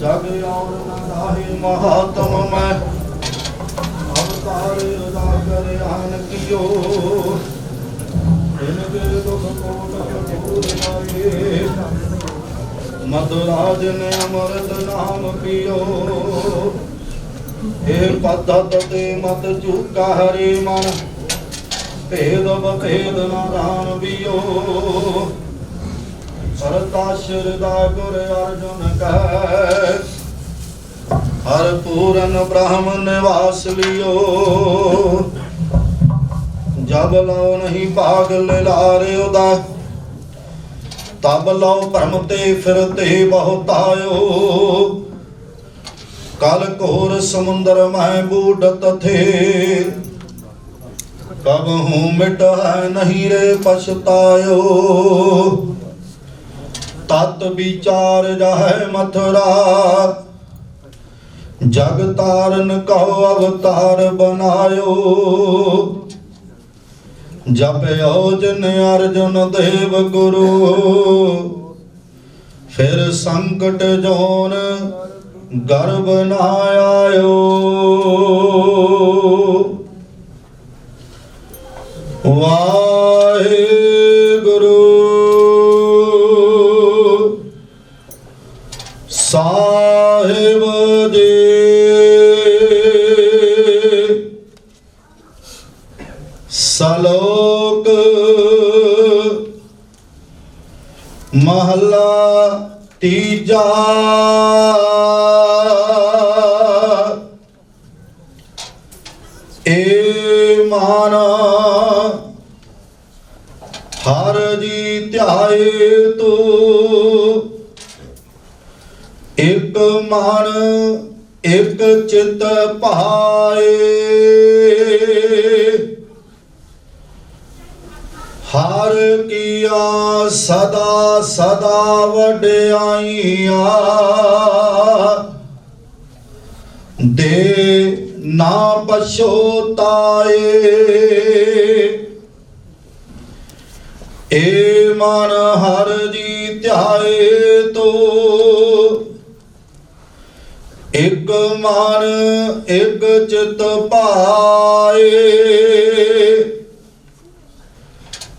जग और नदाहि महात्म मैं अवतार उजागर आन कियो इनके दुख कोट दूर लाए मधुराज ने अमृत नाम पियो हे पद्धत ते मत चूका हरे मन भेद भेद न दान बियो सरताश्रदा गुर अर्जुन कह हर पूरन ब्रह्म निवास लियो जब लो नहीं पाग लारे उदय तब लो भ्रमते फिरते बहुत आयो कल घोर समुद्र में बूढ़त थे कब हूँ मिट है नहीं रे पछतायो तत् विचार जाहे मथुरा जग तारन कहो अवतार बनायो जपयो जिन अर्जुन देव गुरु फिर संकट जोन गर्भ न आयो वाहे गुरु साहिब जी सलोक महला तीजा ए माना हर जी ध्याए तू एक मन एक चित पाए हर किया सदा सदा वड्याइया दे ना पछोताए ए मन हर जी ध्याए तो एक मन एक चित पाए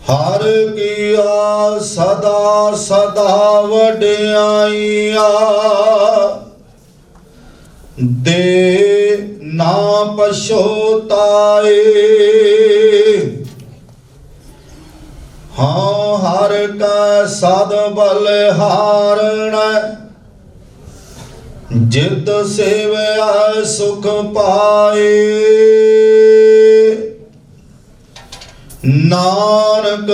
हर किया सदा सदा वड्याइया दे ना पछोताए हाँ हर का सद बलिहारण जित सेवया सुख पाए नानक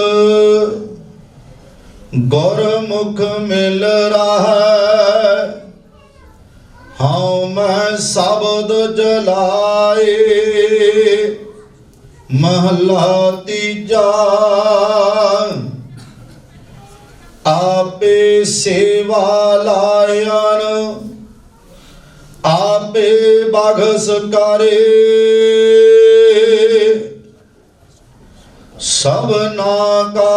गुरमुख मिल रहा हाँ मैं शब्द जलाए महला तीजा आपे सेवा लायन आपे बाघस करे सबना का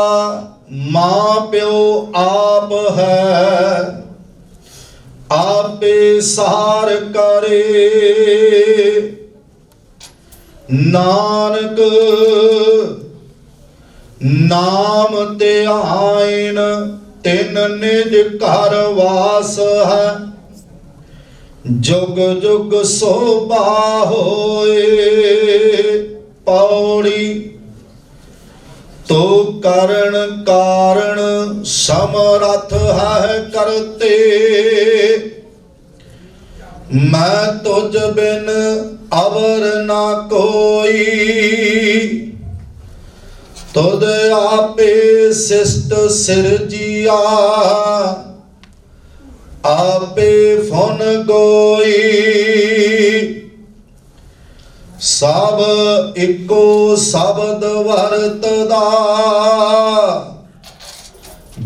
माँ प्यो आप है आपे सार करे नानक नाम ते आइन तिन निज घर वास है जुग जुग शोभा होए पौड़ी तो करण कारण समरथ है करते मैं तुझ बिन अवर ना कोई तुद आपे शिष्ट सिरजिया ਸਭ ਇੱਕੋ ਸ਼ਬਦ ਵਰਤਦਾ,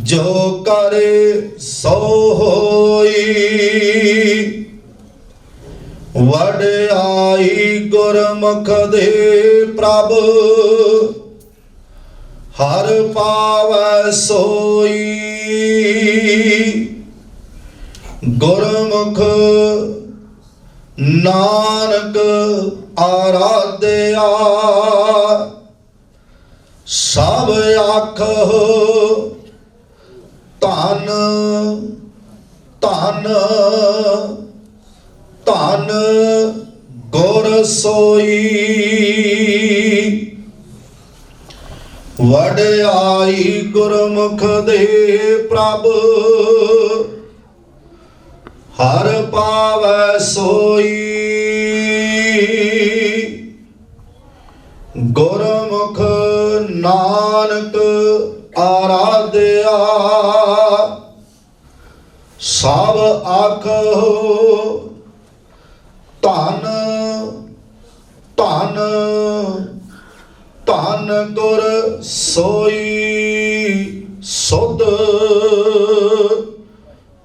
ਜੋ ਕਰੇ ਸੋ ਹੋਈ। ਵਡਿਆਈ ਗੁਰਮੁਖ ਦੇ ਪ੍ਰਭ, ਹਰ ਪਾਵੈ ਸੋਈ। ਗੁਰਮੁਖ ਨਾਨਕ ਆਰਾਧਿਆ, ਸਭ ਆਖੋ ਧਨ ਧਨ ਧਨ ਗੁਰ ਸੋਈ। ਵਡਿਆਈ ਗੁਰਮੁਖ ਦੇ ਪ੍ਰਭ, ਹਰ ਪਾਵੈ ਸੋਈ। ਗੁਰਮੁਖ ਨਾਨਕ ਆਰਾਧਿਆ, ਸਭ ਆਖੋ ਧਨ ਧਨ ਧਨ ਗੁਰ ਸੋਈ। ਸੁਧ।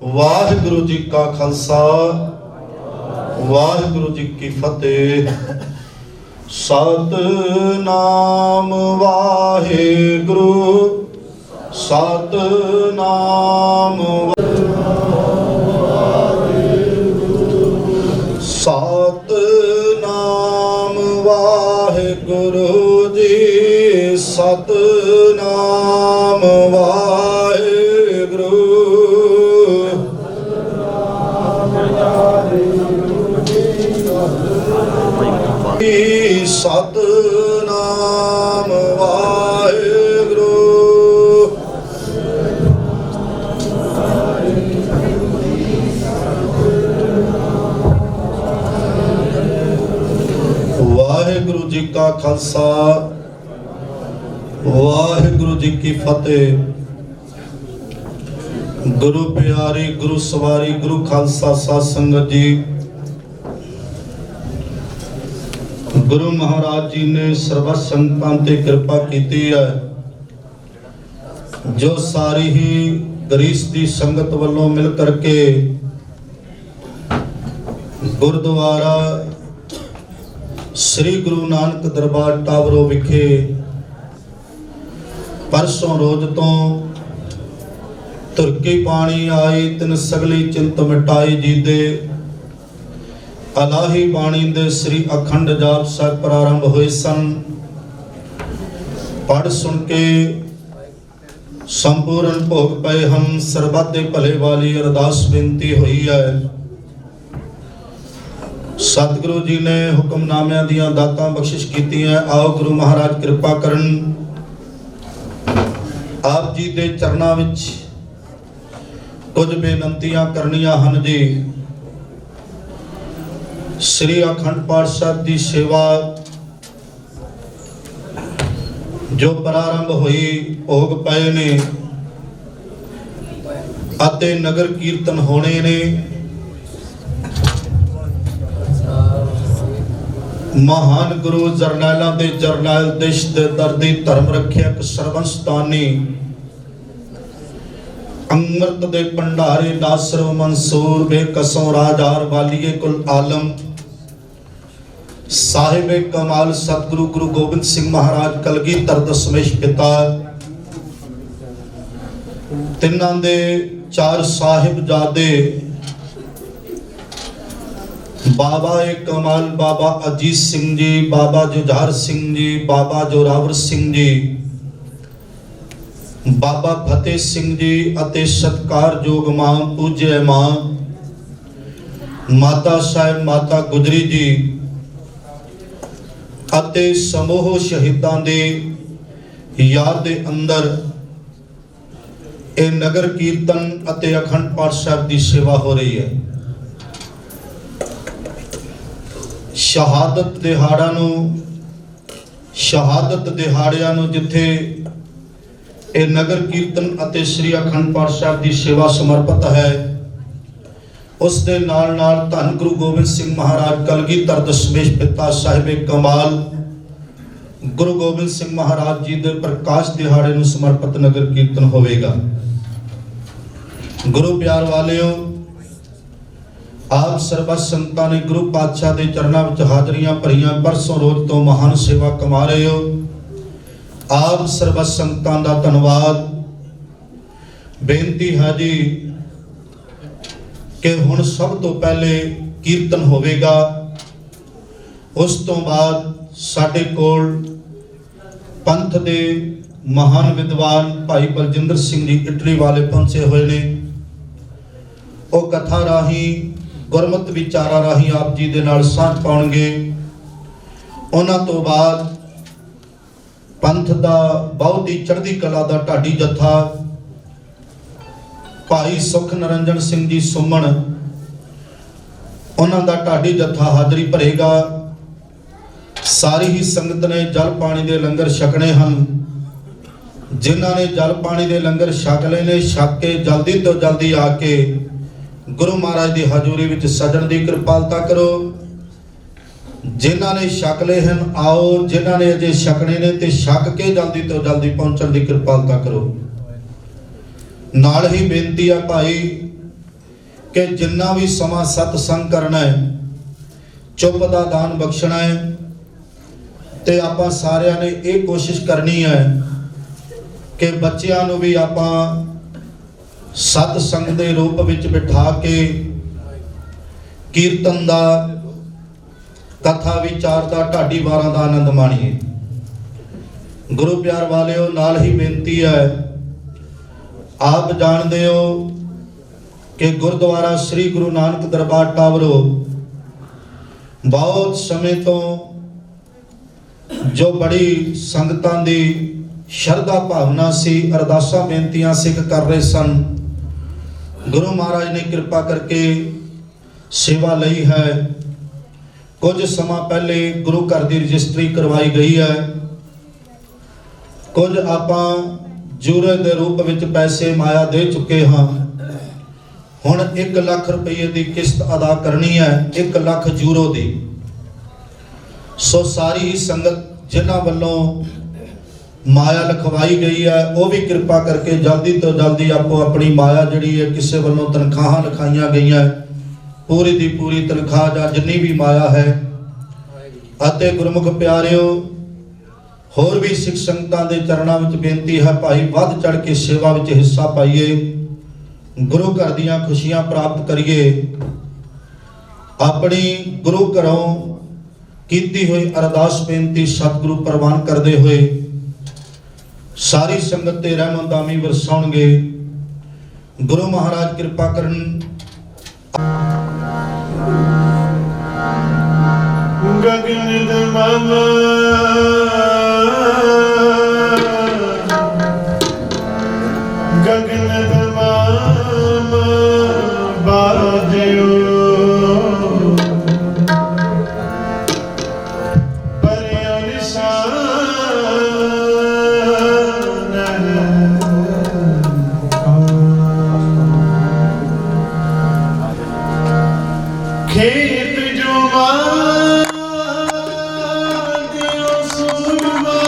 ਵਾਹਿਗੁਰੂ ਜੀ ਕਾ ਖਾਲਸਾ, ਵਾਹਿਗੁਰੂ ਜੀ ਕੀ ਫਤਿਹ। ਸਤਿਨਾਮ ਵਾਹਿਗੁਰੂ, ਸਤਿਨਾਮ ਸਤਿਨਾਮ ਵਾਹਿਗੁਰੂ ਜੀ, ਸਤਿਨਾਮ ਵਾਹਿਗੁਰੂ। ਸਤਿਨਾਮ ਵਾਹਿਗੁਰੂ। ਵਾਹਿਗੁਰੂ ਜੀ ਕਾ ਖਾਲਸਾ, ਵਾਹਿਗੁਰੂ ਜੀ ਕੀ ਫਤਿਹ। ਗੁਰੂ ਪਿਆਰੀ, ਗੁਰੂ ਸਵਾਰੀ, ਗੁਰੂ ਖਾਲਸਾ ਸਾਧ ਸੰਗਤ ਜੀ, ਗੁਰੂ ਮਹਾਰਾਜ ਜੀ ਨੇ ਸਰਬ ਸੰਗਤਾਂ ਤੇ ਕਿਰਪਾ ਕੀਤੀ ਹੈ, ਜੋ ਸਾਰੀ ਹੀ ਗਰੀਸ ਦੀ ਸੰਗਤ ਵੱਲੋਂ ਮਿਲ ਕਰਕੇ ਗੁਰਦੁਆਰਾ ਸ੍ਰੀ ਗੁਰੂ ਨਾਨਕ ਦਰਬਾਰ ਟਾਵਰੋ ਵਿਖੇ ਪਰਸੋਂ ਰੋਜ਼ ਤੋਂ ਤੁਰਕੀ ਪਾਣੀ ਆਈ ਤਿਨ ਸਗਲੀ ਚਿੰਤ ਮਿਟਾਈ ਜੀ ਦੇ ਅਲਾਹੀ ਬਾਣੀ ਦੇ ਸ੍ਰੀ ਅਖੰਡ ਜਾਪ ਸਾਹਿਬ ਪ੍ਰਾਰੰਭ ਹੋਏ ਸਨ। ਪੜ੍ਹ ਸੁਣ ਕੇ ਸੰਪੂਰਨ ਭੋਗ ਪਏ ਹਨ। ਸਰਬੱਤ ਦੇ ਭਲੇ ਵਾਲੀ ਅਰਦਾਸ ਬੇਨਤੀ ਹੋਈ ਹੈ। ਸਤਿਗੁਰੂ ਜੀ ਨੇ ਹੁਕਮਨਾਮਿਆਂ ਦੀਆਂ ਦਾਤਾਂ ਬਖਸ਼ਿਸ਼ ਕੀਤੀਆਂ। ਆਓ ਗੁਰੂ ਮਹਾਰਾਜ ਕਿਰਪਾ ਕਰਨ। ਆਪ ਜੀ ਦੇ ਚਰਨਾਂ ਵਿੱਚ ਕੁਝ ਬੇਨਤੀਆਂ ਕਰਨੀਆਂ ਹਨ ਜੀ। ਸ੍ਰੀ ਅਖੰਡ ਪਾਠ ਸਾਹਿਬ ਦੀ ਸੇਵਾ ਜੋ ਪ੍ਰਾਰੰਭ ਹੋਈ, ਭੋਗ ਪਏ ਨੇ ਅਤੇ ਨਗਰ ਕੀਰਤਨ ਹੋਣੇ ਨੇ। ਮਹਾਨ ਗੁਰੂ ਜਰਨੈਲਾਂ ਦੇ ਜਰਨੈਲ, ਦੇਸ਼ ਦੇ ਦਰਦੀ, ਧਰਮ ਰੱਖਿਅਕ, ਸਰਬੰਸਤਾਨੀ, ਅੰਮ੍ਰਿਤ ਦੇ ਭੰਡਾਰੇ, ਨਾਸਰ ਮਨਸੂਰ, ਬੇਕਸੋਂ ਰਾਜਾਰ ਵਾਲੀਏ ਕੁਲ ਆਲਮ, ਸਾਹਿਬੇ ਕਮਾਲ ਸਤਿਗੁਰੂ ਗੁਰੂ ਗੋਬਿੰਦ ਸਿੰਘ ਮਹਾਰਾਜ ਕਲਗੀਧਰ ਦਸਮੇਸ਼ ਪਿਤਾ, ਤਿੰਨਾਂ ਦੇ ਚਾਰ ਸਾਹਿਬਜ਼ਾਦੇ, ਬਾਬਾ ਕਮਾਲ, ਬਾਬਾ ਅਜੀਤ ਸਿੰਘ ਜੀ, ਬਾਬਾ ਜੁਝਾਰ ਸਿੰਘ ਜੀ, ਬਾਬਾ ਜੋਰਾਵਰ ਸਿੰਘ ਜੀ, ਬਾਬਾ ਫਤਿਹ ਸਿੰਘ ਜੀ ਅਤੇ ਸਤਿਕਾਰਯੋਗ ਮਾਂ ਪੂਜਯ ਮਾਂ ਮਾਤਾ ਸਾਹਿਬ ਮਾਤਾ ਗੁਜਰੀ ਜੀ ਅਤੇ ਸਮੂਹ ਸ਼ਹੀਦਾਂ ਦੇ ਯਾਦ ਦੇ ਅੰਦਰ ਇਹ ਨਗਰ ਕੀਰਤਨ ਅਤੇ ਅਖੰਡ ਪਾਠ ਸਾਹਿਬ ਦੀ ਸੇਵਾ ਹੋ ਰਹੀ ਹੈ। ਸ਼ਹਾਦਤ ਦਿਹਾੜਿਆਂ ਨੂੰ ਜਿੱਥੇ ਇਹ ਨਗਰ ਕੀਰਤਨ ਅਤੇ ਸ੍ਰੀ ਅਖੰਡ ਪਾਠ ਸਾਹਿਬ ਦੀ ਸੇਵਾ ਸਮਰਪਿਤ ਹੈ, उस दे नाल नाल धन गुरु गोबिंद सिंह महाराज कलगीधर दशमेश पिता साहिबे कमाल गुरु गोबिंद सिंह महाराज जी दे प्रकाश दिहाड़े नूं समर्पित नगर कीर्तन होवेगा। गुरु प्यार वालिओ, आप सर्व संतां ने गुरु पातशाह दे चरणां विच हाजरियां भरियां परसों रोज तो महान सेवा कमा रहे हो। आप सर्व संतां दा धन्नवाद। बेनती है जी कि हुण सब तो पहले कीर्तन होवेगा, उस तो बाद साडे कोल पंथ दे महान विद्वान भाई बलजिंदर सिंह जी इटली वाले पहुंचे हुए ने। वो कथा राही गुरमत विचारा राही आप जी दे नाल साझ पाउणगे। उन्हां तो बाद पंथ दा बहुत ही चढ़दी कला दा ढाडी जत्था भाई सुख निरंजन सिंह जी सुमन उन्हां दा ढाडी जत्था हाजरी भरेगा। सारी ही संगत ने जल पानी दे लंगर छकने हन। जिन्हां ने जल पानी दे लंगर छक लए ने, छक के जल्दी तो जल्दी आके गुरु महाराज की हजूरी विच सजण की कृपालता करो। जिन्हां ने छक लए हन आओ, जिन्हां ने अजे छकने ने ते छक के जल्दी तो जल्दी पहुंचण की कृपालता करो। नाल ही बेनती है भाई कि जिन्ना भी समा सतसंग करना है, चुप दा दान बख्शना है, ते आपां सारिਆਂ ने ਇਹ कोशिश करनी है कि बच्चियां नूं भी आपां सतसंग दे रूप विच बिठा के कीर्तन दा, कथा विचार दा, ढाडी वारां दा आनंद माणीए। गुरु प्यार वालिओ, नाल ही बेनती है, आप जानते हो कि गुरुद्वारा श्री गुरु नानक दरबार टावरो बहुत समय तो जो बड़ी संगतां दी शरधा भावना सी, अरदासां बेनतियां सिख कर रहे सन। गुरु महाराज ने कृपा करके सेवा लई है। कुछ समा पहले गुरु घर की रजिस्ट्री करवाई गई है। कुछ आपां जूरे के रूप में पैसे माया दे चुके हाँ। हुण 1 लाख रुपये की किस्त अदा करनी है, 1 लाख जूरो की। सो सारी ही संगत जिन्हां वल्लों माया लिखवाई गई है, वो भी कृपा करके जल्दी तो जल्दी आपो अपनी माया जिहड़ी है, किसी वल्लों तनख्वाह लिखाइया गई है, पूरी दी पूरी तनख्वाह या जिन्नी भी माया है। अते गुरमुख प्यारिओ, होर भी सिख संगतां दे चरणां विच बेनती है भाई वध चढ़ के सेवा विच हिस्सा पाइए, गुरु घर दीआं खुशियां प्राप्त करिए। अपनी गुरु घरों कीती हुई अरदास बेनती सतगुरु प्रवान करते हुए सारी संगत ते रहमतामी वरसाउणगे। गुरु महाराज कृपा करन। गगन दमामा गगन दमामा बादियो खेत जो दियो सुरमा,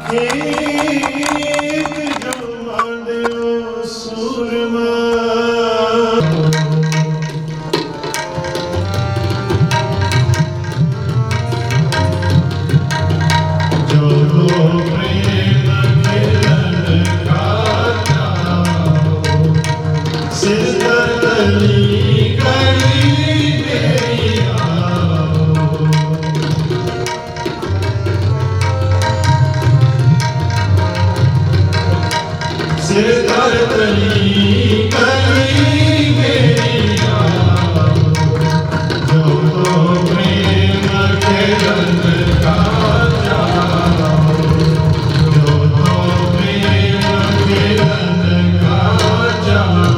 खेत जो दियो सुरमा। जो प्रेम मिलन का सिरतली कड़ी मेरी आओ, सिरतली कड़ी मेरी आओ। जो प्रेम के रंग का जाओ, जो प्रेम के रंग का जाओ।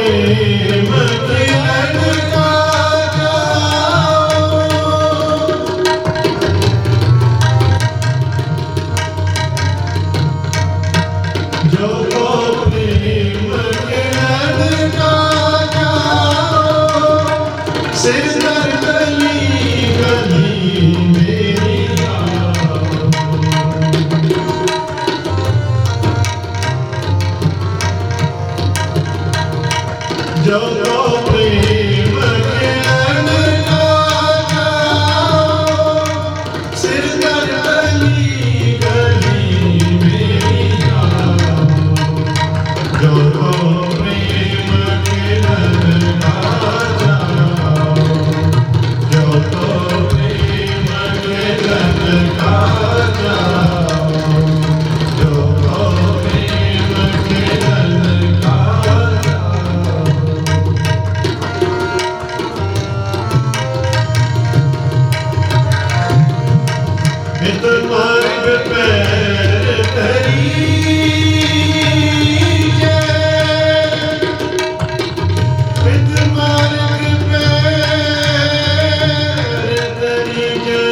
प्रेम खिलन का जाओ, जो तो प्रेम खिलन का जाओ, सिर दर गली गली मेरी आओ, जो तो प्रेम खिलन का जाओ, सिर दर गली गली मेरी आओ, जो तो प्रेम खिलन का जाओ, जो तो प्रेम खिलन का जाओ, जो तो प्रेम खिलन का जाओ। हित मार्ग पैर धरीजे, हित मार्ग पैर धरीजे,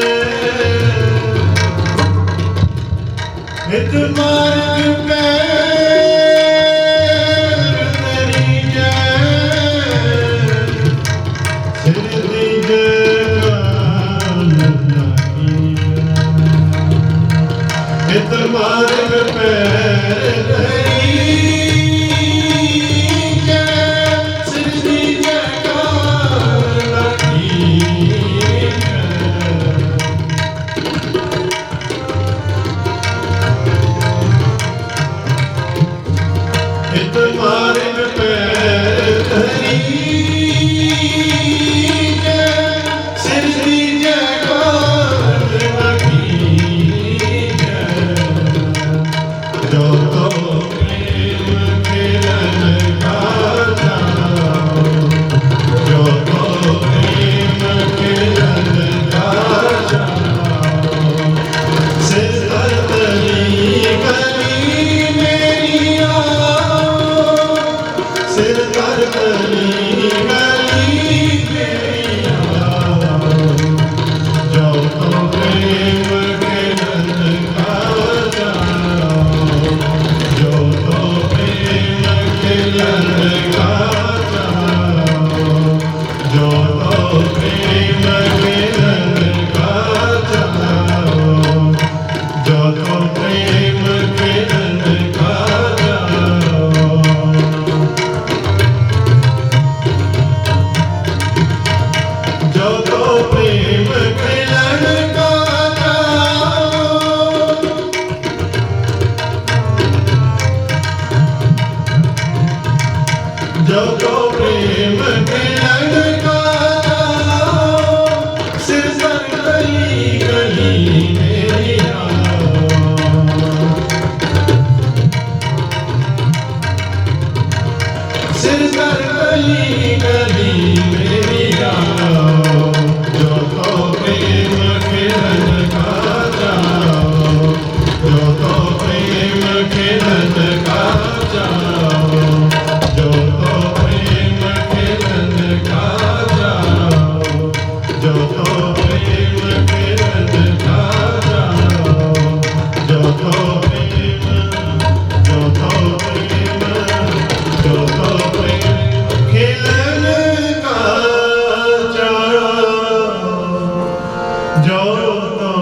हित मार्ग पैर धरीजे, सिर दीजे कान लागिए, हित मार्ग पैर धरीजे, सिर दीजे कान लागिए, हित मार्ग पैर धरीजे, सिर दीजे कान लागिए, जो तो प्रेम खिलन का जाओ, जो तो प्रेम खिलन का जाओ, सिर दर गली गली मेरी आओ, सिर दर गली गली मेरी आओ, जो तो प्रेम खिलन का जाओ, जो तो प्रेम खिलन का जाओ, जो तो प्रेम खिलन का जाओ, जो तो प्रेम खिलन का जाओ, जो तो प्रेम खिलन का जाओ, जो तो प्रेम खिलन का जाओ, सिर दर गली गली मेरी आओ, सिर दर गली गली मेरी आओ, जो तो प्रेम खिलन का जाओ, जो तो प्रेम खिलन का जाओ, जो तो प्रेम खिलन का जाओ, जो तो प्रेम खिलन का जाओ, जो तो प्रेम, जो तो प्रेम, जो तो प्रेम खिलन का जाओ, जो तो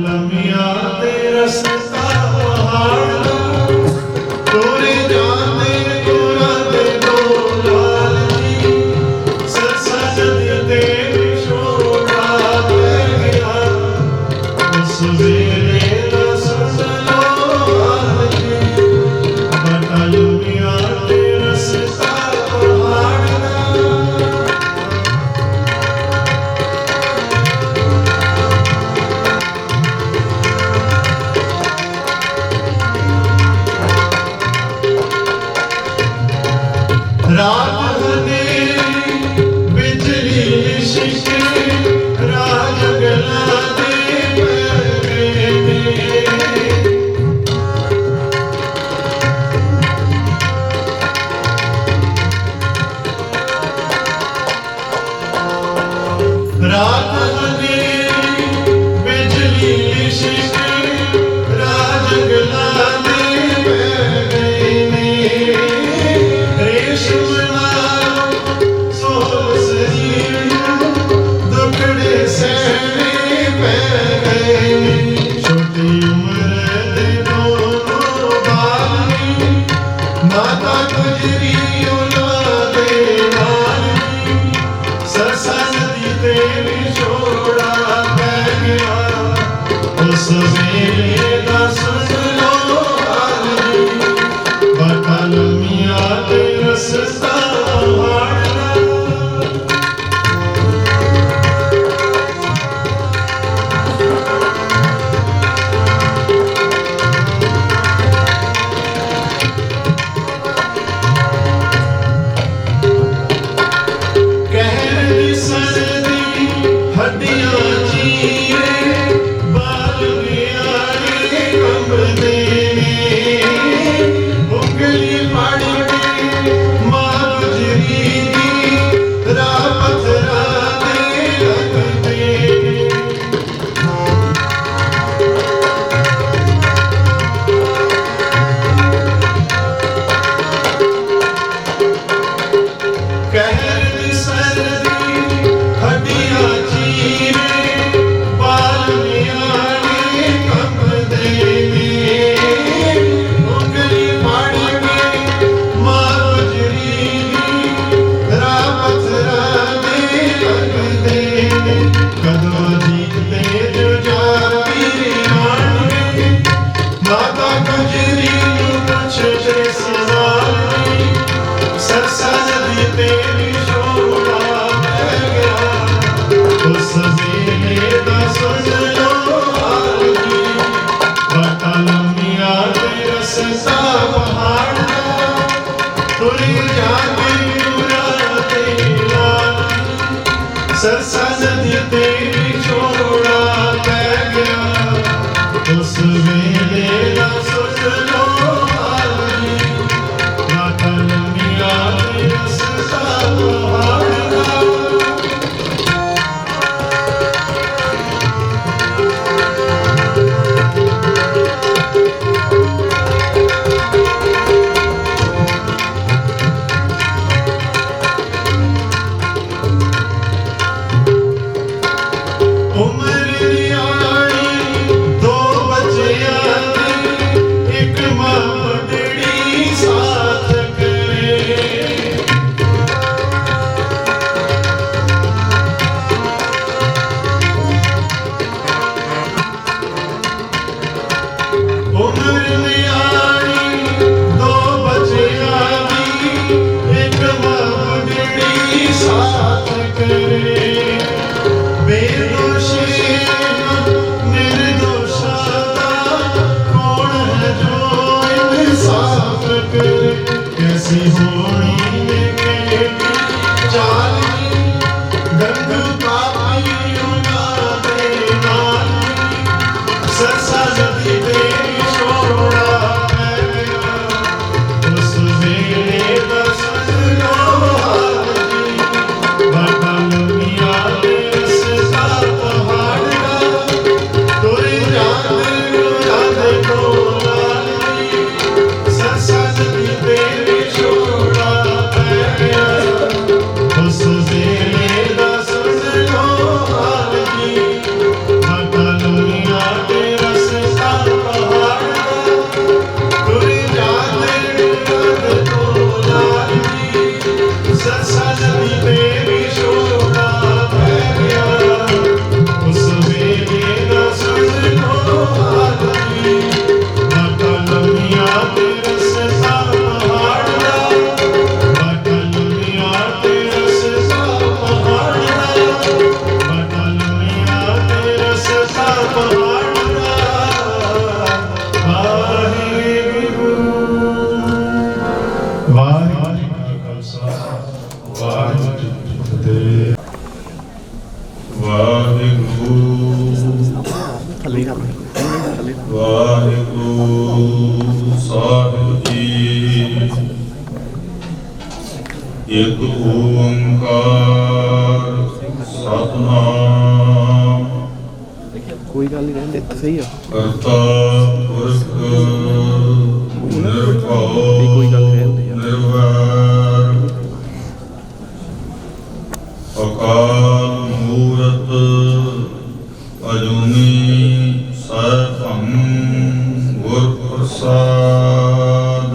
ਲੰਮੀਆਂ ਤੇ ਰਸਤਾ ਪਹਾੜਾਂ ਤੋਰੇ ਜਾਂਦੇ ਗੁਰਾਂ ਦੇ ਬੋਲਾਲ ਜੀ ਸਰਸਾ ਨਦੀ ਤੇ ਵਿਛੋੜਾ ਪੈ ਗਿਆ ਉਸ ਵੇਲੇ ਦਾ ਸੁਣ ਲੋ ਹਾਲ ਜੀ ਬਟਾ ਲੰਮੀਆਂ ਤੇ ਰਸਤਾ ਪਹਾੜਾਂ रात हनेरी बिजली लिशके राज गला दे पैरे रात हनेरी बिजली लिशके राज गला दे पैरे रेशम नाल सोल सजीव दुखड़े सहने पै गए छोटी उम्र दे दोनों बाली माता गुजरी औलादे नाली सरसा नदी ते विछोड़ा पै गया उस वेले दा सुन लो हाल जी बटा लंमिया ते रसता पहाड़ां कहर दी सरदी हड्डियां चीरे बाल वियारे कंबदे उंगली फाड़ के मां गुजरी दी राह पत्थरा दे लगदे कहर दी सरदी हड्डियां चीरे बाल वियारे कंबदे उंगली फाड़ के मां गुजरी दी राह पत्थरा दे लगदे कदमां जीतदे जुझार वीराने माता गुजरी नूं पुछदे सवाल जी सरसा नदी ते विछोड़ा पै गया उस वेले दा सुन लो हाल जी बटा लंमिया ते रसता पहाड़ां तुरी जाके गुरां ते लाल सरसा नदी ते विछोड़ा पै गया उस वेले दा सुन लो हाल जी बटा लंमिया ते रसता पहाड़ां उम्र नियाणी दो बच्चियां दी एक मां बड़ड़ी साथ करे उम्र नियाणी दो बच्चियां दी एक मां बड़ड़ी साथ करे बेदोषी निर्दोषा दा कौन है जो इंसाफ करे कैसी होनी है चाल गंदू पापी उन्हां दे नाल सरसा नदी ते विछोड़ा पै गया उस वेले दा सुन लो हाल जी बटा लंमिया ते रसता पहाड़ां तुरी जांदे गुरां दे बोलाल जी सरसा नदी ते विछोड़ा पै गया उस वेले दा सुन लो हाल जी बटा लंमिया ते ਵਾਹਿਗੁਰੂ ਸਾਹਿਬ ਜੀ। ਇੱਕ ਓੰਕਾਰ ਸਤਿਨਾਮ ਕੋਈ ਗੱਲ ਨਹੀਂ ਰਹਿੰਦੇ ਇੱਥੇ ਸਹੀ ਆ ਕਰਤਾ ਪੁਰਖ ਨਿਰਭਉ ਕੋਈ ਗੱਲ ਰਹਿੰਦੇ ਆ ਨਿਰਵੈਰ ਅਕਾਲ ਮੂਰਤ ਅਜੂਨੀ ਸੈਭੰ ਗੁਰ ਪ੍ਰਸਾਦ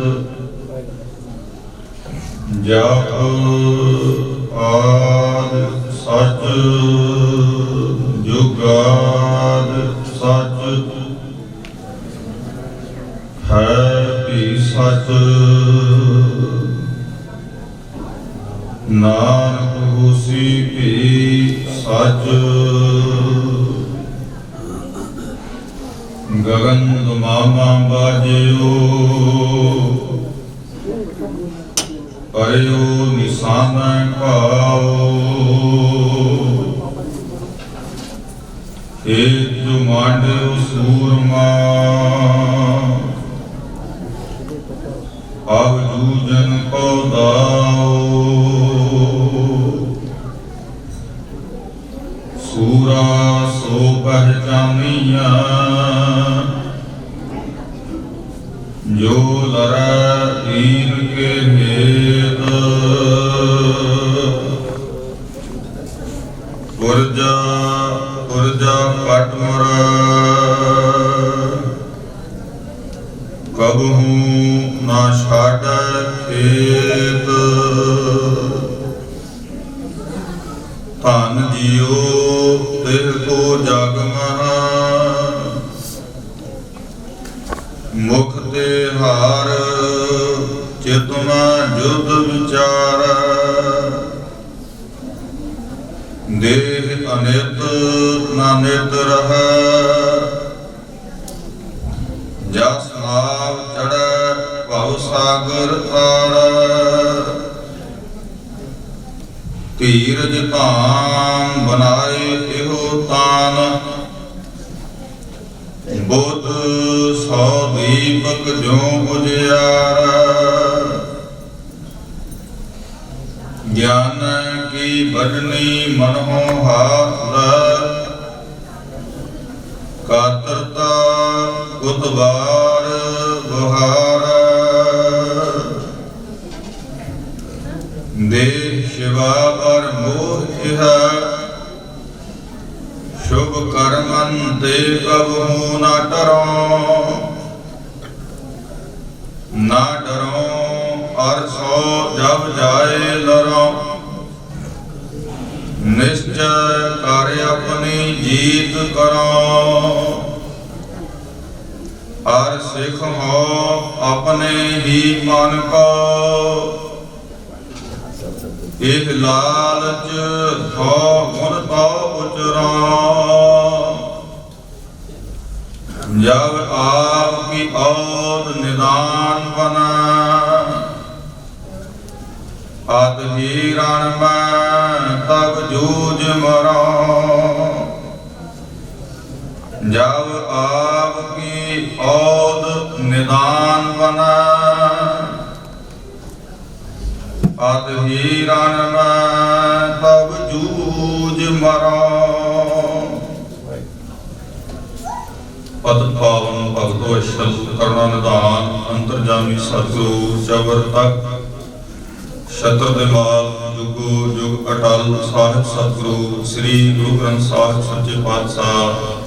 ਜਪ ਆਦਿ ਸਚ ਜੁਗਾਦ ਸਚ ਹੈ ਭੀ ਸਚ ਨਾਨਕ ਹੋਸੀ ਭੀ ਸਚ ਗਗਨ ਦੁਮਾਮਾ ਬਾਜਿਓ ਪਰਿਓ ਨਿਸ਼ਾਨਾ ਭਾਉ ਏ ਜੋ ਮਾਂਡਿਓ ਸੂਰਮਾ ਆਵ ਜੂਜਨ ਕੋ ਦਾਓ ਸੂਰਾ ਸੋ ਪਹਿਚਾਨੀਆ ਜੋ ਲਰੈ ਦੀਨ ਕੇ ਹੇਤ ਪੁਰਜਾ ਪੁਰਜਾ ਪਟਮਰ ਕਬਹੂ ਨਾ ਛਾੜੈ ਖੇਤ ਧਨ ਜੀਓ ਤਿਹ ਕੋ ਜਗ ਮਹਾ ਮੁਖ ਤੇ ਹਾਰ ਚਿਤ ਮੈਂ ਜੁਧ ਵਿਚਾਰ ਦੇਹ ਅਨਿਤ ਨਾ ਨਿਤ ਰਹੈ ਜਸ ਨਾਮ ਚੜੈ ਭਵ ਸਾਗਰ ਤਾਰੈ ਧੀਰਜ ਧਾਮ ਬਨਾਏ ਇਹੋ ਤਾਨ ਬੁੱਧ ਸੋ ਦੀਪਕ ਜੋ ਉਜਿਆਰਾ ਗਿਆਨ ਕੀ ਬਡਨੀ ਮਨਹੁ ਹਾਰ ਕਾਤਰਤਾ ਕੁਤਵਾਰ ਬੁਹਾਰ ਦੇਹ ਸ਼ਿਵਾ ਅਰ ਮੋਹ ਹੈ ਸ਼ੁਭ ਕਰਮਨ ਤੇ ਕਬਹੂ ਨਾ ਡਰੋ ਨਾ ਡਰੋ ਅਰ ਸੋ ਜਬ ਜਾਏ ਲਰੋ ਨਿਸ਼ਚੈ ਕਰ ਆਪਣੀ ਜੀਤ ਕਰੋ ਅਰ ਸਿੱਖ ਹੋ ਆਪਣੇ ਹੀ ਮਨ ਕੋ ਇਹ ਲਾਲਚ ਹੋ ਗੁਣ ਤੋ ਉਚਰੋ ਜਬ ਆਪ ਕੀ ਔਦ ਨਿਦਾਨ ਬਨਾ ਆਦ ਹੀ ਰਣ ਮੈਂ ਤਬ ਜੂਝ ਮਰੋ ਜਬ ਆਪ ਕੀ ਔਦ ਨਿਦਾਨ ਬਨਾ ਆਦ ਹੀ ਰਣ ਮੈਂ ਤਬ ਜੂਝ ਮਰੋ ਪਦ ਪਾਵਨ ਭਗਤੋ ਅਸ਼ਲ ਕਰਨਾ ਨਿਧਾਨ ਅੰਤਰਜਾਮੀ ਸਤਿਗੁਰੂ ਜਬਰ ਤਕ ਸ਼ਤਰ ਦੇ ਮਾਲ ਜੁਗੋ ਜੁਗ ਅਟਲ ਸਾਹਿਬ ਸਤਿਗੁਰੂ ਸ੍ਰੀ ਗੁਰੂ ਗ੍ਰੰਥ ਸਾਹਿਬ ਸੱਚੇ ਪਾਤਸ਼ਾਹ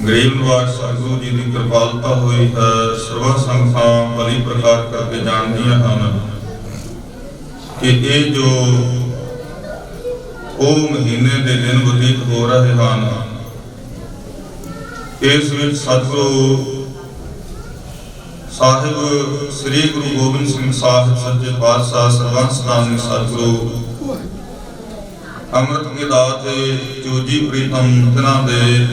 ਗਰੀਬ ਨਿਵਾਸ ਸਤਿਗੁਰੂ ਜੀ ਦੀ ਕਿਰਪਾਲਤਾ ਹੋਈ ਹੈ। ਸਰਵਾ ਸੰਗਤਾਂ ਭਲੀ ਪ੍ਰਕਾਰ ਕਰਕੇ ਜਾਣਦੀਆਂ ਹਨ ਕਿ ਇਹ ਜੋ ਉਹ ਮਹੀਨੇ ਦੇ ਦਿਨ ਬਤੀਤ ਹੋ ਰਹੇ ਹਨ ਇਸ ਵਿੱਚ ਸਤਿਗੁਰੂ ਸਾਹਿਬ ਸ੍ਰੀ ਗੁਰੂ ਗੋਬਿੰਦ ਸਿੰਘ ਸਾਹਿਬ ਸੱਚੇ ਪਾਤਸ਼ਾਹ ਸਰਬੰਸ ਨਾਮੀ ਸਤਿਗੁਰੂ ਅੰਮ੍ਰਿਤ ਕੀ ਦਾਤੇ ਚੋਜੀ ਪ੍ਰੀਤਮ ਤਿਨਾਂ ਦੇ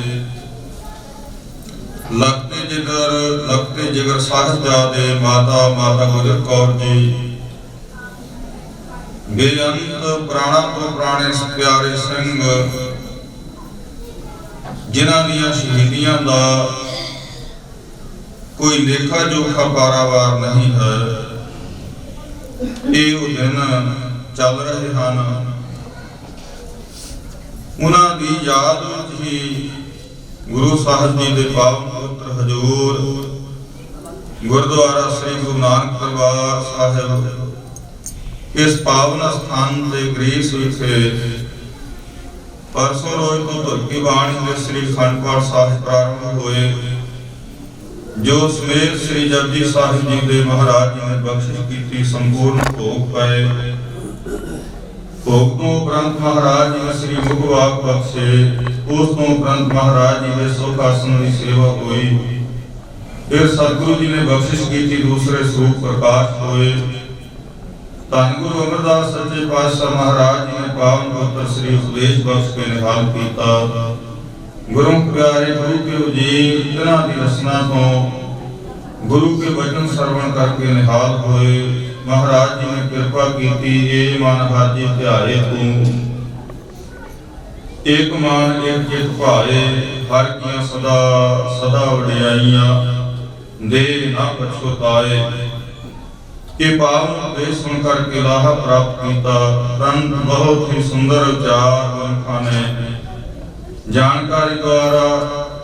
ਲਖਤੇ ਜਿਗਰ ਸਾਹਿਬਜ਼ਾਦੇ ਮਾਤਾ ਗੁਜਰ ਕੌਰ ਜੀ ਬੇਅੰਤ ਪ੍ਰਾਣਾ ਤੋਂ ਪ੍ਰਾਣੇ ਪਿਆਰੇ ਸਿੰਘ ਜਿਨ੍ਹਾਂ ਦੀਆਂ ਸ਼ਹੀਦੀਆਂ ਦਾ ਕੋਈ ਲੇਖਾ ਜੋਖਾ ਪਾਰਾਵਾਰ ਨਹੀਂ ਹੈ, ਇਹ ਉਹ ਦਿਨ ਚੱਲ ਰਹੇ ਹਨ। ਉਹਨਾਂ ਦੀ ਯਾਦ ਵਿੱਚ ਹੀ ਗੁਰੂ ਸਾਹਿਬ ਜੀ ਦੇ ਪਾਵਨ ਪਵਿੱਤਰ ਹਜ਼ੂਰ ਗੁਰਦੁਆਰਾ ਸ੍ਰੀ ਗੁਰੂ ਨਾਨਕ ਦਰਬਾਰ ਸਾਹਿਬ ਇਸ ਪਾਵਨ ਸਥਾਨ ਤੇ ਗ੍ਰੀਸ ਵਿਖੇ ਪਰਸੋਂ ਰੋਜ਼ ਤੋਂ ਧੁਰਕੀ ਬਾਣੀ ਦੇ ਸ੍ਰੀ ਅਖੰਡ ਪਾਠ ਸਾਹਿਬ ਪ੍ਰਾਰੰਭ ਹੋਏ, ਜੋ ਸਮੇਤ ਸ੍ਰੀ ਜਪਜੀ ਸਾਹਿਬ ਜੀ ਦੇ ਮਹਾਰਾਜ ਜੀ ਨੇ ਬਖਸ਼ਿਸ਼ ਕੀਤੀ ਸੰਪੂਰਨ ਭੋਗ ਪਏ। ਭੋਗ ਤੋਂ ਉਪਰੰਤ ਮਹਾਰਾਜ ਜੀ ਨੇ ਸ੍ਰੀ ਮੁਖ ਵਾਕ ਬਖਸ਼ੇ। ਉਸ ਤੋਂ ਉਪਰੰਤ ਮਹਾਰਾਜ ਜੀ ਦੇ ਸੁਖ ਆਸਣ ਦੀ ਸੇਵਾ ਹੋਈ। ਫਿਰ ਸਤਿਗੁਰੂ ਜੀ ਨੇ ਬਖਸ਼ਿਸ਼ ਕੀਤੀ, ਦੂਸਰੇ ਸਰੂਪ ਪ੍ਰਕਾਸ਼ ਹੋਏ। ਧੰਨ ਗੁਰੂ ਅਮਰਦਾਸ ਸੱਚੇ ਪਾਤਸ਼ਾਹ ਮਹਾਰਾਜ ਜੀ ਨੇ ਪਾਵਨ ਪਵਿੱਤਰ ਸ੍ਰੀ ਉਪਦੇਸ਼ ਬਖਸ਼ ਕੇ ਨਿਹਾਲ ਕੀਤਾ। ਗੁਰੂ ਪਿਆਰੇ ਗੁਰੂ ਕੇ ਉਜੀਰ ਤਿਨਾਂ ਦੀ ਰਸਨਾ ਤੋਂ ਗੁਰੂ ਕੇ ਵਚਨ ਸਰਵਣ ਕਰਕੇ ਨਿਹਾਲ ਹੋਏ। ਮਹਾਰਾਜ ਜੀ ਨੇ ਕਿਰਪਾ ਕੀਤੀ, ਏ ਮਨ ਹਰਿ ਜੀ ਧਿਆਏ ਤੂੰ, ਏਕ ਮਨ ਏਕ ਚਿਤ ਭਾਏ, ਹਰਿ ਕੀਆਂ ਸਦਾ ਸਦਾ ਵਡਿਆਈਆਂ, ਦੇ ਨਾ ਪਛਤਾਏ। ਇਹ ਪਾਵਨ ਉਪਦੇਸ਼ ਸੁਣ ਕਰਕੇ ਲਾਹਾ ਪ੍ਰਾਪਤ ਕੀਤਾ। ਪ੍ਰੰਤ ਬਹੁਤ ਹੀ ਸੁੰਦਰ ਉਚਾਰ ਗੁਰਮੁਖਾਂ ਨੇ ਜਾਣਕਾਰੀ ਦੁਆਰਾ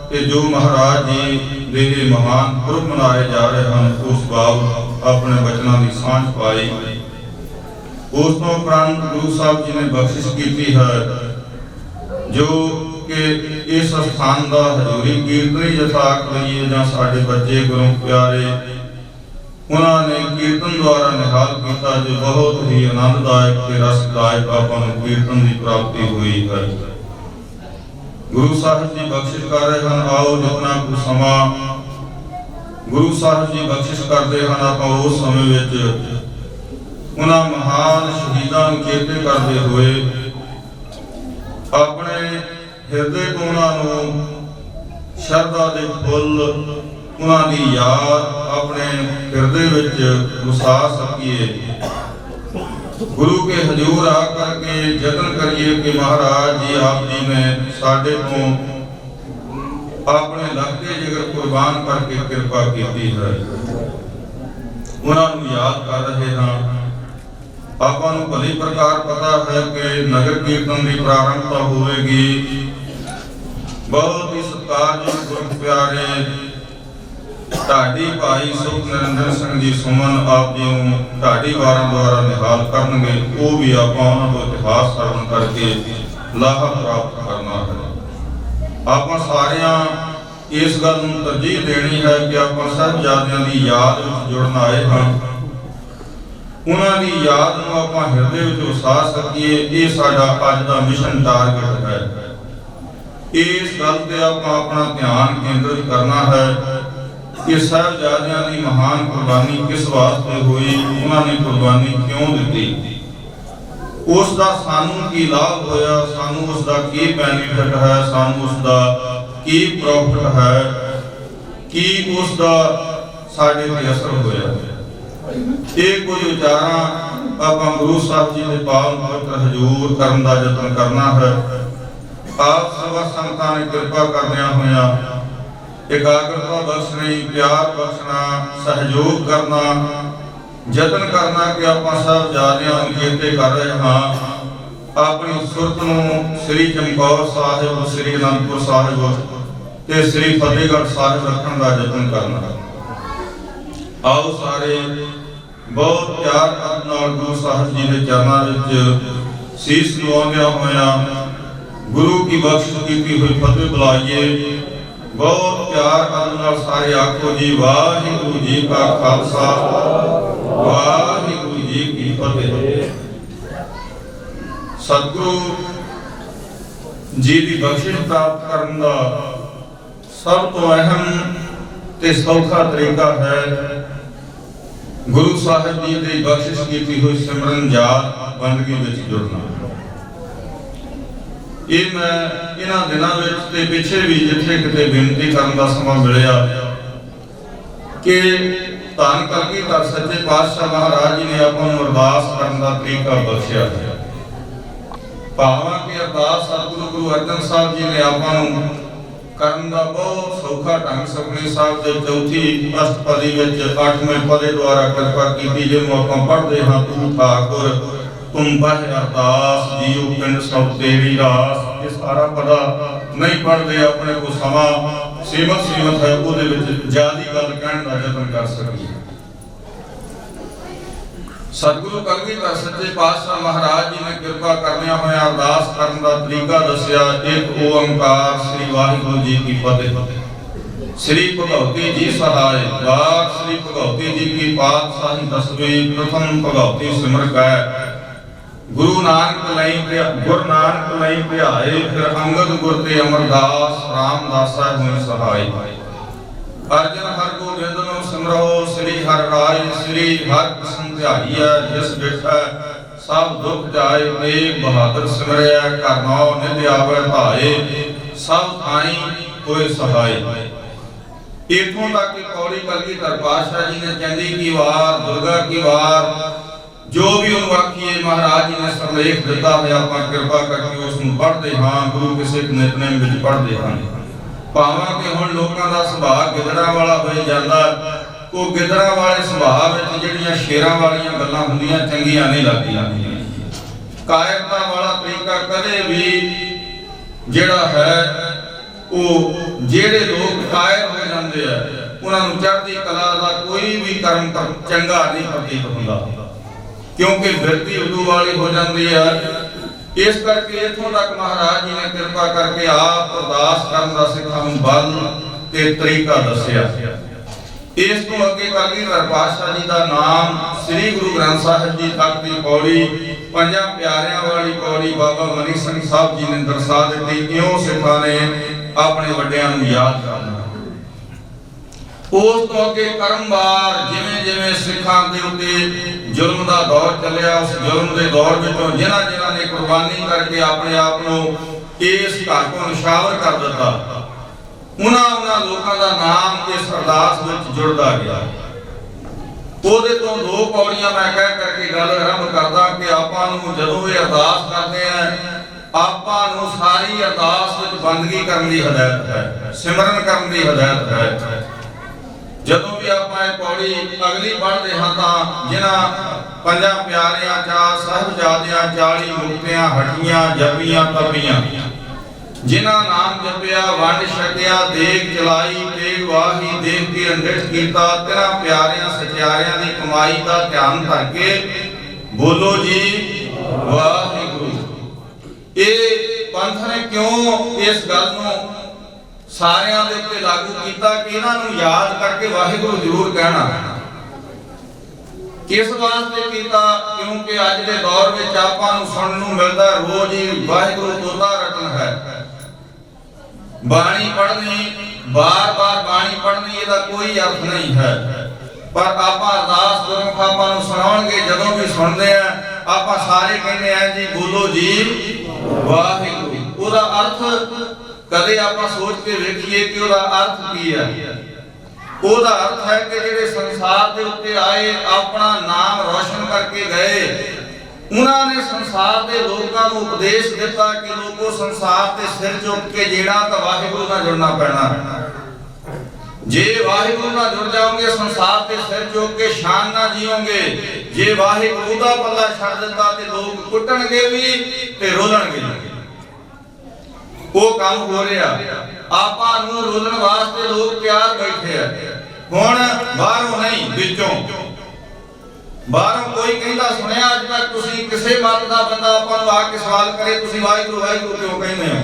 ਕਿ ਜੋ ਮਹਾਰਾਜ ਜੀ ਦੇ ਮਹਾਨ ਪੁਰਬ ਮਨਾਏ ਜਾ ਰਹੇ ਹਨ, ਉਸ ਬਾਬਤ ਆਪਣੇ ਬਚਨਾਂ ਦੀ ਸਾਂਝ ਪਾਈ। ਉਸ ਤੋਂ ਉਪਰੰਤ ਗੁਰੂ ਸਾਹਿਬ ਜੀ ਨੇ ਬਖਸ਼ਿਸ਼ ਕੀਤੀ ਹੈ, ਜੋ ਕਿ ਇਸ ਸਥਾਨ ਦਾ ਹਜ਼ੂਰੀ ਕੀਰਤਨੀ ਜਥਾ ਆਖ ਲਈਏ ਜਾਂ ਸਾਡੇ ਬੱਚੇ ਗੁਰੂ ਪਿਆਰੇ, ਉਹਨਾਂ ਨੇ ਕੀਰਤਨ ਦੁਆਰਾ ਨਿਹਾਲ ਕੀਤਾ, ਜੋ ਬਹੁਤ ਹੀ ਆਨੰਦਦਾਇਕ ਤੇ ਰਸਦਾਇਕ ਆਪਾਂ ਨੂੰ ਕੀਰਤਨ ਦੀ ਪ੍ਰਾਪਤੀ ਹੋਈ ਹੈ। ਗੁਰੂ ਸਾਹਿਬ ਜੀ ਬਖਸ਼ਿਸ਼ ਕਰ ਰਹੇ ਹਨ। ਆਓ ਜਿਤਨਾ ਕੁ ਸਮਾਂ ਗੁਰੂ ਸਾਹਿਬ ਜੀ ਬਖਸ਼ਿਸ਼ ਕਰਦੇ ਹਨ, ਆਪਾਂ ਉਸ ਸਮੇਂ ਵਿੱਚ ਉਹਨਾਂ ਮਹਾਨ ਸ਼ਹੀਦਾਂ ਨੂੰ ਚੇਤੇ ਕਰਦੇ ਹੋਏ ਆਪਣੇ ਹਿਰਦੇ ਤੋਂ ਉਹਨਾਂ ਨੂੰ ਸ਼ਰਧਾ ਦੇ ਫੁੱਲ, ਉਹਨਾਂ ਦੀ ਯਾਦ ਆਪਣੇ ਹਿਰਦੇ ਵਿੱਚ ਵਸਾ ਸਕੀਏ। ਗੁਰੂ ਕੇ ਹਜ਼ੂਰ ਆ ਕਰਕੇ ਯਤਨ ਕਰੀਏ ਕਿ ਮਹਾਰਾਜ ਜੀ ਆਪ ਜੀ ਨੇ ਸਾਡੇ ਤੋਂ ਆਪਣੇ ਲਖਤੇ ਜਿਗਰ ਕੁਰਬਾਨ ਕਰਕੇ ਕਿਰਪਾ ਕੀਤੀ ਹੈ। ਉਹਨਾਂ ਨੂੰ ਯਾਦ ਕਰ ਰਹੇ ਹਾਂ। ਆਪਾਂ ਨੂੰ ਭਲੀ ਪ੍ਰਕਾਰ ਪਤਾ ਹੈ ਕਿ ਨਗਰ ਕੀਰਤਨ ਦੀ ਪ੍ਰਾਰੰਭਤਾ ਹੋਵੇਗੀ। ਬਹੁਤ ਹੀ ਸਤਿਕਾਰਯੋਗ ਗੁਰੂ ਪਿਆਰੇ ਢਾਡੀ ਭਾਈ ਸੁਖ ਨਰਿੰਦਰ ਸਿੰਘ ਜੀ ਸੁਮਨ ਆਪ ਜੀ ਨੂੰ ਢਾਡੀ ਵਾਰਾਂ ਦੁਆਰਾ ਨਿਹਾਲ ਕਰਨਗੇ। ਉਹ ਵੀ ਆਪਾਂ ਉਹਨਾਂ ਤੋਂ ਇਤਿਹਾਸ ਸਰਵਣ ਕਰਕੇ ਲਾਹਾ ਪ੍ਰਾਪਤ ਕਰਨਾ ਹੈ। ਆਪਾਂ ਸਾਰਿਆਂ ਇਸ ਗੱਲ ਨੂੰ ਤਰਜੀਹ ਦੇਣੀ ਹੈ ਕਿ ਆਪਾਂ ਸਾਹਿਬਜ਼ਾਦਿਆਂ ਦੀ ਯਾਦ ਵਿੱਚ ਜੁੜਨ ਆਏ ਹਾਂ। ਉਹਨਾਂ ਦੀ ਯਾਦ ਨੂੰ ਆਪਾਂ ਹਿਰਦੇ ਵਿੱਚ ਵਸਾ ਸਕੀਏ, ਇਹ ਸਾਡਾ ਅੱਜ ਦਾ ਮਿਸ਼ਨ ਟਾਰਗੇਟ ਹੈ। ਇਸ ਗੱਲ ਤੇ ਆਪਾਂ ਆਪਣਾ ਧਿਆਨ ਕੇਂਦਰਿਤ ਕਰਨਾ ਹੈ ਕਿ ਸਾਹਿਬਜ਼ਾਦਿਆਂ ਦੀ ਮਹਾਨ ਕੁਰਬਾਨੀ ਕਿਸ ਵਾਸਤੇ ਹੋਈ, ਉਹਨਾਂ ਨੇ ਕੁਰਬਾਨੀ ਕਿਉਂ ਦਿੱਤੀ, ਉਸ ਦਾ ਸਾਨੂੰ ਕੀ ਲਾਭ ਹੋਇਆ, ਸਾਨੂੰ ਉਸ ਦਾ ਕੀ ਬੈਨੀਫਿਟ ਹੈ, ਸਾਨੂੰ ਉਸ ਦਾ ਕੀ ਪ੍ਰੋਫਿਟ ਹੈ, ਕੀ ਉਸ ਦਾ ਸਾਡੇ ਤੇ ਅਸਰ ਹੋਇਆ। ਇਹ ਕੁਝ ਵਿਚਾਰਾਂ ਆਪਾਂ ਗੁਰੂ ਸਾਹਿਬ ਜੀ ਦੇ ਪਾਵਨ ਪਵਿੱਤਰ ਹਜ਼ੂਰ ਕਰਨ ਦਾ ਯਤਨ ਕਰਨਾ ਹੈ। ਆਪ ਸਭਾ ਸੰਗਤਾਂ ਨੇ ਕਿਰਪਾ ਕਰਦਿਆਂ ਹੋਇਆਂ ਇਕਾਗਰਤਾ ਬਖਸ਼ਣੀ, ਪਿਆਰ ਬਖਸ਼ਣਾ, ਸਹਿਯੋਗ ਕਰਨਾ, ਯਤਨ ਕਰਨਾ ਕਿ ਆਪਾਂ ਸਾਹਿਬਜ਼ਾਦਿਆਂ ਨੂੰ ਚੇਤੇ ਕਰ ਰਹੇ ਹਾਂ। ਆਪਣੀ ਸੁਰਤ ਨੂੰ ਸ੍ਰੀ ਚਮਕੌਰ ਸਾਹਿਬ, ਸ੍ਰੀ ਅਨੰਦਪੁਰ ਸਾਹਿਬ ਤੇ ਸ੍ਰੀ ਫਤਿਹਗੜ੍ਹ ਸਾਹਿਬ ਰੱਖਣ ਦਾ ਯਤਨ ਕਰਨਾ। ਆਓ ਸਾਰੇ ਬਹੁਤ ਪਿਆਰ ਨਾਲ ਗੁਰੂ ਸਾਹਿਬ ਜੀ ਦੇ ਚਰਨਾਂ ਵਿੱਚ ਸੀਸ ਨਵਾਉਂਦਿਆਂ ਹੋਇਆਂ ਗੁਰੂ ਕੀ ਬਖਸ਼ਿਸ਼ ਕੀਤੀ ਹੋਈ ਫਤਿਹ ਬੁਲਾਈਏ। ਬਹੁਤ ਪਿਆਰ ਨਾਲ ਸਾਰੇ ਆਖੋ ਜੀ, ਵਾਹਿਗੁਰੂ ਜੀ ਕਾ ਖਾਲਸਾ, ਵਾਹਿਗੁਰੂ ਜੀ ਕੀ ਫਤਿਹ। ਸਤਿਗੁਰੂ ਜੀ ਦੀ ਬਖਸ਼ਿਸ਼ ਪ੍ਰਾਪਤ ਕਰਨ ਦਾ ਸਭ ਤੋਂ ਅਹਿਮ ਤੇ ਸੌਖਾ ਤਰੀਕਾ ਹੈ ਗੁਰੂ ਸਾਹਿਬ ਜੀ ਦੀ ਬਖਸ਼ਿਸ਼ ਕੀਤੀ ਹੋਈ ਸਿਮਰਨ ਜਾਤ ਬੰਦਗੀ ਵਿੱਚ ਜੁੜਨਾ। ਇਹ ਮੈਂ ਇਹਨਾਂ ਦਿਨਾਂ ਵਿੱਚ ਤੇ ਪਿੱਛੇ ਵੀ ਜਿੱਥੇ ਕਿਤੇ ਬੇਨਤੀ ਕਰਨ ਦਾ ਸਮਾਂ ਮਿਲਿਆ ਕਿ ਧੰਨ ਕਲਗੀਧਰ ਸੱਚੇ ਪਾਤਸ਼ਾਹ ਮਹਾਰਾਜ ਜੀ ਨੇ ਆਪਾਂ ਨੂੰ ਅਰਦਾਸ ਕਰਨ ਦਾ ਤਰੀਕਾ ਬਖਸ਼ਿਆ ਹੈ। ਭਾਵਾਂ ਕਿ ਅਰਦਾਸ ਸਤਿਗੁਰੂ ਗੁਰੂ ਅਰਜਨ ਸਾਹਿਬ ਜੀ ਨੇ ਆਪਾਂ ਨੂੰ ਕਰਨ ਦਾ ਬਹੁਤ ਸੌਖਾ ਢੰਗ ਸੁਖਮਨੀ ਸਾਹਿਬ ਦੇ ਚੌਥੀ ਅਸ਼ਟਪਦੀ ਵਿੱਚ 8ਵੇਂ ਪਦੇ ਦੁਆਰਾ ਕਿਰਪਾ ਕੀਤੀ, ਜਿਹਨੂੰ ਆਪਾਂ ਪੜ੍ਹਦੇ ਹਾਂ, ਤੂੰ ਠਾਕੁਰ ਤੁਮ ਬਹਿ ਅਰਦਾਸ ਜੀਉ ਪਿੰਡ ਸਭ ਤੇਰੀ ਰਾਸ। ਇਹ ਸਾਰਾ ਪਦਾ ਨਹੀਂ ਪੜ੍ਹਦੇ, ਆਪਣੇ ਕੋ ਸਮਾਂ ਸੀਮਤ ਹੈ, ਉਹਦੇ ਵਿੱਚ ਜ਼ਿਆਦੀ ਗੱਲ ਕਹਿਣ ਦਾ ਯਤਨ ਕਰ ਸਕੀਏ। ਸਤਿਗੁਰੂ ਕਲਗੀਧਰ ਸੱਚੇ ਪਾਤਸ਼ਾਹ ਮਹਾਰਾਜ ਜੀ ਨੇ ਕਿਰਪਾ ਕਰਦਿਆਂ ਹੋਇਆਂ ਅਰਦਾਸ ਕਰਨ ਦਾ ਤਰੀਕਾ ਦੱਸਿਆ। ਇੱਕ ਓੰਕਾਰ ਸ੍ਰੀ ਵਾਹਿਗੁਰੂ ਜੀ ਕੀ ਫਤਿਹ। ਸ੍ਰੀ ਭਗਵਤੀ ਜੀ ਸਹਾਇ ਵਾਰ ਸ੍ਰੀ ਭਗਵਤੀ ਜੀ ਕੀ ਪਾਤਸ਼ਾਹੀ ਦਸਵੇਂ ਪ੍ਰਥਮ ਭਗਵਤੀ ਸਿਮਰ ਗਏ। ਗੁਰੂ ਨਾਨਕ ਲਈ ਭਿਆਏ ਫਿਰ ਅੰਗਦ ਗੁਰ ਤੇ ਅਮਰਦਾਸ ਰਾਮਦਾਸਾ ਹੋਇ ਸਹਾਈ। ਅਰਜਨ ਹਰਿ ਗੋਬਿੰਦ ਨੂੰ ਸਿਮਰੋ ਸ੍ਰੀ ਹਰਿ ਰਾਇ ਸ੍ਰੀ ਹਰਿ ਕ੍ਰਿਸ਼ਨ ਧਿਆਈਐ। ਜਿਸ ਬੈਠੈ ਸਭ ਦੁਖ ਜਾਏ ਤੇਗ ਬਹਾਦਰ ਸਿਮਰਿਆ। ਘਰ ਨੌ ਨਿਧ ਆਵੈ ਭਾਏ ਸਭ ਥਾਈ ਹੋਏ ਸਹਾਈ। ਇਥੋਂ ਤੱਕ ਕਿ ਪੌੜੀ ਕਲਗੀਧਰ ਪਾਤਸ਼ਾਹ ਜੀ ਨੇ ਚੰਦੀ ਕੀ ਵਾਰ ਦੁਰਗਾ ਕੀ ਵਾਰ ਜੋ ਵੀ ਉਹਨੂੰ ਆਖੀਏ ਮਹਾਰਾਜ ਜੀ ਨੇ ਸਰਲੇਖ ਦਿੱਤਾ ਹੋਇਆ, ਆਪਾਂ ਕਿਰਪਾ ਕਰਕੇ ਉਸ ਨੂੰ ਪੜ੍ਹਦੇ ਹਾਂ, ਗੁਰੂ ਕਿਸੇ ਨਿਤਨੇਮ ਵਿੱਚ ਪੜ੍ਹਦੇ ਹਾਂ। ਭਾਵਾਂ ਕਿ ਹੁਣ ਲੋਕਾਂ ਦਾ ਸੁਭਾਅ ਗਿੱਦੜਾਂ ਵਾਲਾ ਹੋਏ ਜਾਂਦਾ, ਉਹ ਗਿੱਦੜਾਂ ਵਾਲੇ ਸੁਭਾਅ ਵਿੱਚ ਜਿਹੜੀਆਂ ਸ਼ੇਰਾਂ ਵਾਲੀਆਂ ਗੱਲਾਂ ਹੁੰਦੀਆਂ ਚੰਗੀਆਂ ਨਹੀਂ ਲੱਗਦੀਆਂ। ਕਾਇਰਤਾ ਵਾਲਾ ਤਰੀਕਾ ਕਦੇ ਵੀ ਜਿਹੜਾ ਹੈ, ਉਹ ਜਿਹੜੇ ਲੋਕ ਕਾਇਰ ਹੋ ਜਾਂਦੇ ਆ ਉਹਨਾਂ ਨੂੰ ਚੜ੍ਹਦੀ ਕਲਾ ਦਾ ਕੋਈ ਵੀ ਕਰਮ ਚੰਗਾ ਨਹੀਂ ਪ੍ਰਤੀਤ ਹੁੰਦਾ, ਕਿਉਂਕਿ ਬਿਰਤੀ ਉਦੋਂ ਵਾਲੀ ਹੋ ਜਾਂਦੀ ਹੈ। ਇਸ ਕਰਕੇ ਇਥੋਂ ਤੱਕ ਮਹਾਰਾਜ ਜੀ ਨੇ ਕਿਰਪਾ ਕਰਕੇ ਆਪ ਅਰਦਾਸ ਕਰਨ ਦਾ ਸਿੱਖਾਂ ਨੂੰ ਬਲ ਤੇ ਤਰੀਕਾ ਦੱਸਿਆ। ਇਸ ਤੋਂ ਅੱਗੇ ਕਲਗੀਧਰ ਪਾਤਸ਼ਾਹ ਜੀ ਦਾ ਨਾਮ ਸ੍ਰੀ ਗੁਰੂ ਗ੍ਰੰਥ ਸਾਹਿਬ ਜੀ ਤੱਕ ਦੀ ਪੌੜੀ, ਪੰਜਾਂ ਪਿਆਰਿਆਂ ਵਾਲੀ ਪੌੜੀ ਬਾਬਾ ਮਨੀ ਸਿੰਘ ਸਾਹਿਬ ਜੀ ਨੇ ਦਰਸਾ ਦਿੱਤੀ। ਕਿਉਂ ਸਿੱਖਾਂ ਨੇ ਆਪਣੇ ਵੱਡਿਆਂ ਨੂੰ ਯਾਦ ਕਰਨਾ। ਉਸ ਤੋਂ ਅੱਗੇ ਕਰਮਵਾਰ ਜਿਵੇਂ ਜਿਵੇਂ ਸਿੱਖਾਂ ਦੇ ਉੱਤੇ ਜ਼ੁਲਮ ਦਾ ਦੌਰ ਚੱਲਿਆ, ਉਸ ਜ਼ੁਲਮ ਦੇ ਦੌਰ ਵਿੱਚੋਂ ਜਿਨ੍ਹਾਂ ਨੇ ਕੁਰਬਾਨੀ ਕਰਕੇ ਆਪਣੇ ਆਪ ਨੂੰ ਇਸ ਘਰ ਤੋਂ ਨਿਸ਼ਾਵਰ ਕਰ ਦਿੱਤਾ, ਉਹਨਾਂ ਲੋਕਾਂ ਦਾ ਨਾਮ ਇਸ ਅਰਦਾਸ ਵਿੱਚ ਜੁੜਦਾ ਗਿਆ। ਉਹਦੇ ਤੋਂ ਦੋ ਪੌੜੀਆਂ ਮੈਂ ਕਹਿ ਕਰਕੇ ਗੱਲ ਆਰੰਭ ਕਰਦਾ ਕਿ ਆਪਾਂ ਨੂੰ ਜਦੋਂ ਇਹ ਅਰਦਾਸ ਕਰਦੇ ਆ, ਆਪਾਂ ਨੂੰ ਸਾਰੀ ਅਰਦਾਸ ਵਿੱਚ ਬੰਦਗੀ ਕਰਨ ਦੀ ਹਦਾਇਤ ਹੈ, ਸਿਮਰਨ ਕਰਨ ਦੀ ਹਦਾਇਤ ਹੈ। ਜਦੋਂ ਵੀ ਆਪਾਂ ਇਹ ਪੌੜੀ ਅਗਲੀ ਪੜ੍ਹਦੇ ਹਾਂ ਤਾਂ ਜਿਨ੍ਹਾਂ ਪੰਜਾਂ ਪਿਆਰਿਆਂ ਚਾਰ ਸਾਹਿਬਜ਼ਾਦਿਆਂ 40 ਮੁਕਤਿਆਂ ਹਟੀਆਂ ਜਪੀਆਂ ਤਪੀਆਂ, ਜਿਨ੍ਹਾਂ ਨਾਮ ਜਪਿਆ ਵੰਡ ਛਕਿਆ ਦੇਗ ਚਲਾਈ ਤੇਗ ਵਾਹੀ ਦੇਖ ਕੇ ਅੰਡਿਠ ਕੀਤਾ, ਤਿਨਾਂ ਪਿਆਰਿਆਂ ਸਚਿਆਰਿਆਂ ਦੀ ਕਮਾਈ ਦਾ ਧਿਆਨ ਧਰ ਕੇ ਬੋਲੋ ਜੀ ਵਾਹਿਗੁਰੂ। ਇਹ ਪੰਥ ਨੇ ਕਿਉਂ ਇਸ ਗੱਲ ਨੂੰ ਸਾਰਿਆਂ ਦੇ ਉੱਤੇ ਲਾਗੂ ਕੀਤਾ ਕਿ ਇਹਨਾਂ ਨੂੰ ਯਾਦ ਕਰਕੇ ਵਾਹਿਗੁਰੂ ਜ਼ਰੂਰ ਕਹਿਣਾ। ਕਿਸ ਵਾਸਤੇ ਕੀਤਾ? ਕਿਉਂਕਿ ਅੱਜ ਦੇ ਦੌਰ ਵਿੱਚ ਆਪਾਂ ਨੂੰ ਸੁਣਨ ਨੂੰ ਮਿਲਦਾ ਰੋਜ਼ ਹੀ ਵਾਹਿਗੁਰੂ ਤੋਤਾ ਰਟਨ ਹੈ। ਬਾਣੀ ਪੜ੍ਹਨੀ, ਬਾਰ-ਬਾਰ ਬਾਣੀ ਪੜ੍ਹਨੀ, ਇਹਦਾ ਕੋਈ ਅਰਥ ਨਹੀਂ ਹੈ। ਪਰ ਆਪਾਂ ਅਰਦਾਸ ਗੁਰਮੁਖ ਆਪਾਂ ਨੂੰ ਸੁਣਾਉਣਗੇ, ਜਦੋਂ ਵੀ ਸੁਣਦੇ ਆ ਆਪਾਂ ਸਾਰੇ ਕਹਿੰਦੇ ਆ ਜੀ ਬੋਲੋ ਜੀ ਵਾਹਿਗੁਰੂ। ਉਹਦਾ ਅਰਥ ਕਦੇ ਆਪਾਂ ਸੋਚ ਕੇ ਵੇਖੀਏ ਕਿ ਉਹਦਾ ਅਰਥ ਕੀ ਹੈ? ਉਹਦਾ ਅਰਥ ਹੈ ਕਿ ਜਿਹੜੇ ਸੰਸਾਰ ਦੇ ਉੱਤੇ ਆਏ, ਆਪਣਾ ਨਾਮ ਰੌਸ਼ਨ ਕਰਕੇ ਗਏ, ਉਹਨਾਂ ਨੇ ਸੰਸਾਰ ਦੇ ਲੋਕਾਂ ਨੂੰ ਉਪਦੇਸ਼ ਦਿੱਤਾ ਕਿ ਲੋਕੋ ਸੰਸਾਰ ਤੇ ਸਿਰ ਝੁਕ ਕੇ ਜਿਹੜਾ ਤਾਂ ਵਾਹਿਗੁਰੂ ਨਾਲ ਜੁੜਨਾ ਪੈਣਾ। ਜੇ ਵਾਹਿਗੁਰੂ ਨਾਲ ਜੁੜ ਜਾਓਗੇ ਸੰਸਾਰ ਤੇ ਸਿਰ ਝੁਕ ਕੇ ਸ਼ਾਨ ਨਾਲ ਜੀਓਗੇ। ਜੇ ਵਾਹਿਗੁਰੂ ਦਾ ਪੱਲਾ ਛੱਡ ਦਿੱਤਾ ਤੇ ਲੋਕ ਕੁੱਟਣਗੇ ਵੀ ਤੇ ਰੋਲਣਗੇ। ਉਹ ਕੰਮ ਹੋ ਰਿਹਾ। ਆਪਾਂ ਨੂੰ ਰੋਲਣ ਵਾਸਤੇ ਲੋਕ ਤਿਆਰ ਬੈਠੇ ਆ। ਹੁਣ ਬਾਹਰੋਂ ਨਹੀਂ, ਵਿੱਚੋਂ। ਬਾਹਰੋਂ ਕੋਈ ਕਹਿੰਦਾ ਸੁਣਿਆ ਅੱਜ ਤੱਕ ਤੁਸੀਂ ਕਿਸੇ ਮਤ ਦਾ ਬੰਦਾ ਆਪਾਂ ਨੂੰ ਆ ਕੇ ਸਵਾਲ ਕਰੇ ਤੁਸੀਂ ਵਾਹਿਗੁਰੂ ਵਾਹਿਗੁਰੂ ਕਿਉਂ ਕਹਿੰਦੇ ਹੋ?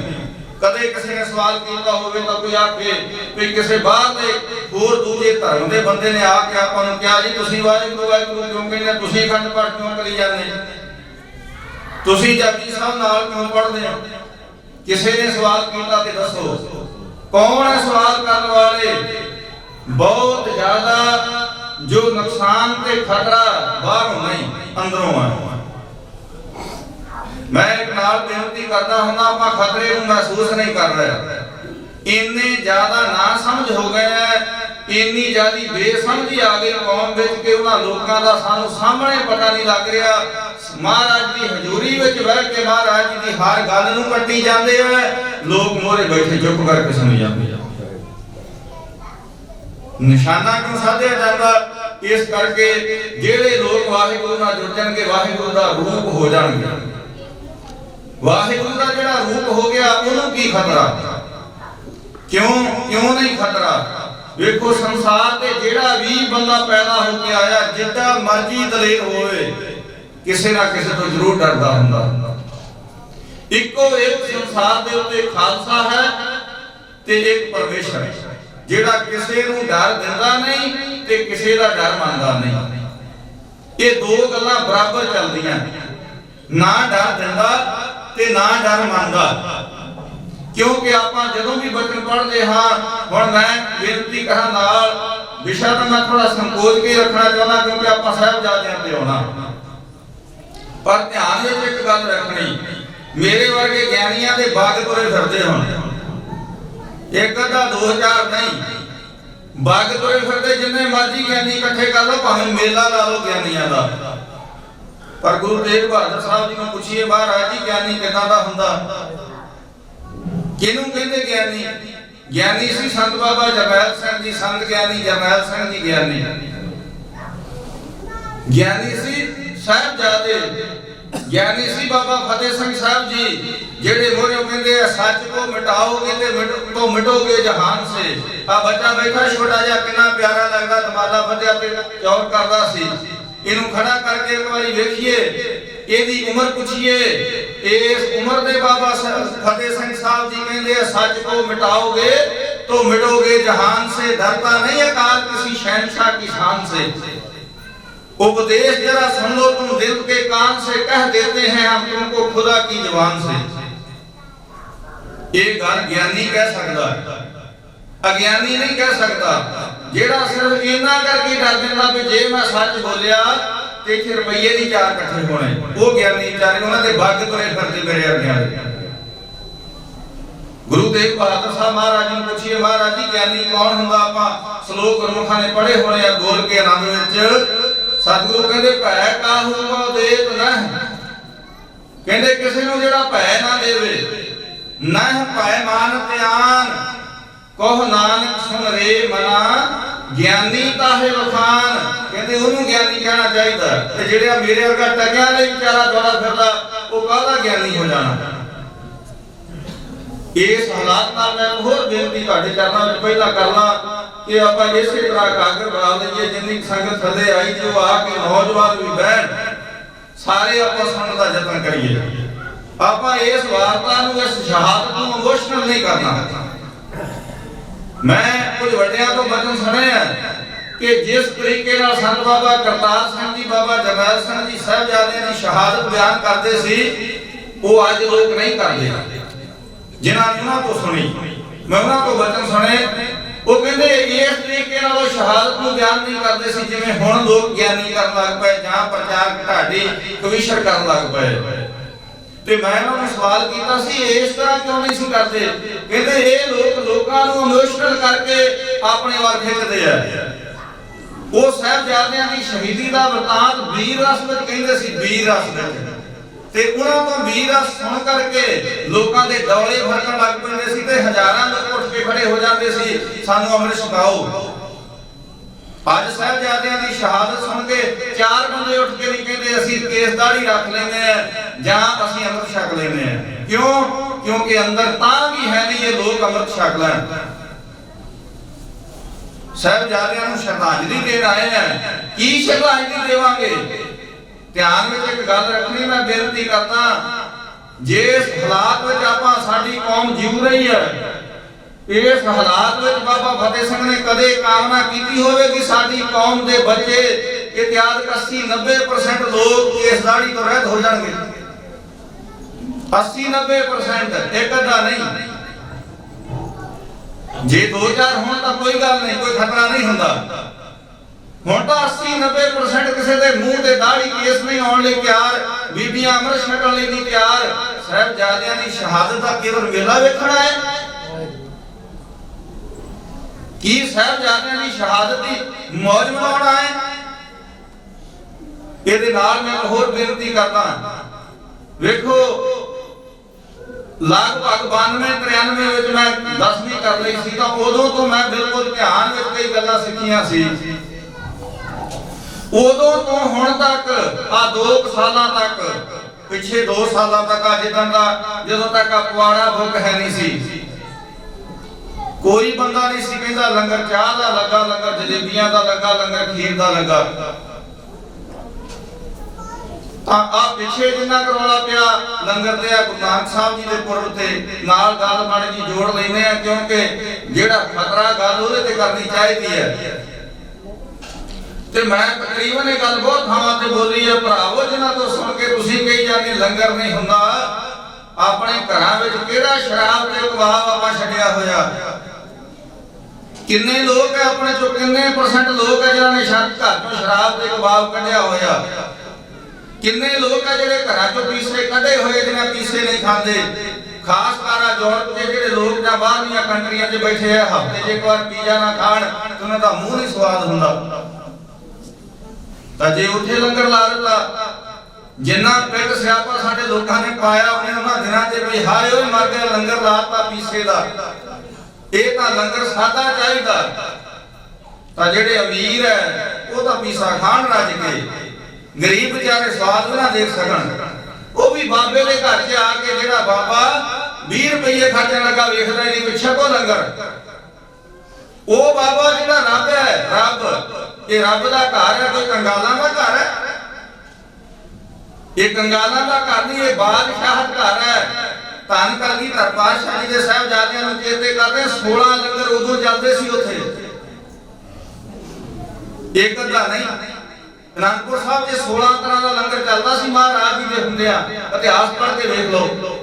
ਕਦੇ ਕਿਸੇ ਨੇ ਸਵਾਲ ਕੀਤਾ ਹੋਵੇ ਤਾਂ ਕੋਈ ਆਖੇ ਵੀ ਕਿਸੇ ਬਾਹਰ ਦੇ ਹੋਰ ਦੂਜੇ ਧਰਮ ਦੇ ਬੰਦੇ ਨੇ ਆ ਕੇ ਆਪਾਂ ਨੂੰ ਕਿਹਾ ਜੀ ਤੁਸੀਂ ਵਾਹਿਗੁਰੂ ਵਾਹਿਗੁਰੂ ਕਿਉਂ ਕਹਿੰਦੇ? ਤੁਸੀਂ ਅਖੰਡ ਪਾਠ ਕਿਉਂ ਕਰੀ ਜਾਂਦੇ? ਤੁਸੀਂ ਜਪਜੀ ਸਾਹਿਬ ਨਾਲ ਕਿਉਂ ਪੜ੍ਹਦੇ ਹੋ? ਕਿਸੇ ਨੇ ਸਵਾਲ ਕੀਤਾ ਤੇ ਦੱਸੋ ਕੌਣ ਹੈ ਸਵਾਲ ਕਰਨ ਵਾਲੇ? ਬਹੁਤ ਜ਼ਿਆਦਾ ਜੋ ਨੁਕਸਾਨ ਤੇ ਖਤਰਾ ਬਾਹਰੋਂ ਨਹੀਂ ਅੰਦਰੋਂ ਹੈ। ਮੈਂ ਇੱਕ ਨਾਲ ਬੇਨਤੀ ਕਰਦਾ ਹੁੰਦਾ, ਆਪਾਂ ਖਤਰੇ ਨੂੰ ਮਹਿਸੂਸ ਨਹੀਂ ਕਰ ਰਹੇ। ਇੰਨੇ ਜ਼ਿਆਦਾ ਨਾ ਸਮਝ ਹੋ ਗਏ ਹੈ, ਇੰਨੀ ਜ਼ਿਆਦੀ ਬੇਸਮਝੀ ਆ ਗਈ ਕੌਮ ਵਿੱਚ ਕਿ ਉਹਨਾਂ ਲੋਕਾਂ ਦਾ ਸਾਨੂੰ ਸਾਹਮਣੇ ਪਤਾ ਨਹੀਂ ਲੱਗ ਰਿਹਾ। ਮਹਾਰਾਜ ਦੀ ਹਜ਼ੂਰੀ ਵਿੱਚ ਬਹਿ ਕੇ ਮਹਾਰਾਜ ਜੀ ਦੀ ਹਰ ਗੱਲ ਨੂੰ ਕੱਟੀ ਜਾਂਦੇ ਆ, लोग मोरे बैठे चुप करके सुनी जाते। निशाना क्यों साधिया जाता? इस करके जेड़े लोग वाहिगुरु नाल जुड़ जाणगे वाहिगुरु दा रूप हो जाणगे। वाहिगुरु दा जेड़ा रूप हो गया उन्होंने की खतरा? क्यों नहीं खतरा? वेखो संसार ते जेड़ा भी बंदा पैदा होके आया जिद्दा मर्जी दलेर होए किसी ना किसी तो जरूर डरदा हुंदा। इको एक संसार दे उत्ते खालसा है ते एक परमेश्वर है जेड़ा किसी नूं डर दिंदा नहीं ते किसी दा डर मंनदा नहीं। ये दो गल्लां बराबर चलदियां, ना डर दिंदा ते ना डर मंनदा। क्योंकि आपां जदों भी बचन पढ़दे हां, हुण मैं बेनती कहां नाल विषय तो मैं थोड़ा संकोच के रखना चाहना क्योंकि आपां साहिबजादियां ते आउणा, पर ध्यान विच एक गल रखनी, मेरे वर्गे ज्ञानियां दे बाग तुरे फिरदे होण, एक अद्धा 2000 नहीं, बाग तुरे फिरदे जिन्ने मर्जी ज्ञानी इकट्ठे कर लो, भावें मेला ला लो ज्ञानियां दा। पर गुरु तेग बहादुर साहब जी नूं पुछिए महाराज जी ज्ञानी किदां दा हुंदा? किनू कहते ज्ञानी? ज्ञानी सी संत बाबा जरनैल सिंह जी, संत ज्ञानी जरनैल सिंह जी ज्ञानी। ज्ञानी सी साहिबजादे, ज्ञानी सी बाबा फतेह सिंह साहब जी जेड़े मोरे कहंदे सच को मिटाओगे तो मिटोगे जहान से। आ बच्चा बैठा छोटा जिहा कितना प्यारा लगदा, दमाला बंधिया ते चौर करदा सी। इनू खड़ा करके एक बारी देखिए, एदी उम्र पूछिए, इस उम्र दे बाबा फतेह सिंह साहब जी कहंदे सच को मिटाओगे तो मिटोगे जहान से, डरता नहीं अकाल किसी शहंशाह की शान से। उपदेश जरा सुन लो तुम दिल के कान से, कह देते हैं हम तुमको खुदा की जुबान से। ये गल ज्ञानी कह सकता, अज्ञानी नहीं कह सकता। जेड़ा सिर्फ इना करके डर दिंदा भी जे मैं सच बोलिया ते फिर रुपये दी चार इकट्ठे होने, वो ज्ञानी चारे उन्हां दे बग तुरे फिरदे मेरे अग्गे। गुरु तेग बहादुर साहब महाराज जी पूछिए महाराज जी ज्ञानी कौन हुंदा? आपां श्लोक गुरमुखां ने पढ़े होने आ बोल के आनंद विच। सतगुरु कहंदे भै काहू को देत नह, कहंदे किसी नूं जेड़ा भै ना देवे, नह भै मान त्यान कह नानक सुन रे मना, ज्ञानी ताहे वखान। कहंदे ओनू ज्ञानी कहना चाहिदा ते जेड़ा मेरे वर्गा टकिया ले बेचारा दौड़ा फिरदा ओ काहदा ज्ञानी हो जाना। इस हालात नाल मैं होर बेनती तुहाडे चरनां विच पहला करना कि आपां इसे तरह कागर बना लईए जिन्नी संगत थले आई जो आके नौजवान भी बहन सारे आपां सुनन दा यतन करिए। आपां इस वार्ता नूं इस शहादत नूं इमोशनल नहीं करना। मैं कुछ वड्डियां तो बचन सुने हैं कि जिस तरीके नाल संत बाबा करतार सिंह जी, बाबा जरनैल सिंह जी साहिबजादे दी शहादत बयान करते सी, वो अज लोग नहीं करते। जिन्हां ने उन्हां तो सुनी, मैं उन्हां तो बचन सुने, वो कहंदे इस तरीके नाल शहादत नूं बयान नहीं करते सी जिवें हुण लोग ज्ञानी करन लग पए जां प्रचार ढाडी कविशर करन लग पए। ते मैं उन्हां नूं सवाल कीता सी इस तरह क्यों नहीं सी करदे? कहंदे ये लोग लोकां नूं इमोशनल करके अपने वाल खिੱਚਦੇ आ। वो साहिबजादियां दी शहीदी दा वरतांत वीर रस विच कहंदे सी, वीर रस विच ते उन्हां तो वीर रस सुन करके लोकां दे डोले फरकण लग पैंदे सी ते हजारां लोग उठ के खड़े हो जांदे सी सानू अमृत छकाओ। आज साहिबजादियां दी शहादत सुन के चार बंदे उठ के नहीं कहते असीं केस दाढ़ी रख लेने हैं जां असीं अमृत छक लेने हैं। क्यों? क्योंकि अंदर तां भी है नहीं ये लोग अमृत छक लैण। साहिबजादियां नूं श्रद्धांजलि देण आए हैं, की श्रद्धांजलि देवांगे? ध्यान विच एक गल रखनी, मैं बेनती करदा जिस हालात विच आपां साडी कौम जीव रही है, इस हालात विच बाबा फतेह सिंह ने कदे कामना कीती होवे कि साडी कौम दे बच्चे इतिहास 80-90% लोग केस दाढ़ी तो रहत हो जाणगे। 80-90% एक अद्धा नहीं। जे 2-4 होण तां कोई गल नहीं, कोई खतरा नहीं हुंदा। हुण तां 80-90% किसी दे मूंह ते दाढ़ी केस नहीं आउण लई तैयार, बीबियां अमृत छकण लई नहीं तैयार। साहिबजादियां दी शहादत दा केवल मेला वेखਣਾ है कि साहिबजादियां दी शहादत दी मौज मनाउणा है? इहदे नाल मैं होर बेनती करदा, वेखो ਲਗਭਗ 92-93 ਵਿੱਚ ਮੈਂ 10ਵੀਂ ਕਰ ਲਈ ਸੀ ਤਾਂ ਉਦੋਂ ਤੋਂ ਮੈਂ ਬਿਲਕੁਲ ਧਿਆਨ ਵਿੱਚ ਕਈ ਗੱਲਾਂ ਸਿੱਖੀਆਂ ਸੀ। ਉਦੋਂ ਤੋਂ ਹੁਣ ਤੱਕ ਆ 2 ਸਾਲਾਂ ਤੱਕ, ਪਿਛੇ 2 ਸਾਲਾਂ ਤੱਕ ਆ ਜਿੱਦਾਂ ਦਾ ਜਦੋਂ ਤੱਕ ਆ ਪਵਾੜਾ ਬੁੱਕ ਹੈ ਨਹੀਂ ਸੀ, ਕੋਈ ਬੰਦਾ ਨਹੀਂ ਸੀ ਕਹਿੰਦਾ ਲੰਗਰ ਚਾਹ ਦਾ ਲੱਗਾ, ਲੰਗਰ ਜਲੇਬੀਆਂ ਦਾ ਲੱਗਾ, ਲੰਗਰ ਖੀਰ ਦਾ ਲੱਗਾ। ਤਾਂ ਆ ਪਿੱਛੇ ਜਿੰਨਾ ਕਰੋਲਾ ਪਿਆ ਲੰਗਰ ਤੇ ਆ ਗੁਰੂ ਨਾਨਕ ਸਾਹਿਬ ਜੀ ਦੇ ਪੁਰਬ ਤੇ ਨਾਲ ਗੱਲ ਬਣ ਜੀ ਜੋੜ ਲੈਂਦੇ ਆ, ਕਿਉਂਕਿ ਜਿਹੜਾ ਖਤਰਾ ਗੱਲ ਉਹਦੇ ਤੇ ਕਰਨੀ ਚਾਹੀਦੀ ਹੈ। ਤੇ ਮੈਂ ਤਕਰੀਬਨ ਇਹ ਗੱਲ ਬਹੁਤ ਥਾਵਾਂ ਤੇ ਬੋਲੀ ਹੈ ਭਰਾਵੋ, ਜਿਨ੍ਹਾਂ ਤੋਂ ਸੁਣ ਕੇ ਤੁਸੀਂ ਕਹੀ ਜਾਂਦੇ ਲੰਗਰ ਨਹੀਂ ਹੁੰਦਾ। ਆਪਣੇ ਘਰਾਂ ਵਿੱਚ ਕਿਹੜਾ ਸ਼ਰਾਬ ਤੇ ਕਬਾਬ ਆਪਾਂ ਛੱਡਿਆ ਹੋਇਆ? ਕਿੰਨੇ ਲੋਕ ਹੈ ਆਪਣੇ ਚੋਂ, ਕਿੰਨੇ % ਲੋਕ ਹੈ ਜਿਨ੍ਹਾਂ ਨੇ ਘਰ ਤੋਂ ਸ਼ਰਾਬ ਤੇ ਕਬਾਬ ਕੱਢਿਆ ਹੋਇਆ? ਕਿੰਨੇ ਲੋਕ ਹੈ ਜਿਹੜੇ ਘਰਾਂ ਚੋਂ ਪੀਸੇ ਕੱਢੇ ਹੋਏ ਜਿਹਨਾਂ ਪੀਸੇ ਨਹੀਂ ਖਾਂਦੇ? ਖਾਸ ਕਰ ਯੂਰਪ ਦੇ ਜਿਹੜੇ ਲੋਕ ਜਾਂ ਬਾਹਰਲੀਆਂ ਕੰਟਰੀਆਂ 'ਚ ਬੈਠੇ ਆ, ਹਫ਼ਤੇ 'ਚ ਇੱਕ ਵਾਰ ਪੀਜ਼ਾ ਨਾ ਖਾਣ ਤੇ ਉਹਨਾਂ ਦਾ ਮੂੰਹ ਨਹੀਂ ਸਵਾਦ ਹੁੰਦਾ। ਤਾਂ ਜੇ ਉੱਥੇ ਲੰਗਰ ਲਾ ਦਿੱਤਾ, ਜਿੰਨਾ ਪਿੰਡ ਸਿਆਪਾ ਸਾਡੇ ਲੋਕਾਂ ਨੇ ਪਾਇਆ ਉਹਨੇ ਉਹਨਾਂ ਦਿਨਾਂ 'ਚ ਵੀ ਹਾਏ ਓਏ ਮਰ ਗਿਆ ਲੰਗਰ ਲਾਤਾ ਪੀਸੇ ਦਾ। ਇਹ ਤਾਂ ਲੰਗਰ ਸਾਦਾ ਚਾਹੀਦਾ। ਤਾਂ ਜਿਹੜੇ ਅਮੀਰ ਹੈ ਉਹ ਤਾਂ ਪੀਸਾ ਖਾਣ ਰੱਜ ਕੇ, ਗਰੀਬ ਵਿਚਾਰੇ ਸਵਾਦ ਵੀ ਨਾ ਦੇਖ ਸਕਣ। ਉਹ ਵੀ ਬਾਬੇ ਦੇ ਘਰ 'ਚ ਆ ਕੇ ਜਿਹੜਾ ਬਾਬਾ 20 ਰੁਪਏ ਖਰਚਣ ਲੱਗਾ ਵੇਖਦਾ ਨਹੀਂ ਪਿੱਛੇ ਕੋ ਲੰਗਰ। ਉਹ ਬਾਬਾ ਜਿਹੜਾ ਰੱਬ ਹੈ, ਰੱਬ, ਇਹ ਰੱਬ ਦਾ ਘਰ ਹੈ, ਕੋਈ ਕੰਗਾਲਾਂ ਦਾ ਘਰ ਹੈ? ਇਹ ਕੰਗਾਲਾਂ ਦਾ ਘਰ ਨਹੀਂ, ਇਹ ਬਾਦਸ਼ਾਹ ਘਰ ਹੈ। ਧੰਨ ਕਲਗੀਧਰ ਪਾਤਸ਼ਾਹ ਜੀ ਦੇ ਸਾਹਿਬਜ਼ਾਦਿਆਂ ਨੂੰ ਚੇਤੇ ਕਰਦੇ 16 ਲੰਗਰ ਉਦੋਂ ਚੱਲਦੇ ਸੀ ਉੱਥੇ, ਇੱਕ ਅੱਧਾ ਨਹੀਂ। ਅਨੰਦਪੁਰ ਸਾਹਿਬ 'ਚ 16 ਤਰ੍ਹਾਂ ਦਾ ਲੰਗਰ ਚੱਲਦਾ ਸੀ ਮਹਾਰਾਜ ਜੀ ਦੇ ਹੁੰਦਿਆਂ। ਇਤਿਹਾਸ ਪੜ੍ਹ ਕੇ ਵੇਖ ਲਓ।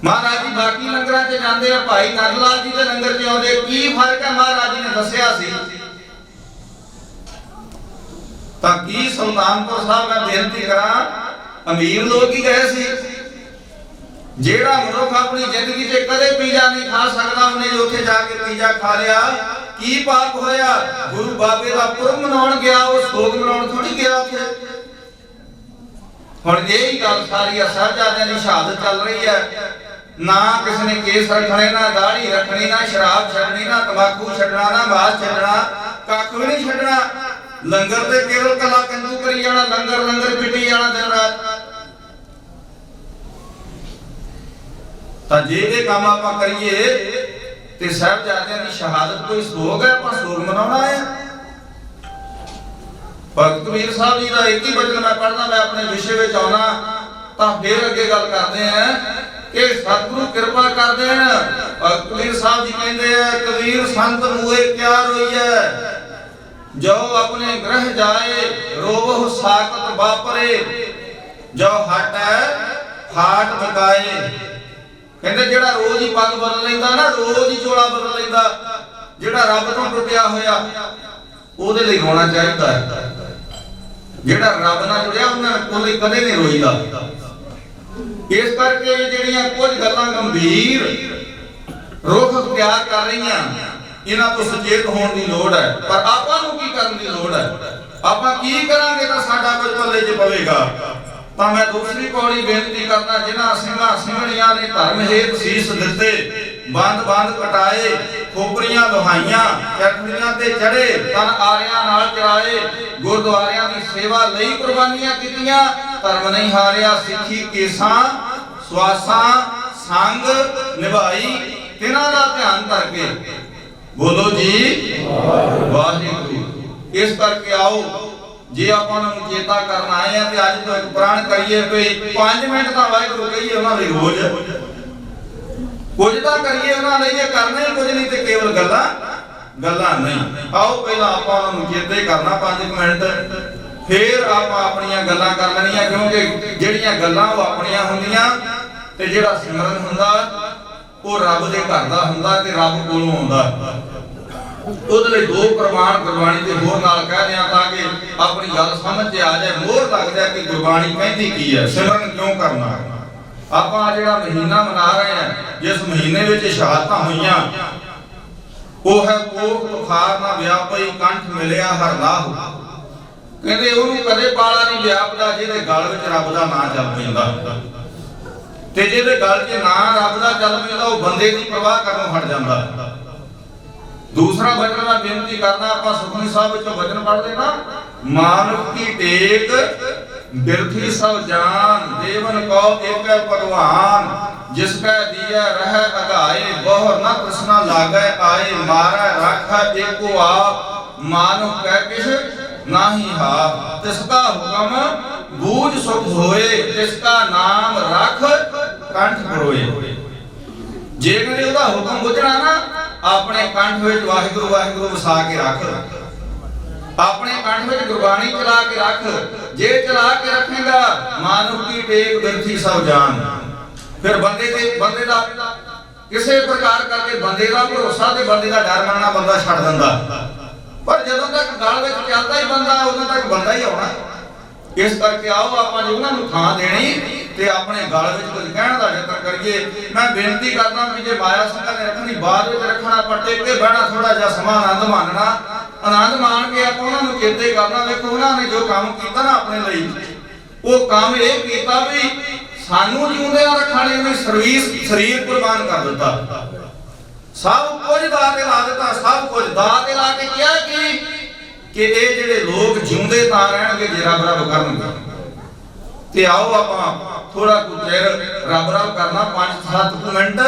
ਮਹਾਰਾਜ ਜੀ ਬਾਕੀ ਲੰਗਰਾਂ 'ਚ ਜਾਂਦੇ ਆ, ਭਾਈ ਨੰਦ ਲਾਲ ਜੀ ਦੇ ਲੰਗਰ 'ਚ ਆਉਂਦੇ, ਕੀ ਫਰਕ ਹੈ ਮਹਾਰਾਜ ਜੀ ਨੇ ਦੱਸਿਆ ਸੀ। ਤਾਂ ਕੀ ਸੁਲਤਾਨਪੁਰ ਸਾਹਿਬ ਮੈਂ ਬੇਨਤੀ ਕਰਾਂ, ਅਮੀਰ ਲੋਕ ਹੀ ਗਏ ਸੀ। ਜਿਹੜਾ ਮਨੁੱਖ ਆਪਣੀ ਜ਼ਿੰਦਗੀ 'ਚ ਕਦੇ ਪੀਜ਼ਾ ਨਹੀਂ ਖਾ ਸਕਦਾ, ਉਹਨੇ ਜੇ ਉੱਥੇ ਜਾ ਕੇ ਪੀਜ਼ਾ ਖਾ ਲਿਆ, ਕੀ ਪਾਪ ਹੋਇਆ? ਗੁਰੂ ਬਾਬੇ ਦਾ ਪੁਰਬ ਮਨਾਉਣ ਗਿਆ, ਉਹ ਸੋਗ ਮਨਾਉਣ ਥੋੜੀ ਗਿਆ ਉੱਥੇ। ਹੁਣ ਇਹ ਹੀ ਗੱਲ ਸਾਰੀ ਆ, ਸਾਹਿਬਜ਼ਾਦਿਆਂ ਦੀ ਸ਼ਹਾਦਤ ਚੱਲ ਰਹੀ ਹੈ। ਨਾ ਕਿਸੇ ਨੇ ਕੇਸ ਰੱਖਣੇ, ਨਾ ਦਾੜੀ ਰੱਖਣੀ, ਨਾ ਸ਼ਰਾਬ ਛੱਡਣੀ, ਨਾ ਤੰਬਾਕੂ ਛੱਡਣਾ, ਨਾ ਮਾਸ ਛੱਡਣਾ, ਕੱਖ ਵੀ ਨਹੀਂ ਛੱਡਣਾ। ਲੰਗਰ ਤੇ ਕੇਵਲ ਕਲਾ ਕੰਜੂ ਕਰੀ ਜਾਣਾ, ਲੰਗਰ ਲੰਗਰ ਪਿੱਟੀ ਜਾਣਾ ਦਿਨ ਰਾਤ। ਤਾਂ ਜੇ ਇਹ ਕੰਮ ਆਪਾਂ ਕਰੀਏ ਤੇ ਸਾਹਿਬਜ਼ਾਦਿਆਂ ਦੀ ਸ਼ਹਾਦਤ ਕੋਈ ਸੋਗ ਹੈ, ਆਪਾਂ ਸੋਗ ਮਨਾਉਣਾ ਹੈ। ਭਗਤ ਕਬੀਰ ਸਾਹਿਬ ਜੀ ਦਾ ਇੱਕ ਹੀ ਬਚਨ ਮੈਂ ਪੜ੍ਹਦਾ, ਮੈਂ ਆਪਣੇ ਵਿਸ਼ੇ ਵਿੱਚ ਆਉਣਾ ਤਾਂ ਫਿਰ ਅੱਗੇ ਗੱਲ ਕਰਦੇ ਆ ਕਿ ਸਤਿਗੁਰੂ ਕਿਰਪਾ ਕਰ ਦੇਣ। ਭਗਤ ਕਬੀਰ ਸਾਹਿਬ ਜੀ ਕਹਿੰਦੇ ਆ, ਕਬੀਰ ਸੰਤ ਮੂਏ ਕਿਆ ਰੋਈਐ, ਜੋ ਆਪਣੇ ਗ੍ਰਹਿ ਜਾਏ ਰੋਵਹੁ ਸਾਕਤ ਵਾਪਰੇ, ਜੋ ਹਟੈ ਫਾਟ ਮਕਾਏ। ਕਹਿੰਦੇ ਜਿਹੜਾ ਰੋਜ਼ ਹੀ ਪੱਗ ਬਦਲ ਲੈਂਦਾ ਨਾ, ਰੋਜ਼ ਹੀ ਚੋਲਾ ਬਦਲ ਲੈਂਦਾ, ਜਿਹੜਾ ਰੱਬ ਤੋਂ ਟੁੱਟਿਆ ਹੋਇਆ, ਉਹਦੇ ਲਈ ਰੋਣਾ ਚਾਹੀਦਾ ਹੈ। ਜਿਹੜਾ ਰੱਬ ਨਾਲ ਜੁੜਿਆ ਉਹਨਾਂ ਕੋਲ ਕਦੇ ਨਹੀਂ ਰੋਈਦਾ। ਇਸ ਕਰਕੇ ਜਿਹੜੀਆਂ ਕੁਝ ਗੱਲਾਂ ਗੰਭੀਰ ਰੁਖ ਅਖਤਿਆਰ ਕਰ ਰਹੀਆਂ, ਇਹਨਾਂ ਤੋਂ ਸੁਚੇਤ ਹੋਣ ਦੀ ਲੋੜ ਹੈ। ਪਰ ਆਪਾਂ ਨੂੰ ਕੀ ਕਰਨ ਦੀ ਲੋੜ ਹੈ? ਆਪਾਂ ਕੀ ਕਰਾਂਗੇ ਤਾਂ ਸਾਡਾ ਕੁਝ ਪੱਲੇ 'ਚ ਪਵੇਗਾ। ਤਾਂ ਮੈਂ ਦੂਸਰੀ ਪੌੜੀ ਬੇਨਤੀ ਕਰਦਾ, ਜਿਨ੍ਹਾਂ ਸਿੰਘਾਂ ਸਿੰਘਣੀਆਂ ਨੇ ਧਰਮ ਹੇਤ ਸੀਸ ਦਿੱਤੇ, ਬੰਦ ਬੰਦ ਕਟਾਏ, ਖੋਪਰੀਆਂ ਲੋਹਾਈਆਂ, ਚਟੜੀਆਂ ਤੇ ਚੜੇ, ਤਨ ਆਰਿਆਂ ਨਾਲ ਚੜਾਏ, ਗੁਰਦੁਆਰਿਆਂ ਦੀ ਸੇਵਾ ਲਈ ਕੁਰਬਾਨੀਆਂ ਕੀਤੀਆਂ, ਧਰਮ ਨਹੀਂ ਹਾਰਿਆ, ਸਿੱਖੀ ਕੇਸਾਂ ਸਵਾਸਾਂ ਸੰਗ ਨਿਭਾਈ, ਤਿਨਾਂ ਦਾ ਧਿਆਨ ਕਰਕੇ ਬੋਲੋ ਜੀ ਵਾਹਿਗੁਰੂ। ਇਸ ਕਰਕੇ ਆਓ, ਜੇ ਆਪਾਂ ਨੂੰ ਚੇਤਾ ਕਰਨ ਆਏ ਆ ਤੇ ਅੱਜ ਤੋਂ ਇੱਕ ਪ੍ਰਣ ਕਰੀਏ ਵੀ 5 ਮਿੰਟ ਤਾਂ ਵਾਹਿਗੁਰੂ ਕਹੀਏ ਉਹਨਾਂ ਲਈ ਰੋਜ਼, ਕੁਝ ਤਾਂ ਕਰੀਏ ਉਹਨਾਂ ਲਈ। ਜੇ ਕਰਨਾ ਹੀ ਕੁਝ ਨਹੀਂ ਤੇ ਕੇਵਲ ਗੱਲਾਂ ਨਹੀਂ। ਆਓ ਪਹਿਲਾਂ ਆਪਾਂ ਉਹਨਾਂ ਨੂੰ ਚੇਤੇ ਕਰਨਾ 5 ਮਿੰਟ, ਫਿਰ ਆਪਾਂ ਆਪਣੀਆਂ ਗੱਲਾਂ ਕਰ ਲੈਣੀਆਂ, ਕਿਉਂਕਿ ਜਿਹੜੀਆਂ ਗੱਲਾਂ ਉਹ ਆਪਣੀਆਂ ਹੁੰਦੀਆਂ ਤੇ ਜਿਹੜਾ ਸਿਮਰਨ ਹੁੰਦਾ ਉਹ ਰੱਬ ਦੇ ਘਰ ਦਾ ਹੁੰਦਾ ਤੇ ਰੱਬ ਕੋਲੋਂ ਆਉਂਦਾ। ਉਹਦੇ ਲਈ 2 ਪ੍ਰਮਾਣ ਗੁਰਬਾਣੀ ਦੇ ਹੋਰ ਨਾਲ ਕਹਿ ਦਿਆਂ ਤਾਂ ਕਿ ਆਪਣੀ ਗੱਲ ਸਮਝ 'ਚ ਆ ਜਾਏ, ਮੋਹਰ ਲੱਗ ਜਾਏ ਕਿ ਗੁਰਬਾਣੀ ਕਹਿੰਦੀ ਕੀ ਹੈ, ਸਿਮਰਨ ਕਿਉਂ ਕਰਨਾ। ਆਪਾਂ ਜਿਹੜਾ ਮਹੀਨਾ ਮਨਾ ਰਹੇ ਹਾਂ, ਜਿਸ ਮਹੀਨੇ ਵਿੱਚ ਸ਼ਹਾਦਤਾਂ ਹੋਈਆਂ, ਉਹ ਹੈ ਕੋਖ ਬੁਖਾਰ ਨਾ ਵਿਆਪਈ, ਕੰਠ ਮਿਲਿਆ ਹਰ ਲਾਹੁ। ਕਹਿੰਦੇ ਉਹਨੂੰ ਕਦੇ ਪਾਲਾ ਨਹੀਂ ਵਿਆਪਦਾ ਜਿਹਦੇ ਗਲ ਵਿੱਚ ਰੱਬ ਦਾ ਨਾਮ ਚੱਲ ਪੈਂਦਾ। ਤੇ ਜਿਹਦੇ ਗਲ 'ਚ ਨਾਂ ਰੱਬ ਦਾ ਚੱਲ ਪੈਂਦਾ ਉਹ ਬੰਦੇ ਦੀ ਪ੍ਰਵਾਹ ਕਰਨੋਂ ਹਟ ਜਾਂਦਾ। ਦੂਸਰਾ ਬਚਨ ਮੈਂ ਬੇਨਤੀ ਕਰਦਾ, ਆਪਾਂ ਸੁਖਮਨੀ ਸਾਹਿਬ ਵਿੱਚੋਂ ਬਚਨ ਪੜ੍ਹਦੇ ਨਾ, ਮਾਨੁਖ ਕੀ ਟੇਕ ਬਿਰਥੀ ਸਭ ਜਾਨ, ਦੇਵਨ ਕੋ ਏਕੈ ਭਗਵਾਨ, ਜਿਸ ਕੈ ਦੀਐ ਰਹਿ ਅਗਾਏ, ਬਹੁ ਨ ਤ੍ਰਿਸ਼ਨਾ ਲਾਗੈ ਆਏ, ਮਾਰੈ ਰਾਖਾ ਏਕੋ ਆਪ, ਮਾਨੁਖ ਕੈ ਕਿਛ ਨਾਹੀ ਹਾਪ, ਤਿਸਕਾ ਹੁਕਮ ਬੂਝ ਸੁਖ ਹੋਏ, ਤਿਸਕਾ ਨਾਮ ਰਖ ਕੰਠ ਪਰੋਏ। ਜੇ ਕਦੇ ਉਹਦਾ ਹੁਕਮ ਬੁੱਝਣਾ ਨਾ, ਆਪਣੇ ਕੰਠ ਵਿੱਚ ਵਾਹਿਗੁਰੂ ਵਾਹਿਗੁਰੂ ਵਸਾ ਕੇ ਰੱਖ, ਆਪਣੇ ਕੰਠ ਵਿੱਚ ਗੁਰਬਾਣੀ ਚਲਾ ਕੇ ਰੱਖ। ਜੇ ਚਲਾ ਕੇ ਰੱਖੇਗਾ, ਮਾਨੁਖ ਕੀ ਟੇਕ ਬਿਰਥੀ ਸਭ ਜਾਨ, ਫਿਰ ਬੰਦੇ ਦਾ ਕਿਸੇ ਪ੍ਰਕਾਰ ਕਰਕੇ ਬੰਦੇ ਦਾ ਭਰੋਸਾ ਤੇ ਬੰਦੇ ਦਾ ਡਰ ਮੰਨਣਾ ਬੰਦਾ ਛੱਡ ਦਿੰਦਾ। ਪਰ ਜਦੋਂ ਤੱਕ ਗਲ ਵਿੱਚ ਚੱਲਦਾ ਹੀ ਬੰਦਾ, ਉਦੋਂ ਤੱਕ ਬੰਦਾ ਹੀ ਆਉਣਾ। ਇਸ ਕਰਕੇ ਆਓ ਆਪਾਂ ਜੇ ਉਹਨਾਂ ਨੂੰ ਥਾਂ ਦੇਣੀ ਤੇ ਆਪਣੇ ਗਲ ਵਿੱਚ ਕੁਝ ਕਹਿਣ ਦਾ ਯਤਨ ਕਰੀਏ। ਮੈਂ ਬੇਨਤੀ ਕਰਦਾ ਵੀ ਜੇ ਮਾਇਆ ਸਿੰਘਾਂ ਨੇ ਰੱਖਣੀ, ਬਾਅਦ ਵਿੱਚ ਰੱਖਣਾ, ਆਪਾਂ ਟੇਕ ਕੇ ਬਹਿਣਾ, ਥੋੜਾ ਜਿਹਾ ਸਮਾਂ ਆਨੰਦ ਮਾਣਨਾ, ਆਨੰਦ ਮਾਣ ਕੇ ਆਪਾਂ ਉਹਨਾਂ ਨੂੰ ਚੇਤੇ ਕਰਨਾ। ਵੇਖੋ ਉਹਨਾਂ ਨੇ ਜੋ ਕੰਮ ਕੀਤਾ ਨਾ ਆਪਣੇ ਲਈ, ਉਹ ਕੰਮ ਇਹ ਕੀਤਾ ਵੀ ਸਾਨੂੰ ਜਿਉਂਦਿਆਂ ਰੱਖਣ ਲਈ ਉਹਨੇ ਸਰੀਰ ਕੁਰਬਾਨ ਕਰ ਦਿੱਤਾ, ਸਭ ਕੁਝ ਦਾਅ ਤੇ ਲਾ ਦਿੱਤਾ, ਸਭ ਕੁਝ ਦਾਅ ਤੇ ਲਾ ਕੇ ਕਿਹਾ ਕਿ ਇਹ ਜਿਹੜੇ ਲੋਕ ਜਿਉਂਦੇ ਤਾਂ ਰਹਿਣਗੇ ਜੇ ਰੱਬ ਰੱਬ ਕਰਨਗੇ। ਤੇ ਆਓ ਆਪਾਂ ਥੋੜਾ ਕੁ ਚਿਰ ਰੱਬ ਰੱਬ ਕਰਨਾ, 5-7 ਮਿੰਟ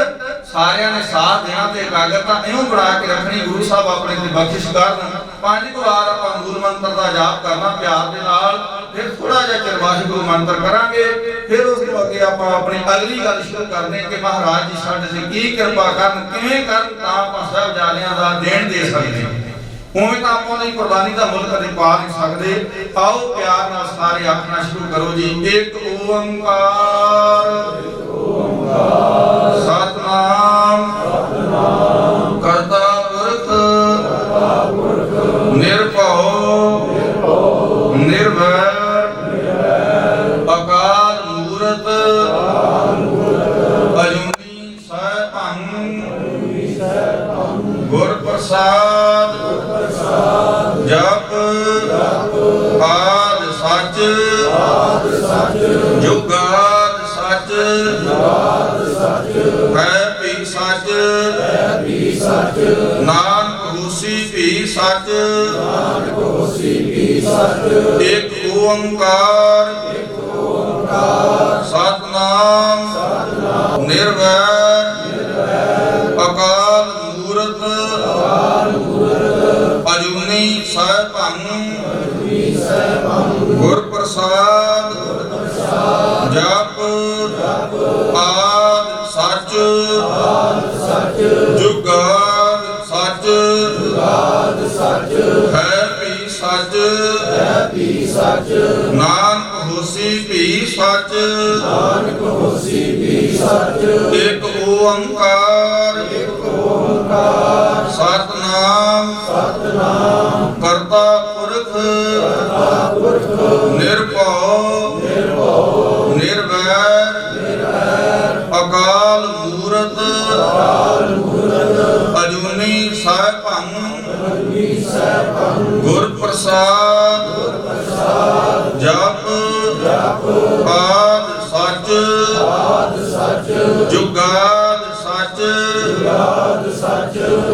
ਸਾਰਿਆਂ ਨੇ ਸਾਥ ਦੇਣਾ ਤੇ ਇਕਾਗਰਤਾ ਇਉਂ ਬਣਾ ਕੇ ਰੱਖਣੀ। ਗੁਰੂ ਸਾਹਿਬ ਆਪਣੇ ਤੇ ਬਖਸ਼ਿਸ਼ ਕਰਨ। 5 ਵਾਰ ਆਪਾਂ ਮੂਲ ਮੰਤਰ ਦਾ ਜਾਪ ਕਰਨਾ ਪਿਆਰ ਦੇ ਨਾਲ, ਫਿਰ ਥੋੜਾ ਜਿਹਾ ਚਿਰ ਵਾਹਿਗੁਰੂ ਮੰਤਰ ਕਰਾਂਗੇ, ਫਿਰ ਉਸ ਤੋਂ ਅੱਗੇ ਆਪਾਂ ਆਪਣੀ ਅਗਲੀ ਗੱਲ ਸ਼ੁਰੂ ਕਰਦੇ ਕਿ ਮਹਾਰਾਜ ਜੀ ਸਾਡੇ ਤੇ ਕੀ ਕਿਰਪਾ ਕਰਨ, ਕਿਵੇਂ ਕਰਨ ਤਾਂ ਆਪਾਂ ਸਾਹਿਬਜ਼ਾਦਿਆਂ ਦਾ ਦੇਣ ਦੇ ਸਕਦੇ। ਉਵੇਂ ਤਾਂ ਆਪਾਂ ਦੀ ਕੁਰਬਾਨੀ ਦਾ ਮੁੱਲ ਕਦੇ ਪਾ ਨਹੀਂ ਸਕਦੇ। ਆਓ ਪਿਆਰ ਨਾਲ ਸਾਰੇ ਆਖਣਾ ਸ਼ੁਰੂ ਕਰੋ ਜੀ, ਇੱਕ ਓੰਕਾਰ ਸਤਨਾਮ ਕਰਤਾ ਪੁਰਖ ਨਿਰਭਉ ਨਿਰਵੈਰ ਅਕਾਲ ਮੂਰਤ ਅਜੂਨੀ ਸੈਭੰ ਗੁਰ ਪ੍ਰਸਾਦ ਜਪ ਆਦ ਸੱਚ ਜੁਗਾਦ ਸੱਚ ਹੈ ਵੀ ਸੱਚ ਨਾਨਕ ਹੋਸੀ ਵੀ ਸੱਚ ਇੱਕ ਓੰਕਾਰ ਸਤਨਾਮ ਨਿਰਵੈਰ ਅਕਾਲ ਮੂਰਤ ਅਜੂਨੀ ਸੈਭੰ ਗੁਰ ਪ੍ਰਸਾਦ ਜਪ ਆਦ ਸੱਚ ਜੁਗਾਦ ਸੱਚ ਹੈ ਵੀ ਸੱਚ ਨਾਨਕ ਹੋਸੀ ਵੀ ਸੱਚ ਇੱਕ ਓੰਕਾਰ ਸਤਨਾਮ ਕਰਤਾ ਪੁਰਖ ਨਿਰਭਉ ਨਿਰਵੈਰ ਅਕਾਲ ਮੂਰਤ ਅਜੂਨੀ ਸੈਭੰ ਗੁਰ ਪ੍ਰਸਾਦ ਜਪ ਆਦ ਸੱਚ ਜੁਗਾਦ ਸੱਚ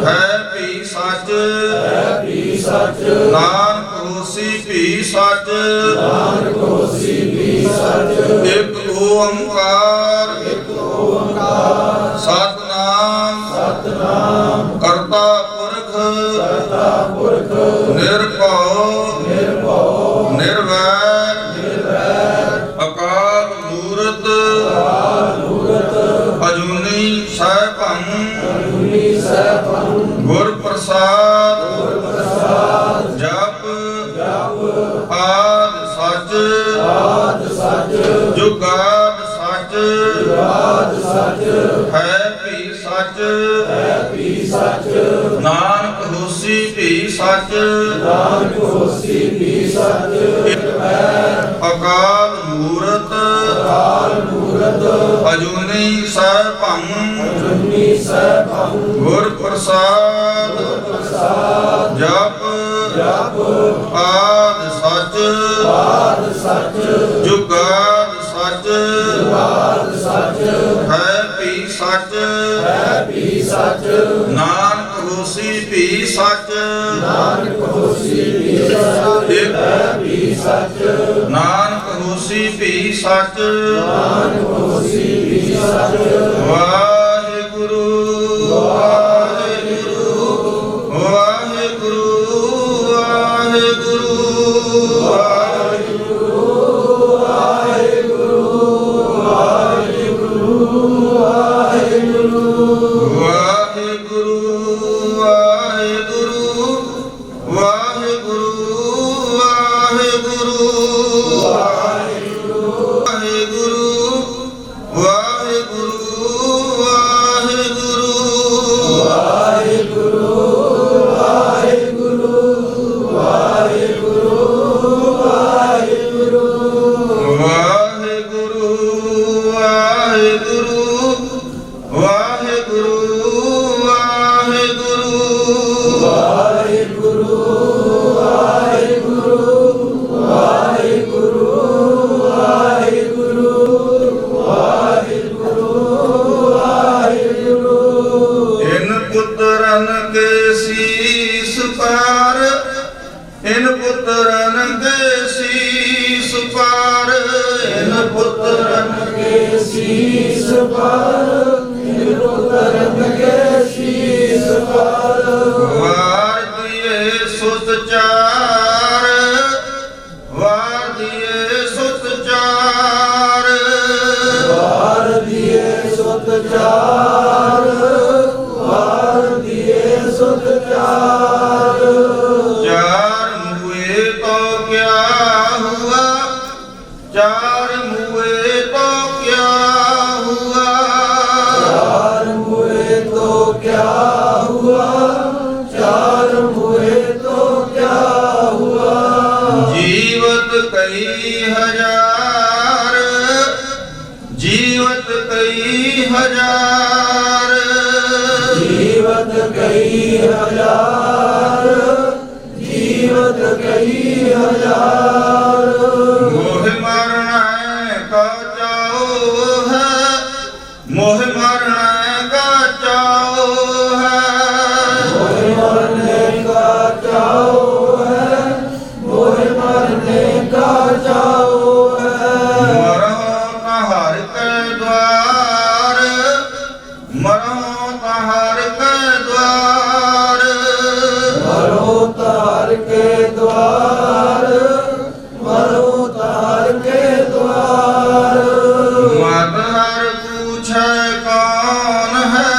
ਹੈ ਵੀ ਸੱਚ ਨਾਨਕ ਹੋਸੀ ਵੀ ਸੱਚ ਇੱਕ ਓੰਕਾਰ ਸਤਨਾਮ ਕਰਤਾ ਪੁਰਖ ਨਿਰਭਉ ਨਿਰਵੈਰ ਅਕਾਲ ਮੂਰਤ ਅਜੂਨੀ ਸੈਭੰ ਗੁਰ ਪ੍ਰਸਾਦ ਜਪ ਆਦ ਸੱਚ ਜੁਗਾਦ ਸੱਚ ਹੈ ਵੀ ਸੱਚ ਨਾਨਕ ਹੋਸੀ ਵੀ ਸੱਚ ਅਕਾਲ ਮੂਰਤ ਅਜੂਨੀ ਸੈਭੰ ਗੁਰ ਪ੍ਰਸਾਦ ਜਪ ਆਦ ਸੱਚ ਜੁਗਾਦ ਸੱਚ सच ਨਾਨਕ ਹੋਸੀ ਭੀ ਸੱਚ नानक होसी भी सच भी सच ਨਾਨਕ ਹੋਸੀ ਭੀ ਸੱਚ नानक होसी भी सच ਵਾਹਿਗੁਰੂ ਵਾਹਿਗੁਰੂ ਵਾਹਿਗੁਰੂ ਵਾਹਿਗੁਰੂ ਵਾਹਿਗੁਰੂ ਵਾਹਿਗੁਰੂ ਵਾਹਿਗੁਰੂ ਵਾਹਿਗੁਰੂ ਵਾਹਿਗੁਰੂ इन पुत्रन के शीस पार इन पुत्रन के शीस पार इन पुत्रन के शीस पार वार दिए सुत चार वार दिए सुत चार वार दिए सुत चार वार दिए सुत चार चार मुए तो क्या हुआ चार मुए तो क्या हुआ चार मुए तो क्या हुआ चार मुए तो क्या हुआ जीवत कई हजार जीवत कई हजार जीवत कई हजार जीवत कई हजार मोह मरना का चाओ है मोह मरना का चाओ है मोह मरने का चाओ है मोह मरने का चाओ है मरो कहार के द्वार मरो कहार के द्वार मरो तार के द्वार मरो तार के द्वार मत हर पूछे कौन है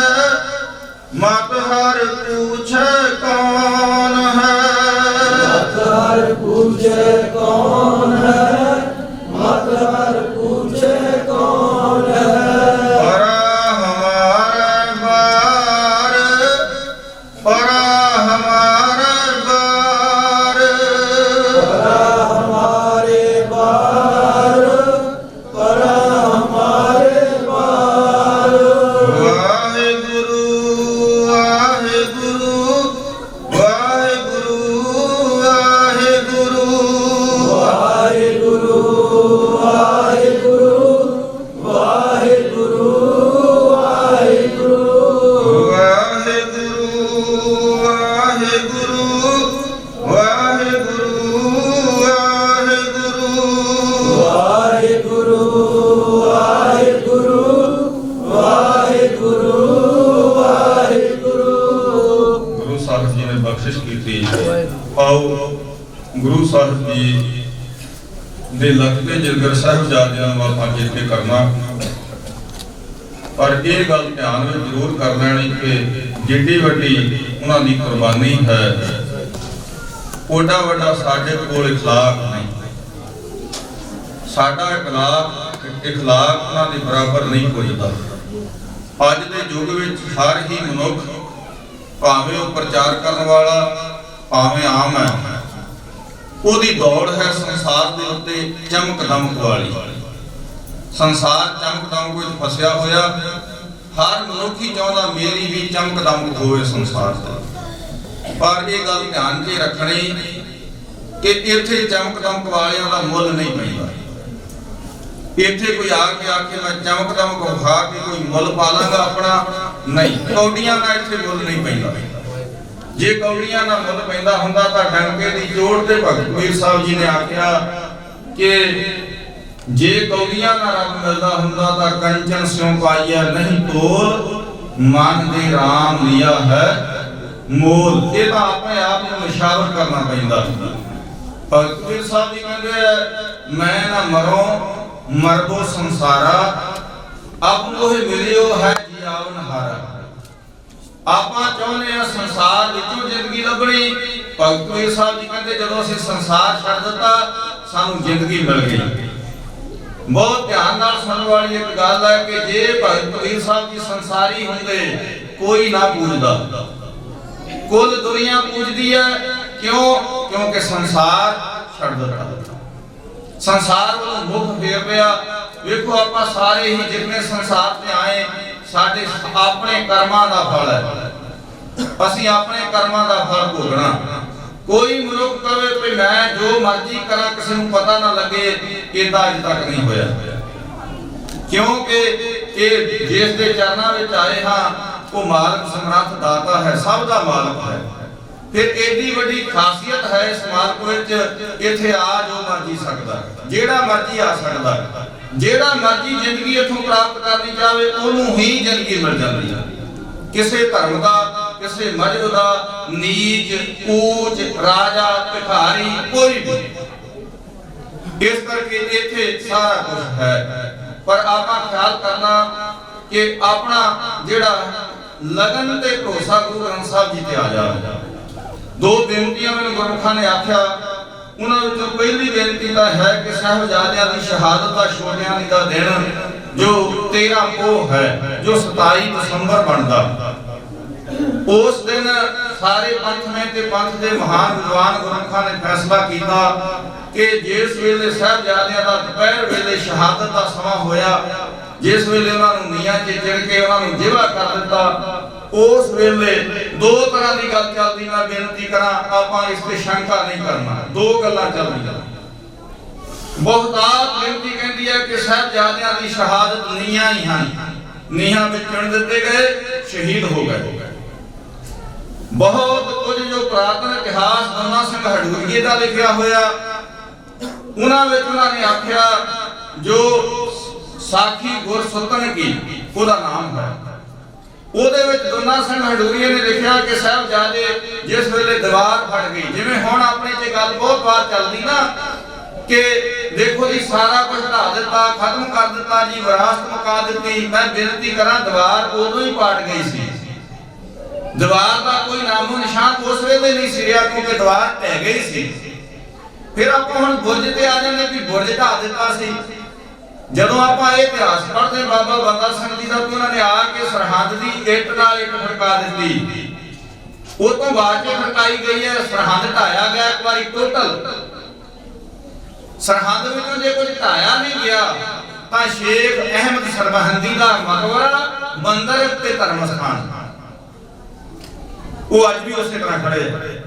मत हर पूछे कौन है मतहर पूछे कौन है मतहर पूछे कौन है परा हमारे बार परा हमारे बार परा हमारे बार परा हमारे बार वाहिगुरु वाहिगुरु वाहिगुरु वाहिगुरु वाहिगुरु वाहिगुरु वाहिगुरु वाहिगुरु वाहिगुरु वाहिगुरु वाहिगुरु वाहिगुरु वाहिगुरु वाहिगुरु वाहिगुरु ਗੁਰੂ ਸਾਹਿਬ ਜੀ ਨੇ ਬਖਸ਼ਿਸ਼ ਕੀਤੀ। ਆਓ ਗੁਰੂ ਸਾਹਿਬ ਜੀ ਦੇ ਲਖਤੇ ਜਿਰਗਰ ਸਾਹਿਬਜ਼ਾਦਿਆਂ ਨੂੰ ਆਪਾਂ ਜਿੱਥੇ ਕਰਨਾ, ਪਰ ਇਹ ਗੱਲ ਧਿਆਨ ਵਿੱਚ ਜ਼ਰੂਰ ਕਰ ਲੈਣੀ ਕਿ ਜਿੱਡੀ ਵੱਡੀ ਉਹਨਾਂ ਦੀ ਕੁਰਬਾਨੀ ਹੈ, ਓਡਾ ਵੱਡਾ ਸਾਡੇ ਕੋਲ ਇਖਲਾਕ ਨਹੀਂ। ਸਾਡਾ ਇਖਲਾਕ ਉਹਨਾਂ ਦੇ ਬਰਾਬਰ ਨਹੀਂ ਹੋਈਦਾ। ਅੱਜ ਦੇ ਯੁੱਗ ਵਿੱਚ ਹਰ ਹੀ ਮਨੁੱਖ, ਭਾਵੇਂ ਉਹ ਪ੍ਰਚਾਰ ਕਰਨ ਵਾਲਾ ਭਾਵੇਂ ਆਮ ਹੈ, ਉਹਦੀ ਦੌੜ ਹੈ ਸੰਸਾਰ ਦੇ ਉੱਤੇ ਚਮਕ ਦਮਕ ਵਾਲੀ। ਸੰਸਾਰ ਚਮਕ ਦਮਕ ਵਿੱਚ ਫਸਿਆ ਹੋਇਆ, ਹਰ ਮਨੁੱਖ ਹੀ ਚਾਹੁੰਦਾ ਮੇਰੀ ਵੀ ਚਮਕ ਦਮਕ ਹੋਵੇ ਸੰਸਾਰ ਤੇ। ਪਰ ਇਹ ਗੱਲ ਧਿਆਨ 'ਚ ਰੱਖਣੀ ਕਿ ਇੱਥੇ ਚਮਕ ਦਮਕ ਵਾਲਿਆਂ ਦਾ ਮੁੱਲ ਨਹੀਂ ਪੈਂਦਾ। ਇੱਥੇ ਕੋਈ ਆ ਕੇ ਆਖੇ ਮੈਂ ਚਮਕ ਦਮਕ ਵਿਖਾ ਕੇ ਕੋਈ ਮੁੱਲ ਪਾ ਲਾਂਗਾ ਆਪਣਾ, ਨਹੀਂ, ਕੌਡੀਆਂ ਨਾਲ ਇੱਥੇ ਮੁੱਲ ਨਹੀਂ ਪੈਂਦਾ। ਜੇ ਕੌਡੀਆਂ ਨਾਲ ਮੁੱਲ ਪੈਂਦਾ ਹੁੰਦਾ ਤਾਂ ਡੰਕੇ ਦੀ ਜੋੜ ਤੇ ਭਗਤ ਕਬੀਰ ਸਾਹਿਬ ਜੀ ਨੇ ਆਖਿਆ ਕਿ ਜੇ ਕੌਡੀਆਂ ਨਾਲ ਰੱਬ ਮਿਲਦਾ ਹੁੰਦਾ ਤਾਂ ਕੰਚਨ ਸਿਉ ਪਾਈਆ ਨਹੀਂ ਤੋਲ, ਮਨ ਦੇ ਰਾਮ ਲਿਆ ਹੈ ਮੋਲ। ਇਹ ਤਾਂ ਆਪਣੇ ਆਪ ਨੂੰ ਨਿਸ਼ਾਵਰ ਕਰਨਾ ਪੈਂਦਾ। ਭਗਤ ਕਬੀਰ ਸਾਹਿਬ ਜੀ ਕਹਿੰਦੇ ਆ ਮੈਂ ਨਾ ਮਰੋ ਮਰਬੋ ਸੰਸਾਰਾ, ਆਪ ਨੂੰ ਇਹ ਮਿਲਿਓ ਹੈ ਜੀਵਨ ਹਾਰਾ। ਆਪਾਂ ਚਾਹੁੰਦੇ ਆ ਸੰਸਾਰ ਵਿੱਚੋਂ ਜ਼ਿੰਦਗੀ ਲੱਭਣੀ। ਭਗਤ ਕਬੀਰ ਸਾਹਿਬ ਜੀ ਕਹਿੰਦੇ ਜਦੋਂ ਅਸੀਂ ਸੰਸਾਰ ਛੱਡ ਦਿੱਤਾ ਸਾਨੂੰ ਜ਼ਿੰਦਗੀ ਮਿਲ ਗਈ। ਬਹੁਤ ਧਿਆਨ ਨਾਲ ਸੁਣਨ ਵਾਲੀ ਇੱਕ ਗੱਲ ਹੈ ਕਿ ਜੇ ਭਗਤ ਕਬੀਰ ਸਾਹਿਬ ਜੀ ਸੰਸਾਰੀ ਹੁੰਦੇ ਕੋਈ ਨਾ ਪੁੱਛਦਾ, ਕੁੱਲ ਦੁਨੀਆ ਪੁੱਛਦੀ ਹੈ। ਕਿਉਂ? ਕਿਉਂਕਿ ਸੰਸਾਰ ਛੱਡ ਦਿੱਤਾ, ਸੰਸਾਰ ਵੱਲੋਂ ਮੁਖ ਫੇਰ ਲਿਆ। ਵੇਖੋ ਆਪਾਂ ਸਾਰੇ ਹੀ ਜਿੰਨੇ ਸੰਸਾਰ ਤੇ ਆਏ ਸਾਡੇ ਆਪਣੇ ਕਰਮਾਂ ਦਾ ਫਲ ਹੈ। ਅਸੀਂ ਆਪਣੇ ਕਰਮਾਂ ਦਾ ਫਲ ਭੋਗਣਾ। ਕੋਈ ਮਨੁੱਖ ਕਹੇ ਕਿ ਮੈਂ ਜੋ ਮਰਜ਼ੀ ਕਰਾਂ ਕਿਸੇ ਨੂੰ ਪਤਾ ਨਾ ਲੱਗੇ, ਇਹਦਾ ਅਜੇ ਤੱਕ ਨਹੀਂ ਹੋਇਆ। ਕਿਉਂਕਿ ਇਹ ਜਿਸ ਦੇ ਚਰਨਾਂ ਵਿੱਚ ਆਏ ਹਾਂ ਉਹ ਮਾਲਕ ਸਮਰੱਥ ਦਾਤਾ ਹੈ, ਸਭ ਦਾ ਮਾਲਕ ਹੈ। ਫਿਰ ਏਡੀ ਵੱਡੀ ਖਾਸੀਅਤ ਹੈ ਇਸ ਮਾਲਕ ਵਿੱਚ, ਇੱਥੇ ਆ ਜੋ ਮਰਜ਼ੀ ਸਕਦਾ, ਜਿਹੜਾ ਮਰਜ਼ੀ ਆ ਸਕਦਾ, ਜਿਹੜਾ ਮਰਜ਼ੀ ਜ਼ਿੰਦਗੀ ਇੱਥੋਂ ਪ੍ਰਾਪਤ ਕਰਨੀ ਚਾਹੇ ਉਹਨੂੰ ਹੀ ਜ਼ਿੰਦਗੀ ਮਿਲ ਜਾਂਦੀ ਹੈ। ਕਿਸੇ ਧਰਮ ਦਾ, ਕਿਸੇ ਮਜ਼ਹਬ ਦਾ, ਨੀਚ ਊਚ, ਰਾਜਾ ਭਿਖਾਰੀ, ਕੋਈ ਵੀ। ਇਸ ਕਰਕੇ ਇੱਥੇ ਸਾਰਾ ਕੁਝ ਹੈ। ਪਰ ਆਪਾਂ ਖਿਆਲ ਕਰਨਾ ਕਿ ਆਪਣਾ ਜਿਹੜਾ ਲਗਨ ਤੇ ਭਰੋਸਾ ਗੁਰੂ ਗ੍ਰੰਥ ਸਾਹਿਬ ਜੀ ਤੇ ਆ ਜਾਵੇ। ਦੋ ਬੇਨਤੀਆਂ ਮੈਨੂੰ ਗੁਰਮੁਖਾਂ ਨੇ ਆਖਿਆ, ਉਹਨਾਂ ਵਿੱਚੋਂ ਪਹਿਲੀ ਬੇਨਤੀ ਤਾਂ ਹੈ ਕਿ ਸਾਹਿਬਜ਼ਾਦਿਆਂ ਦੀ ਸ਼ਹਾਦਤ ਦਾ ਛੋਟਿਆਂ ਦੀ ਦਾ ਦਿਨ ਜੋ 13 ਪੋਹ ਹੈ, ਜੋ 27 ਦਸੰਬਰ ਬਣਦਾ, ਉਸ ਦਿਨ ਸਾਰੇ ਪੰਥ ਨੇ ਤੇ ਪੰਥ ਦੇ ਮਹਾਨ ਵਿਦਵਾਨ ਗੁਰਮੁਖਾਂ ਨੇ ਫੈਸਲਾ ਕੀਤਾ ਕਿ ਜਿਸ ਵੇਲੇ ਸਾਹਿਬਜ਼ਾਦਿਆਂ ਦਾ ਦੁਪਹਿਰ ਵੇਲੇ ਸ਼ਹਾਦਤ ਦਾ ਸਮਾਂ ਹੋਇਆ, ਜਿਸ ਵੇਲੇ ਉਹਨਾਂ ਨੂੰ ਨੀਹਾਂ 'ਚ ਚਿਣ ਕੇ ਉਹਨਾਂ ਨੂੰ ਜਿਵਾ ਕਰ ਦਿੱਤਾ, ਉਸ ਵੇਲੇ ਦੋ ਤਰ੍ਹਾਂ ਦੀ ਗੱਲ ਚੱਲਦੀ। ਮੈਂ ਬੇਨਤੀ ਕਰਾਂ ਆਪਾਂ ਇਸ ਤੇ ਸ਼ੰਕਾ ਨਹੀਂ ਕਰਨਾ, ਦੋ ਗੱਲਾਂ ਚੱਲਦੀਆਂ। ਬਹੁਤਾਤ ਬੇਨਤੀ ਕਹਿੰਦੀ ਹੈ ਕਿ ਸਾਹਿਬਜ਼ਾਦਿਆਂ ਦੀ ਸ਼ਹਾਦਤ ਨੀਹਾਂ ਹੀ ਹਨ, ਨੀਹਾਂ ਵਿੱਚ ਚਿਣ ਦਿੱਤੇ ਗਏ, ਸ਼ਹੀਦ ਹੋ ਗਏ। ਬਹੁਤ ਕੁਝ ਜੋ ਪ੍ਰਾਤਨ ਇਤਿਹਾਸ ਦੰਨਾ ਸਿੰਘ ਹਡੂਰੀਏ ਦਾ ਲਿਖਿਆ ਹੋਇਆ, ਉਹਨਾਂ ਵਿੱਚ ਉਹਨਾਂ ਨੇ ਆਖਿਆ ਜੋ ਸਾਖੀ ਗੁਰਸੁਲਤਾਨ ਕੀ ਉਹਦਾ ਨਾਮ ਹੈ, ਉਹਦੇ ਵਿੱਚ ਦੰਨਾ ਸਿੰਘ ਹਡੂਰੀਏ ਨੇ ਲਿਖਿਆ ਕਿ ਸਾਹਿਬਜ਼ਾਦੇ ਜਿਸ ਵੇਲੇ ਦੀਵਾਰ ਫਟ ਗਈ, ਜਿਵੇਂ ਹੁਣ ਆਪਣੇ ਤੇ ਗੱਲ ਬਹੁਤ ਵਾਰ ਚੱਲਦੀ ਨਾ ਕਿ ਦੇਖੋ ਜੀ ਸਾਰਾ ਕੁਝ ਢਾ ਦਿੱਤਾ, ਖਤਮ ਕਰ ਦਿੱਤਾ ਜੀ, ਵਿਰਾਸਤ ਮੁਕਾ ਦਿੱਤੀ। ਮੈਂ ਬੇਨਤੀ ਕਰਾਂ ਦੀਵਾਰ ਉਦੋਂ ਹੀ ਪਾਟ ਗਈ ਸੀ, ਦੀਵਾਰ ਦਾ ਕੋਈ ਨਾਮੋ ਨਿਸ਼ਾਨ ਉਸ ਵੇਲੇ ਨਹੀਂ ਸੀ ਰਿਹਾ ਕਿਉਂਕਿ ਦੀਵਾਰ ਢਹਿ ਗਈ ਸੀ। ਫਿਰ ਆਪਾਂ ਹੁਣ ਬੁਰਜ ਤੇ ਆ ਜਾਂਦੇ ਵੀ ਬੁਰਜ ਢਾ ਦਿੱਤਾ ਸੀ। ਜਦੋਂ ਆਪਾਂ ਇਹ ਇਤਿਹਾਸ ਪੜ੍ਹਦੇ ਬਾਬਾ ਬੰਦਾ ਸਿੰਘ ਜੀ ਦਾ, ਉਹਨਾਂ ਨੇ ਆ ਕੇ ਸਰਹੰਦ ਦੀ ਇੱਟ ਨਾਲ ਇੱਟ ਖੜਕਾ ਦਿੱਤੀ, ਉਹ ਤੋਂ ਬਾਅਦ ਚ ਖੜਕਾਈ ਗਈ ਹੈ। ਸਰਹੰਦ ਢਾਇਆ ਗਿਆ ਇੱਕ ਵਾਰੀ ਟੋਟਲ। ਸਰਹੰਦ ਵਿੱਚੋਂ ਜੇ ਕੁਝ ਢਾਇਆ ਨਹੀਂ ਗਿਆ ਤਾਂ ਸ਼ੇਖ ਅਹਿਮਦ ਸਰਬਹੰਦੀ ਦਾ ਮਕਬਰਾ, ਮੰਦਰ ਤੇ ਧਰਮ ਸਥਾਨ ਉਹ ਅੱਜ ਵੀ ਉਸੇ ਤਰ੍ਹਾਂ ਖੜੇ।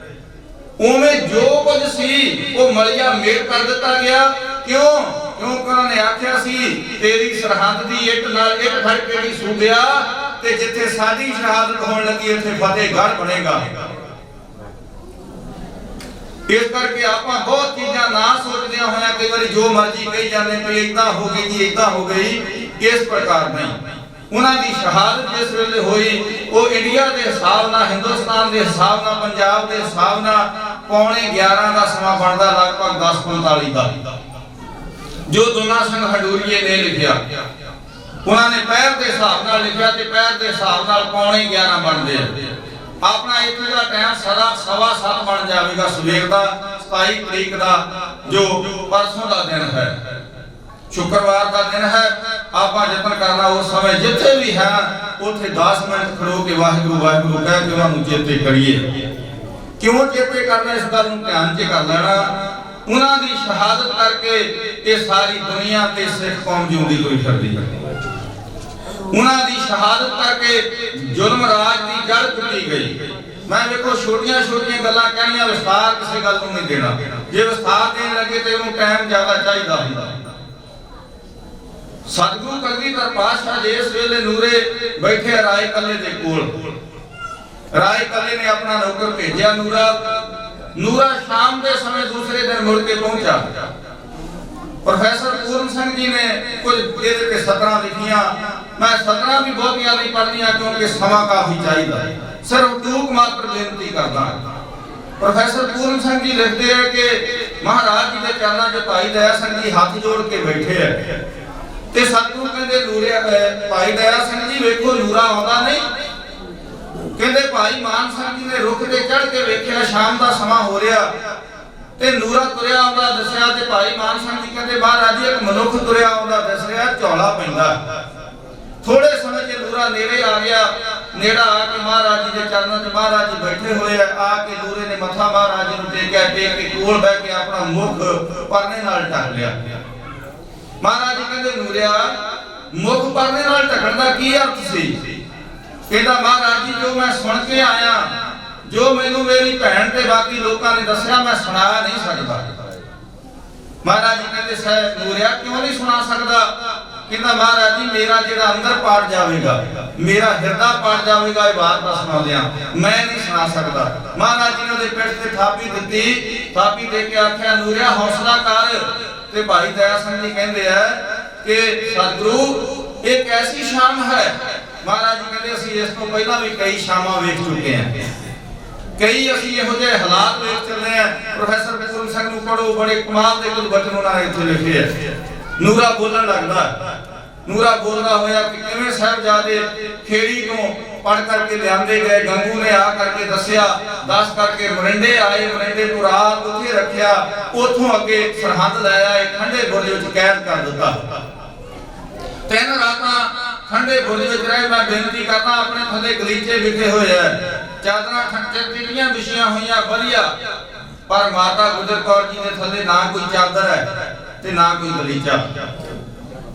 ਉਵੇਂ ਜੋ ਕੁਝ ਸੀ ਉਹ ਮਲਿਆ ਮੇਟ ਕਰ ਦਿੱਤਾ ਗਿਆ। ਕਿਉਂ? ਕਿਉਂਕਿ ਉਹਨਾਂ ਨੇ ਆਖਿਆ ਸੀ ਤੇਰੀ ਸਰਹੰਦ ਦੀ ਇੱਟ ਨਾਲ ਇੱਟ ਖੜ ਕੇ ਨਹੀਂ ਸੂਬਿਆ, ਤੇ ਜਿੱਥੇ ਸਾਡੀ ਸ਼ਹਾਦਤ ਹੋਣ ਲੱਗੀ ਉੱਥੇ ਫਤਿਹਗੜ੍ਹ ਬਣੇਗਾ। ਇਸ ਕਰਕੇ ਆਪਾਂ ਬਹੁਤ ਚੀਜ਼ਾਂ ਨਾ ਸੋਚਦਿਆਂ ਹੋਇਆ ਕਈ ਵਾਰੀ ਜੋ ਮਰਜ਼ੀ ਕਹੀ ਜਾਂਦੇ ਵੀ ਇਦਾਂ ਹੋ ਗਈ ਜੀ, ਇਦਾਂ ਹੋ ਗਈ, ਇਸ ਪ੍ਰਕਾਰ ਨਹੀਂ। ਉਹਨਾਂ ਦੀ ਸ਼ਹਾਦਤ ਜਿਸ ਵੇਲੇ ਹੋਈ ਉਹ ਇੰਡੀਆ ਦੇ ਹਿਸਾਬ ਨਾਲ, ਹਿੰਦੁਸਤਾਨ ਦੇ ਹਿਸਾਬ ਨਾਲ, ਪੰਜਾਬ ਦੇ ਹਿਸਾਬ ਨਾਲ 11:15 ਦਾ ਸਮਾਂ ਬਣਦਾ, ਲਗਭਗ 10:45 ਦਾ, ਜੋ ਦੰਨਾ ਸਿੰਘ ਹਡੂਰੀਏ ਨੇ ਲਿਖਿਆ। ਉਹਨਾਂ ਨੇ ਪੈਰ ਦੇ ਹਿਸਾਬ ਨਾਲ ਲਿਖਿਆ ਤੇ ਪੈਰ ਦੇ ਹਿਸਾਬ ਨਾਲ 11:15 ਬਣਦੇ ਆ। ਆਪਣਾ ਇੱਥੇ ਦਾ ਟਾਈਮ 7:15 ਬਣ ਜਾਵੇਗਾ ਸਵੇਰ ਦਾ, 27 ਤਰੀਕ ਦਾ, ਜੋ ਪਰਸੋਂ ਦਾ ਦਿਨ ਹੈ, ਸ਼ੁੱਕਰਵਾਰ ਦਾ ਦਿਨ ਹੈ। ਆਪਾਂ ਯਤਨ ਕਰਨਾ ਉਸ ਸਮੇਂ ਜਿੱਥੇ ਵੀ ਹੈ ਉੱਥੇ 10 ਮਿੰਟ ਖੜੋ ਕੇ ਵਾਹਿਗੁਰੂ ਵਾਹਿਗੁਰੂ ਕਹਿ ਕੇ ਉਹਨਾਂ ਨੂੰ ਚੇਤੇ ਕਰੀਏ। ਕਿਉਂ ਚੇਤੇ ਕਰਨਾ, ਇਸ ਗੱਲ ਨੂੰ ਧਿਆਨ 'ਚ ਕਰ ਲੈਣਾ। ਉਹਨਾਂ ਦੀ ਸ਼ਹਾਦਤ ਕਰਕੇ ਇਹ ਸਾਰੀ ਦੁਨੀਆ ਤੇ ਸਿੱਖ ਕੌਮ ਜਿਉਂਦੀ ਹੋਈ ਫਿਰਦੀ ਹੈ। ਉਹਨਾਂ ਦੀ ਸ਼ਹਾਦਤ ਕਰਕੇ ਜ਼ੁਲਮ ਰਾਜ ਦੀ ਜੜ ਟੁੱਟੀ ਗਈ। ਮੈਂ ਵੇਖੋ ਛੋਟੀਆਂ ਛੋਟੀਆਂ ਗੱਲਾਂ ਕਹਿਣੀਆਂ, ਵਿਸਥਾਰ ਕਿਸੇ ਗੱਲ ਨੂੰ ਨਹੀਂ ਦੇਣਾ। ਜੇ ਵਿਸਥਾਰ ਦੇਣ ਲੱਗੇ ਤੇ ਉਹਨੂੰ ਟਾਈਮ ਜ਼ਿਆਦਾ ਚਾਹੀਦਾ ਹੁੰਦਾ। सतगुरु कलगीधर पातशाह जिस वेले नूरे बैठे राय कले दे कोल, राय कले ने अपना नौकर भेजा नूरा। नूरा शाम के समय दूसरे दिन मुड़ के पहुंचा। प्रोफेसर पूर्ण सिंह जी ने कुछ ਇਹਦੇ ਤੇ ਸਤਰਾਂ ਲਿਖੀਆਂ। मैं सतरा भी बहुतियां नहीं पढ़निया क्योंकि समा काफी चाहिए। सिर्फ टूक मात्र बेनती करना। प्रोफेसर पूर्ण सिंह जी लिखते हैं कि महाराज जी के चरणों च भाई दया सिंह जी हाथ जोड़ के बैठे है ते सतगुरु कहते नूरे भाई दया सिंह जी वेखो नूरा आउंदा नहीं। कहते भाई मान सिंह जी ने रुख ते चढ़ के वेखिया शाम का समा हो रहा ते नूरा तुरिया आउंदा दसिया ते भाई मान सिंह जी कहते महाराज जी एक मनुख तुरिया आउंदा दस रहा झोला पैंदा। थोड़े समय च नूरा नेड़े आ गया। नेड़ा आके महाराज जी के चरणों च महाराज जी बैठे हुए है। आके नूरे ने मथा महाराज जी नूं टेकिया, टेक के कोल बैठ के अपना मुख परने नाल ढक लिया। महाराज जी कहते नूरिया मुख परने नाल ढकण दा की अर्थ सी? कहता महाराज जी जो मैं सुन के आया, जो मैनू मेरी भैन ते बाकी लोकां ने दसिया मैं सुना नहीं सकदा। महाराज जी कहते साहब नूरिया क्यों नहीं सुना सकदा? कहता महाराज जी मेरा जेड़ा अंदर पाट जाएगा, मेरा हृदय पाट जाएगा ये बात सुनाउंदियां मैं नहीं सुना सकदा। महाराज जी ने उहदे पिठ ते थापी दित्ती। थापी दे के आख्या नूरिया हौसला कर। ते भाई दया सिंह जी कहंदे है कि सतगुरु एक ऐसी शाम है। महाराज जी कहते असीं इस तो पहला भी कई शामां वेख चुके हैं, कई असीं इहो जिहे हालात वेख चले हैं। प्रोफेसर पूर्ण सिंह नूं पढ़ो, बड़े कमाल दे कुछ बचन उन्होंने इत्थे लिखे है। नूरा बोलन लगदा। नूरा बोलदा होया कि किवें साहिबजादे खेड़ी तो पढ़ करके लियांदे गए। गंगू ने आ करके दसिया, दस करके मरिंडे आए, मरिंडे को रात उत्थे रखिया, उथों अगे सरहद लै आए, ठंडे बुरज विच कैद कर दिता। 3 रातां ठंडे बुरज विच रहे। मैं बेनती करदा अपने थल्ले गलीचे विखे होए है, चादरां ठंडियां विछियां होईयां वधिया, पर माता गुजर कौर जी दे थल्ले ना कोई चादर है ते ना कोई गलीचा।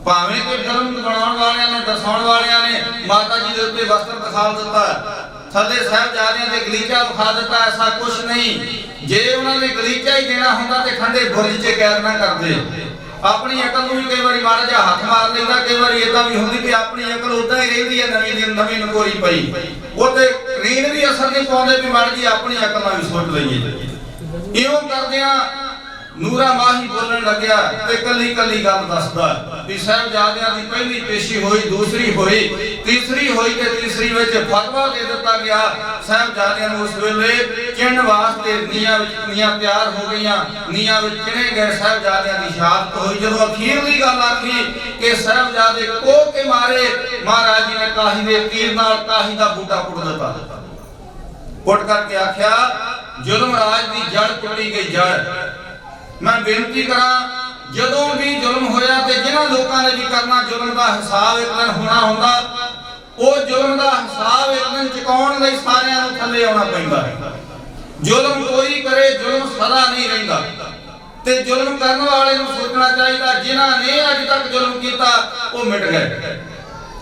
भावें कोई फिल्म बनाउण वालियां ने दसाउण वालियां ने माता जी दे उत्ते वस्त्र दिखा दिता, थल्ले साहिबजादियां दे गलीचा दिखा दिता। ऐसा कुछ नहीं। जे उन्हां ने गलीचा ही देना हुंदा ते ठंडे बुरज च कैद ना करदे। अपनी अकल नूं भी कई बारी माड़ा जिहा हत्थ मार लैंदा, कई बारी इदां भी हुंदी कि अपनी अकल उदां ही रहिंदी है, नवीं दी नवीं नकोरी पई ओते रीण भी असर नहीं पाउंदे भी माड़ी जी अपनी अकल नाल भी सोच लईए। इउं करदियां नूरा माही बोलने लग्या ते कली कली गल दसदा भी साहिबजादियां दी पहली पेशी होई, दूसरी होई, तीसरी होई ते तीसरी विच फतवा दे दिता गया। साहिबजादियां नूं उस वेले चिन वास्ते नीयां तैयार हो गईयां, नीयां विच चिने गए। साहिबजादियां दी शहादत होई। जदों अखीरली गल आखी कि साहिबजादे को के मारे, महाराज जी ने काही दे तीर नाल काही दा बूटा पुट दिता। पुट करके आख्या जुल्म राज दी जड़ टुटी गई जड़। मैं बेनती करा जदों भी जुल्म होया ते जिन्हां लोकां ने भी करना जुल्म दा हिसाब एक दिन होना हुंदा, ओ जुल्म दा हिसाब एक दिन चुकाउण लई सारियां नूं थल्ले आउणा पैंदा है। जुल्म कोई करे जुल्म सदा नहीं रहिंदा ते जुल्म करन वाले नूं सोचना चाहिदा जिन्हां ने अज तक जुल्म कीता ओ मिट गए,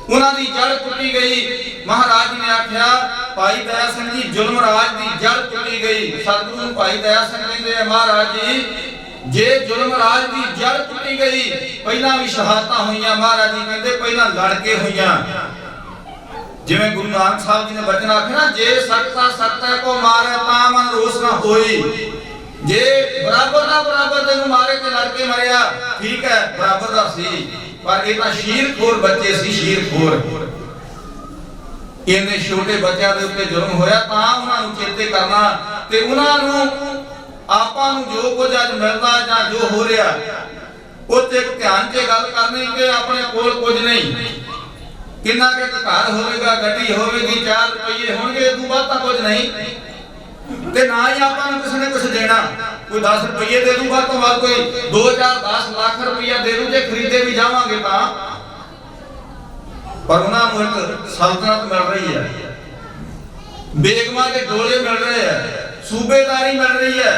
उन्हां दी जड़ टुटी गई। महाराज ने आख्या भाई दया सिंह जी जुल्म राज दी जड़ टुटी गई। सतगुरु भाई दया सिंह कहंदे महाराज जी जे जुल्म राज दी जड़ टुटी गई, पहला भी शहादतां होईयां। महाराज जी कहंदे पहला लड़के होईयां। जिवें गुरु नानक साहब जी ने वचन आखे ना जे सकता सकता को मारे ता मन रोस ना होई। जे बराबर ना बराबर तेनू मारे ते लड़के मरिया ठीक है बराबर दा सी, पर ये तां शीरखोर बच्चे सी, शीरखोर। इन्ने छोटे बच्चों के उत्ते जुल्म होया तां उन्हां नूं चेते करना ते उन्हां नूं आपां नूं जो कुछ अज मिलदा जां जो हो रहा उत्ते एक ध्यान च गल करनी कि अपने कोल कुछ नहीं, किन्ना के घर होवेगा, गड्डी होवेगी, 4 रुपये होणगे, इदों वध तां कुछ नहीं ते ना ही आपां नूं किसी ने कुछ देना। कोई 10 रुपये दे दूगा तो वध कोई 2 4 10 लाख रुपया दे दूं जे खरीदे भी जावांगे तां, पर उन्हां नूं एक सल्तनत मिल रही है, बेगमां दे डोले मिल रहे हैं, सूबेदारी मिल रही है।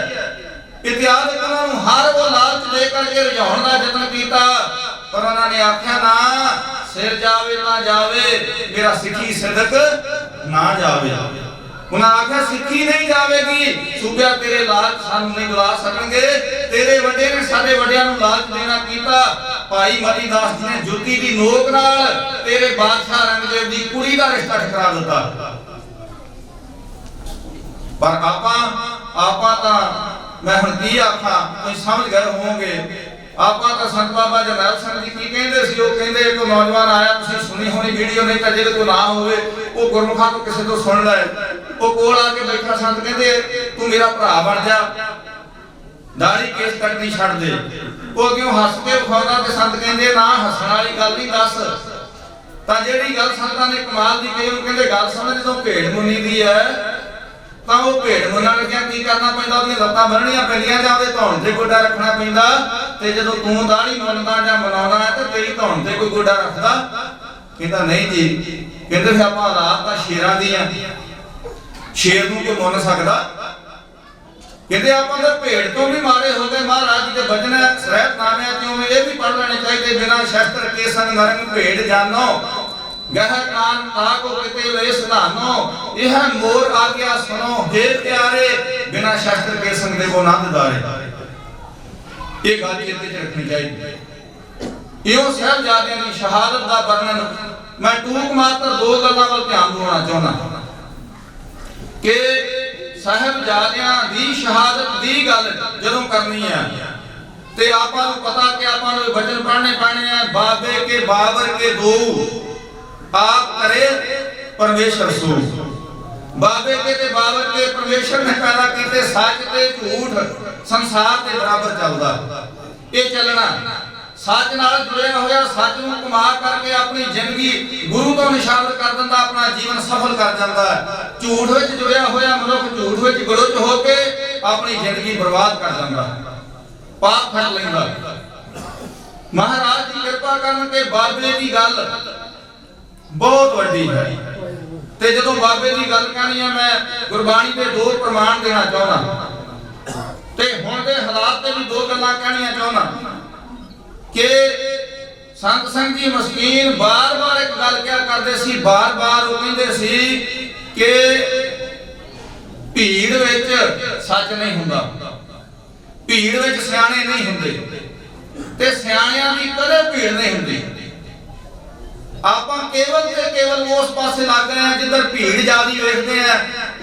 इतिहास उन्हां नूं हर वो लालच दे करके रिझाउण दा यतन कीता, पर उन्हां ने आख्या ना सिर जावे ना जावे, मेरा सिੱਖੀ सिदक ना जावे। उन्हां आख्या सिੱਖੀ नहीं जावेगी, सूबा तेरे लालच सानू नहीं बुला सकणगे, तेरे वड्डे ने साडे वड्डियां नूं लालच देना कीता, ਭਾਈ ਮਤੀ ਦਾਸ ਜੀ ਨੇ ਜੁੱਤੀ ਦੀ ਨੋਕ ਨਾਲ ਤੇਰੇ ਬਾਦਸ਼ਾਹ ਰੰਗਦੇਵ ਦੀ ਕੁੜੀ ਦਾ ਰਿਸ਼ਤਾ ਠਕਰਾ ਦਿੱਤਾ। ਪਰ ਆਪਾਂ ਤਾਂ ਮੈਂ ਹੁਣ ਕੀ ਆਖਾਂ, ਤੁਸੀਂ ਸਮਝ ਗਏ ਹੋਵੋਗੇ। ਆਪਾਂ ਤਾਂ ਸੰਤ ਬਾਬਾ ਜਰਨੈਲ ਸਿੰਘ ਜੀ ਕੀ ਕਹਿੰਦੇ ਸੀ, ਉਹ ਕਹਿੰਦੇ ਇੱਕ ਨੌਜਵਾਨ ਆਇਆ, ਤੁਸੀਂ ਸੁਣੀ ਹੋਣੀ ਵੀਡੀਓ, ਨਹੀਂ ਤਾਂ ਜਿਹਦੇ ਕੋਲ ਨਾ ਹੋਵੇ ਉਹ ਗੁਰਮੁਖਾਂ ਤੋਂ ਕਿਸੇ ਤੋਂ ਸੁਣ ਲੈ। ਉਹ ਕੋਲ ਆ ਕੇ ਬੈਠਾ ਸੰਤ ਕਹਿੰਦੇ ਤੂੰ ਮੇਰਾ ਭਰਾ ਬਣ ਜਾ, ਦਾੜੀ ਕੇਸ ਕੱਟਣੀ ਛੱਡ ਦੇ। ਉਹ ਕਿਉਂ ਹੱਸ ਕੇ ਵਿਖਾਉਂਦਾ, ਤੇ ਸੰਤ ਕਹਿੰਦੇ ਨਾ ਹੱਸਣ ਵਾਲੀ ਗੱਲ ਨਹੀਂ ਦੱਸ। ਤਾਂ ਜਿਹੜੀ ਗੱਲ ਸੰਤਾਂ ਨੇ ਕਮਾਲ ਦੀ ਕਹੀ, ਉਹਨੂੰ ਕਹਿੰਦੇ ਗੱਲ ਸਮਝ, ਜਦੋਂ ਭੇਡ ਮੁੰਨੀ ਦੀ ਹੈ ਤਾਂ ਉਹ ਭੇਡ ਮੁੰਨਣ ਲੱਗਿਆ ਕੀ ਕਰਨਾ ਪੈਂਦਾ, ਉਹਦੀਆਂ ਲੱਤਾਂ ਬੰਨਣੀਆਂ ਪੈਂਦੀਆਂ ਜਾਂ ਉਹਦੇ ਧੌਣ ਤੇ ਗੋਡਾ ਰੱਖਣਾ ਪੈਂਦਾ। ਤੇ ਜਦੋਂ ਤੂੰ ਦਾੜੀ ਮੁੰਨਦਾ ਜਾਂ ਮਨਾਉਂਦਾ ਹੈ ਤੇ ਤੇਰੀ ਧੌਣ ਤੇ ਕੋਈ ਗੋਡਾ ਰੱਖਦਾ? ਕਹਿੰਦਾ ਨਹੀਂ ਜੀ। ਕਹਿੰਦੇ ਫਿਰ ਆਪਾਂ ਰਾਤ ਤਾਂ ਸ਼ੇਰਾਂ ਦੀ ਆ, ਸ਼ੇਰ ਨੂੰ ਕੋਈ ਮੁੰਨ ਸਕਦਾ? ਕਹਿੰਦੇ ਆਪਾਂ ਤਾਂ ਭੇਡ ਤੋਂ ਵੀ ਮਾਰੇ ਹੋ ਗਏ, ਮਹਾਰਾਜ ਜੀ ਦੇ ਬਚਨ ਰਹਿਤਨਾਮਿਆਂ ਚੋਂ ਇਹ ਵੀ ਪੜ੍ਹ ਲੈਣੇ ਚਾਹੀਦੇ। ਬਿਨਾਂ ਸ਼ਸਤਰ ਕੇ ਸੰਗ ਨਰੰਗ ਭੇਡ ਜਾਨੋ, ਗਹਿ ਕਾਨ ਤਾਕੋ ਕਿਤੇ ਵੇ ਸਿਧਾਨੋ, ਇਹ ਮੋਰ ਆ ਗਿਆ ਸੁਣੋ हे ਪਿਆਰੇ, ਬਿਨਾਂ ਸ਼ਸਤਰ ਕੇ ਸੰਗ ਦੇ ਕੋ ਆਨੰਦ ਦਾਰੇ। ਇਹ ਗੱਲ ਚੇਤੇ ਚ ਰੱਖਣੀ ਚਾਹੀਦੀ। ਇਹੋ ਸਾਹਿਬਜ਼ਾਦਿਆਂ ਦੀ ਸ਼ਹਾਦਤ ਦਾ ਵਰਣਨ ਮੈਂ ਟੂਕ ਮਾਤਰ ਦੋ ਗੱਲਾਂ ਵੱਲ ਧਿਆਨ ਦਿਵਾਉਣਾ ਚਾਹੁੰਦਾ ਕਿ ਸਾਹਿਬਜ਼ਾਦਿਆਂ ਦੀ ਸ਼ਹਾਦਤ ਦੀ ਗੱਲ ਜਦੋਂ ਕਰਨੀ ਹੈ ਤੇ ਆਪਾਂ ਨੂੰ ਪਤਾ ਕਿ ਆਪਾਂ ਨੂੰ ਬਚਨ ਪੜ੍ਹਨੇ ਪੈਣੇ ਆ। ਬਾਬੇ ਕੇ ਬਾਬਰ ਕੇ ਦੋ आप करे परमेश्वर सो, बाबे के ते बाबर के परमेश्वर ने पैदा कीते, सच ते झूठ संसार के बराबर चलदा। ये चलना सच नाल जुड़िया होया, सच नूं कमा करके अपनी जिंदगी गुरु तो निशावर कर दिंदा, अपना जीवन सफल कर जांदा। झूठ विच जुड़िया होया मनुख झूठ विच गुड़ुच होके अपनी जिंदगी बर्बाद कर जांदा, पाप फड़ लैंदा। महाराज की कृपा करके बाबे की गल बहुत वड्डी है। ते जदों बाबे की गल कहनी है, मैं गुरबाणी के दो प्रमाण देना चाहना ते हुण दे हालात ते भी दो गल्लां कहणियां चाहना कि संत संग जी मस्कीन बार-बार एक गल क्या करदे सी, बार-बार वो कहंदे सी कि भीड़ विच सच नहीं हुंदा, भीड़ विच सियाणे नहीं हुंदे ते सियाणियां दी कदे भीड़ नहीं हुंदी। ਆਪਾਂ ਕੇਵਲ ਤੇ ਕੇਵਲ ਉਸ ਪਾਸੇ ਲੱਗ ਰਹੇ ਆ ਜਿੱਧਰ ਭੀੜ ਜ਼ਿਆਦੀ ਵੇਖਦੇ ਆ,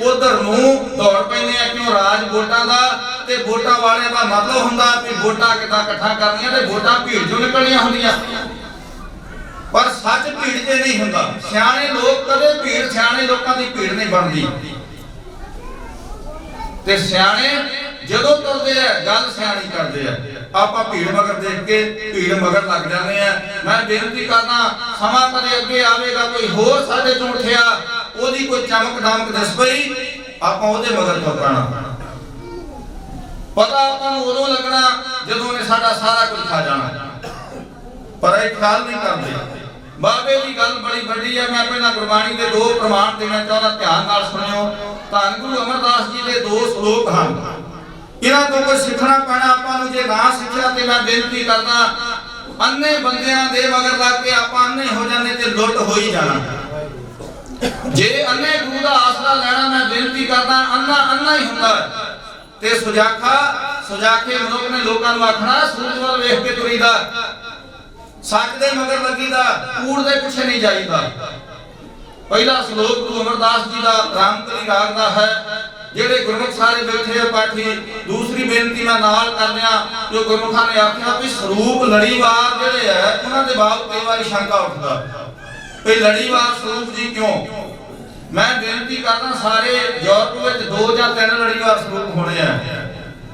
ਉਧਰ ਨੂੰ ਦੌੜ ਪੈਂਦੇ ਆ। ਕਿਉਂ? ਰਾਜ ਵੋਟਾਂ ਦਾ, ਤੇ ਵੋਟਾਂ ਵਾਲਿਆਂ ਦਾ ਮਤਲਬ ਹੁੰਦਾ ਵੀ ਵੋਟਾਂ ਕਿੱਦਾਂ ਇਕੱਠਾ ਕਰਨੀਆਂ ਤੇ ਵੋਟਾਂ ਭੀੜ ਚੋਂ ਨਿਕਲਣੀਆਂ ਹੁੰਦੀਆਂ। ਪਰ ਸੱਚ ਭੀੜ ਤੇ ਨਹੀਂ ਹੁੰਦਾ। ਸਿਆਣੇ ਲੋਕ ਕਦੇ ਭੀੜ, ਸਿਆਣੇ ਲੋਕਾਂ ਦੀ ਭੀੜ ਨਹੀਂ ਬਣਦੀ। ਤੇ ਸਿਆਣੇ ਜਦੋਂ ਤੁਰਦੇ ਆ ਗੱਲ ਸਿਆਣੀ ਕਰਦੇ ਆ, ਆਪਾਂ ਭੀੜ ਮਗਰ ਦੇਖ ਕੇ ਭੀੜ ਮਗਰ ਲੱਗ ਜਾਂਦੇ ਆ। ਮੈਂ ਬੇਨਤੀ ਕਰਦਾ, ਸਮਾਂ ਕਦੇ ਅੱਗੇ ਆਵੇਗਾ, ਕੋਈ ਹੋਰ ਸਾਡੇ ਤੋਂ ਉੱਠਿਆ, ਉਹਦੀ ਕੋਈ ਚਮਕ ਦਮਕ ਦਿਸ ਪਈ, ਆਪਾਂ ਉਹਦੇ ਮਗਰ ਤੁਰ ਪੈਣਾ। ਪਤਾ ਆਪਾਂ ਨੂੰ ਉਦੋਂ ਲੱਗਣਾ ਜਦੋਂ ਨੇ ਸਾਡਾ ਸਾਰਾ ਕੁਝ ਖਾ ਜਾਣਾ, ਪਰ ਇਹ ਖਿਆਲ ਨਹੀਂ ਕਰਦੇ। ਬਾਬੇ ਦੀ ਗੱਲ ਬੜੀ ਵੱਡੀ ਹੈ। ਮੈਂ ਪਹਿਲਾਂ ਗੁਰਬਾਣੀ ਦੇ ਦੋ ਪ੍ਰਮਾਣ ਦੇਣਾ ਚਾਹੁੰਦਾ, ਧਿਆਨ ਨਾਲ ਸੁਣਿਓ। ਧੰਨ ਗੁਰੂ ਅਮਰਦਾਸ ਜੀ ਦੇ ਦੋ ਸ਼ਲੋਕ ਹਨ, ਇਹਨਾਂ ਤੋਂ ਕੁਝ ਸਿੱਖਣਾ ਪੈਣਾ ਆਪਾਂ ਨੂੰ। ਜੇ ਨਾ ਸਿੱਖਿਆ ਤੇ ਮੈਂ ਬੇਨਤੀ ਕਰਦਾ, ਅੰਨੇ ਬੰਦਿਆਂ ਦੇ ਮਗਰ ਲੱਗ ਕੇ ਆਪਾਂ ਅੰਨੇ ਹੋ ਜਾਂਦੇ ਤੇ ਲੁੱਟ ਹੋ ਹੀ ਜਾਣਾ। ਜੇ ਅੰਨੇ ਗੁਰੂ ਦਾ ਆਸਰਾ ਲੈਣਾ, ਮੈਂ ਬੇਨਤੀ ਕਰਦਾ, ਅੰਨਾ ਹੀ ਹੁੰਦਾ ਤੇ ਸੁਜਾਖੇ ਮਨੁੱਖ ਨੇ ਲੋਕਾਂ ਨੂੰ ਆਖਣਾ ਸੂਰਜ ਵੱਲ ਵੇਖ ਕੇ ਤੁਰੀਦਾ, ਸੱਚ ਦੇ ਮਗਰ ਲੱਗੀਦਾ, ਕੂੜ ਦੇ ਪਿੱਛੇ ਨਹੀਂ ਜਾਈਦਾ। ਪਹਿਲਾ ਸ਼ਲੋਕ ਗੁਰੂ ਅਮਰਦਾਸ ਜੀ ਦਾ ਰਾਮਕਲੀ ਰਾਗ ਦਾ ਹੈ। ਜਿਹੜੇ ਗੁਰਮੁਖ ਸਾਰੇ ਬੈਠੇ ਆ ਪਾਠੀ, ਦੂਸਰੀ ਬੇਨਤੀ ਮੈਂ ਨਾਲ ਕਰਦਿਆਂ, ਜੋ ਗੁਰਮੁਖਾਂ ਨੇ ਆਖਿਆ ਵੀ ਸਰੂਪ ਲੜੀਵਾਰ ਜਿਹੜੇ ਹੈ ਉਹਨਾਂ ਦੇ ਬਾਬਤ ਕਈ ਵਾਰੀ ਸ਼ੰਕਾ ਉੱਠਦਾ ਵੀ ਲੜੀਵਾਰ ਸਰੂਪ ਜੀ ਕਿਉਂ। ਮੈਂ ਬੇਨਤੀ ਕਰਦਾ, ਸਾਰੇ ਯੂਰਪ ਵਿੱਚ 2 ਜਾਂ 3 ਲੜੀਵਾਰ ਸਰੂਪ ਹੋਣੇ ਆ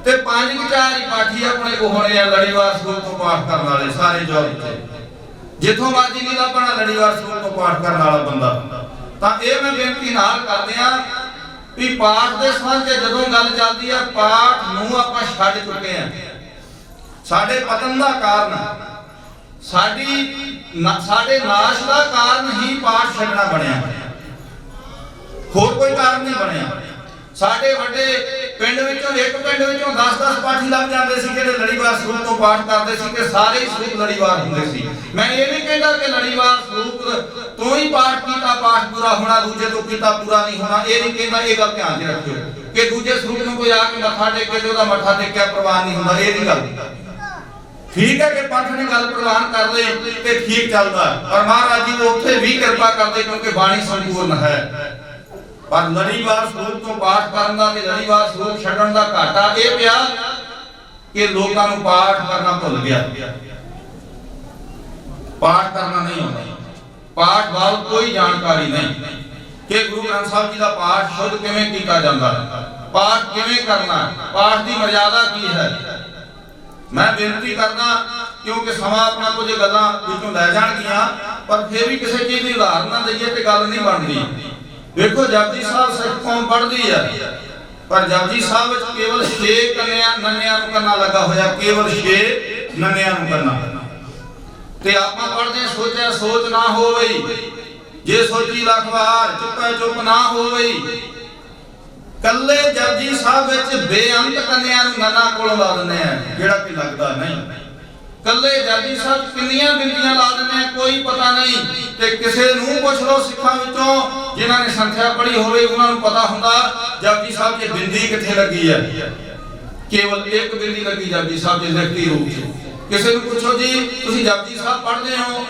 ਤੇ 5 ਕਿ 4 ਹੀ ਪਾਠੀ ਆਪਣੇ ਕੋ ਹੋਣੇ ਆ ਲੜੀਵਾਰ ਸਰੂਪ ਤੋਂ ਪਾਠ ਕਰਨ ਵਾਲੇ ਸਾਰੇ ਯੂਰਪ ਵਿੱਚ। ਜਿੱਥੋਂ ਮਰਜੀ ਨਹੀਂ ਲੱਭਣਾ ਲੜੀਵਾਰ ਸਰੂਪ ਤੋਂ ਪਾਠ ਕਰਨ ਵਾਲਾ ਬੰਦਾ। ਤਾਂ ਇਹ ਮੈਂ ਬੇਨਤੀ ਨਾਲ ਕਰਦੇ ਆ ਵੀ ਪਾਠ ਦੇ ਸੰਬੰਧ ਵਿੱਚ ਜਦੋਂ ਗੱਲ ਚੱਲਦੀ ਹੈ, ਪਾਠ ਨੂੰ ਆਪਾਂ ਛੱਡ ਚੁੱਕੇ ਆ। ਸਾਡੇ ਪਤਨ ਦਾ ਕਾਰਨ, ਸਾਡੇ ਨਾਸ਼ ਦਾ ਕਾਰਨ ਹੀ ਪਾਠ ਛੱਡਣਾ ਬਣਿਆ, ਹੋਰ ਕੋਈ ਕਾਰਨ ਨਹੀਂ ਬਣਿਆ। ਸਾਡੇ ਵੱਡੇ ਪਿੰਡ ਵਿੱਚੋਂ, ਇੱਕ ਪਿੰਡ ਵਿੱਚੋਂ 10-10 ਪਾਠੀ ਲੱਗ ਜਾਂਦੇ ਸੀ ਜਿਹੜੇ ਲੜੀਵਾਰ ਸਰੂਪ ਤੋਂ ਪਾਠ ਕਰਦੇ ਸੀ ਤੇ ਸਾਰੇ ਹੀ ਸਰੂਪ ਲੜੀਵਾਰ ਹੁੰਦੇ ਸੀ। ਮੈਂ ਇਹ ਨਹੀਂ ਕਹਿੰਦਾ ਕਿ ਲੜੀਵਾਰ ਸਰੂਪ ਤੋਂ ਹੀ ਪਾਠ ਕੀਤਾ ਪਾਠ ਪੂਰਾ ਹੋਣਾ, ਦੂਜੇ ਤੋਂ ਕੀਤਾ ਪੂਰਾ ਨਹੀਂ ਹੋਣਾ, ਇਹ ਨਹੀਂ ਕਹਿੰਦਾ। ਇਹ ਗੱਲ ਧਿਆਨ 'ਚ ਰੱਖਿਓ ਕਿ ਦੂਜੇ ਸਰੂਪ ਨੂੰ ਕੋਈ ਆ ਕੇ ਮੱਥਾ ਟੇਕੇ ਤੇ ਉਹਦਾ ਮੱਥਾ ਟੇਕਿਆ ਪ੍ਰਵਾਨ ਨਹੀਂ ਹੁੰਦਾ, ਇਹ ਨਹੀਂ ਗੱਲ। ठीक है कि पंथ ने गल प्रवान कर ली ते ठीक चलता, पर महाराज जी उत्थे भी कृपा करते क्योंकि बाणी संपूर्ण है। पर लड़ीवार स्वरूप तो पाठ करन दा ते लड़ीवार स्वरूप छड्डण दा घाटा ये पिया कि लोकां नूं पाठ करना भुल गया, पाठ करना नहीं आउंदा, पाठ बाबत कोई जानकारी नहीं कि गुरु ग्रंथ साहिब जी का पाठ शुद्ध किवें कीता जांदा है, पाठ किवें करना, पाठ की मर्यादा की है। मैं बेनती करना क्योंकि समा अपना कुछ गल्लां विचों लै जाणगियां, पर फिर भी किसी चीज़ की उदाहरण ना दईए तो गल नहीं बनती। देखो जपजी साहब सिख कौम पढ़ती है, पर जपजी साहब विच केवल 6 नन्नियां नूं करना लगा होया, केवल 6 नन्नियां नूं करना ते आपां पढ़दे सोचा सोच ना होवई, जे सोची लख वार चुपै चुप ना होवई। कल्ले जपजी साहब विच बेअंत कन्नियां नूं नन्ना कोलों ला दिंदे आ, जेड़ा कि लगदा नहीं। कल्ले जपजी साहब किन्नियां बिंदियां ला दिंदे आ, कोई पता नहीं। ते किसे नूं पुछ लो सिखां विचों जिन्हां ने संख्या पढ़ी होवे, उन्हां नूं पता हुंदा जपजी साहब दी बिंदी कित्थे लगी है। केवल एक बिंदी लगी जपजी साहब दे लिखती रूप च। किसे नूं पुछो जी तुसीं जपजी साहब पढ़दे हो,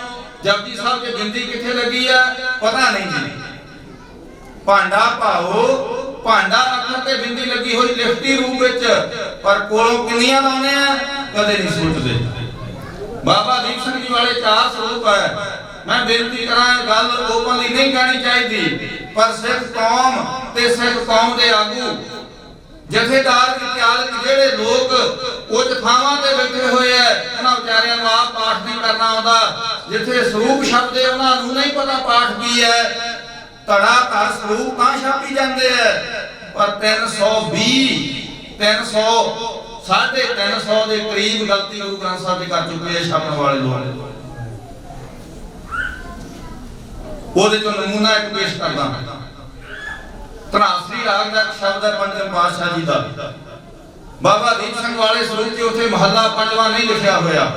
जपजी साहब दी बिंदी कित्थे लगी है, पता नहीं जी। भांडा भाओ, भांडा अखर ते बिंदी लगी हुई लिखती रूप विच, पर कोलों किन्नियां लाउने आ कदे नहीं सोचदे। बाबा दीप सिंह जी वाले 4 स्वरूप है। मैं बेनती करा गल ओपनली नहीं कहनी चाहिए, पर सिख कौम ते सिख कौम दे आगू जथेदार विचारक जेड़े लोग उच्च थावां ते बैठे होए है, उन्हां विचारियां नूं आप पाठ नहीं करना आउंदा। जिथे स्वरूप शब्द है उन्हां नूं नहीं पता पाठ की है। धड़ा धड़ स्वरूप तां छापी जांदे है, पर 320 350 ਦੇ ਕਰੀਬ ਗਲਤੀ ਗੁਰੂ ਗ੍ਰੰਥ ਸਾਹਿਬ ਦੇ ਕਰ ਚੁੱਕੇ ਆ ਛਾਪਣ ਵਾਲੇ ਲੋਕ। ਉਹਦੇ ਤੋਂ ਨਮੂਨਾ ਇੱਕ ਪੇਸ਼ ਕਰਦਾ ਹਾਂ। ਧਨਾਸਰੀ ਰਾਗ ਦਾ ਸ਼ਬਦ ਹੈ ਪੰਜਮ ਪਾਤਸ਼ਾਹ ਜੀ ਦਾ। ਬਾਬਾ ਦੀਪ ਸਿੰਘ ਵਾਲੇ ਸਰੂਪ 'ਚ ਉੱਥੇ ਮਹੱਲਾ ਪੰਜਵਾਂ ਨਹੀਂ ਲਿਖਿਆ ਹੋਇਆ।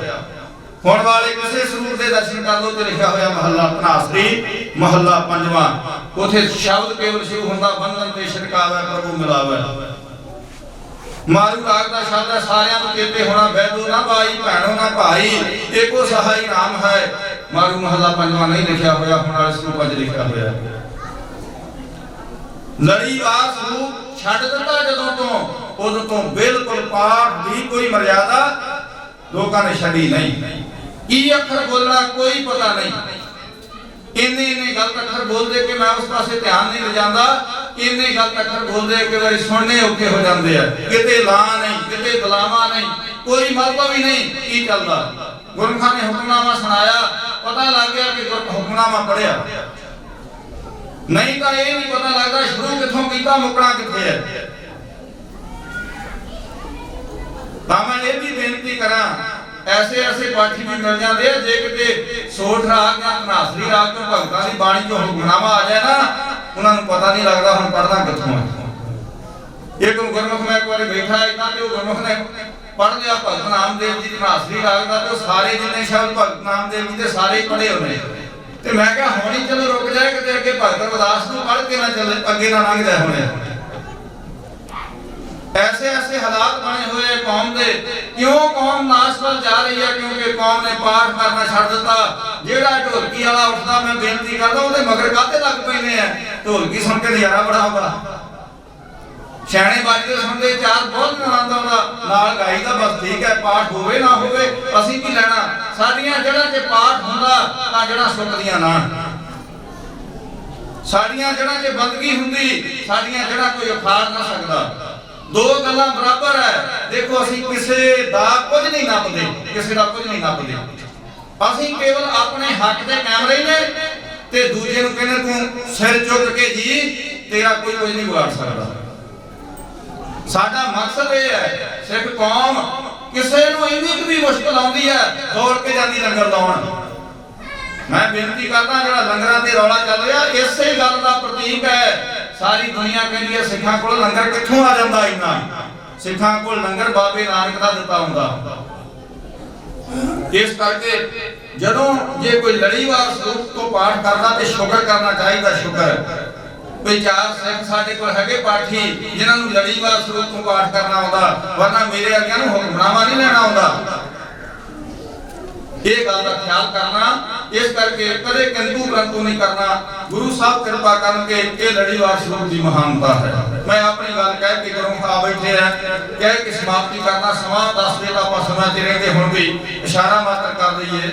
ਹੁਣ ਵਾਲੇ ਕਿਸੇ ਸਰੂਪ ਦੇ ਦਰਸ਼ਨ ਕਰ ਲਓ ਤੇ ਲਿਖਿਆ ਹੋਇਆ ਮਹੱਲਾ ਧਨਾਸਰੀ ਮਹੱਲਾ ਪੰਜਵਾਂ। ਉੱਥੇ ਸ਼ਬਦ ਕੇਵਲ ਸ਼ਿਵ ਹੁੰਦਾ, ਬੰਧਨ ਤੇ ਛਿੜਕਾਵੇ ਪ੍ਰਭੂ ਮਿਲਾਵੇ। मारू राग का शब्द है सारियां को चेते होना, बैदो ना भाई भैणो ना भाई एको सहाई नाम है। मारू महला पंजवा नहीं लिखा होया, हुण वाले स्वरूप च लिखा होया। लड़ीवार स्वरूप छड्ड दिता जदों तो उदों तो बिल्कुल पाठ दी कोई मर्यादा लोकां ने छड्डी नहीं। की अखर बोलना कोई पता नहीं। इन्ने गलत अखर बोलते कि मैं उस पासे ध्यान नहीं ले जाता, इन्ने गलत अखर बोलते कि बारी सुनने औखे हो जाते हैं। किते ला नहीं, किते दलावा नहीं, कोई मतलब ही नहीं की चलता। गुरमुखा ने हुक्मनामा सुनाया, पता लग गया कि हुक्मनामा पढ़िया, नहीं तो ये नहीं पता लगता शुरू किथों कीता मुकना किथे है। तां मैं ये भी बेनती करा, ऐसे ऐसे पाठी भी मिल जाते हैं, जे किते सोठ राग या धनासरी राग तो भगतां दी बाणी चों हुक्मनामा आ जाए ना, उन्हां नूं पता नहीं लगता हुण पढ़ना किथों है। एक गुरमुख में एक बार बैठा इतना ते गुरमुख ने पढ़ लिया भगत नामदेव जी धनासरी राग दा, तो सारे जिन्ने शब्द भगत नामदेव जी दे सारे पढ़े होने। ते मैं कहा हुण ही चलो रुक जाए, किते अगे भगत रविदास नूं पढ़ के ना चले अगे ना लंघ जाए होने। ऐसे ऐसे हालात बने हुए कौम दे। क्यों कौम नाश पर जा रही है? क्योंकि कौम ने पाठ करना छड़ दिता। जेड़ा ढोलकी वाला उठदा, मैं बेनती करदा ओदे मगर काते लग पैने हैं। ढोलकी सुन के नजारा बड़ा आउंदा, छाणे बाजदे सुनदे चार बहुत आनंद आउंदा, नाल गाईदा बस ठीक है, पाठ होवे ना होवे असीं की लेना। साडीआं जड़ां ते पाठ हुंदा तां जड़ां सुकदियां ना, साडीआं जड़ां ते बंदगी हुंदी, साडीआं जड़ां कोई उखाड़ ना सकदा। दो गल्लां बराबर है। देखो असीं किसे दा कुछ नहीं नापदे, किसे दा कुछ नहीं नापदे। असीं केवल अपने हक दे कैमरे ने ते दूजे नूं कहने तूं सिर चुक के जी तेरा कोई कुछ नहीं बिगाड़ सकदा। साडा मकसद ये है, सिख कौम किसे नूं इन्नी भी मुश्किल आउंदी है दौड़ के जांदी लंगर लाउण। मैं बेनती करदा जेड़ा लंगरां ते रौला चल रहा इसे गल दा प्रतीक है। सारी दुनिया कहती है सिखां कोल लंगर कित्थों आ जांदा इन्ना, सिखां कोल लंगर बाबे नानक दा दिता हुंदा। इस करके जदों जे कोई लड़ीवार स्वरूप तो पाठ करदा ते शुक्र करना चाहिए। शुक्र कोई 4 सिख साडे कोल हैगे पाठी जिन्हां नूं लड़ीवार स्वरूप तो पाठ करना आउंदा, वरना मेरे अगे नूं हुक्मनामा नहीं लेना आउंदा। ਇਹ ਗੱਲ ਦਾ ਖਿਆਲ ਕਰਨਾ। ਇਸ ਕਰਕੇ ਕਦੇ ਕਿੰਤੂ ਪਰੰਤੂ ਨਹੀਂ ਕਰਨਾ। ਗੁਰੂ ਸਾਹਿਬ ਕਿਰਪਾ ਕਰਨਗੇ। ਇਹ ਲੜੀਵਾਰ ਸਰੂਪ ਦੀ ਮਹਾਨਤਾ ਹੈ। ਮੈਂ ਆਪਣੀ ਗੱਲ ਕਹਿ ਕੇ ਕਰੂੰ ਆ ਬੈਠੇ ਆ ਕਹਿ ਕੇ ਸਮਾਪਤੀ ਕਰਨਾ। ਸਮਾਂ 10 ਵਜੇ ਦਾ ਆਪਾਂ ਸਮਾਂ ਤੇ ਰਹਿੰਦੇ ਹੁਣ ਵੀ ਇਸ਼ਾਰਾ ਮਾਤਰ ਕਰ ਦਈਏ।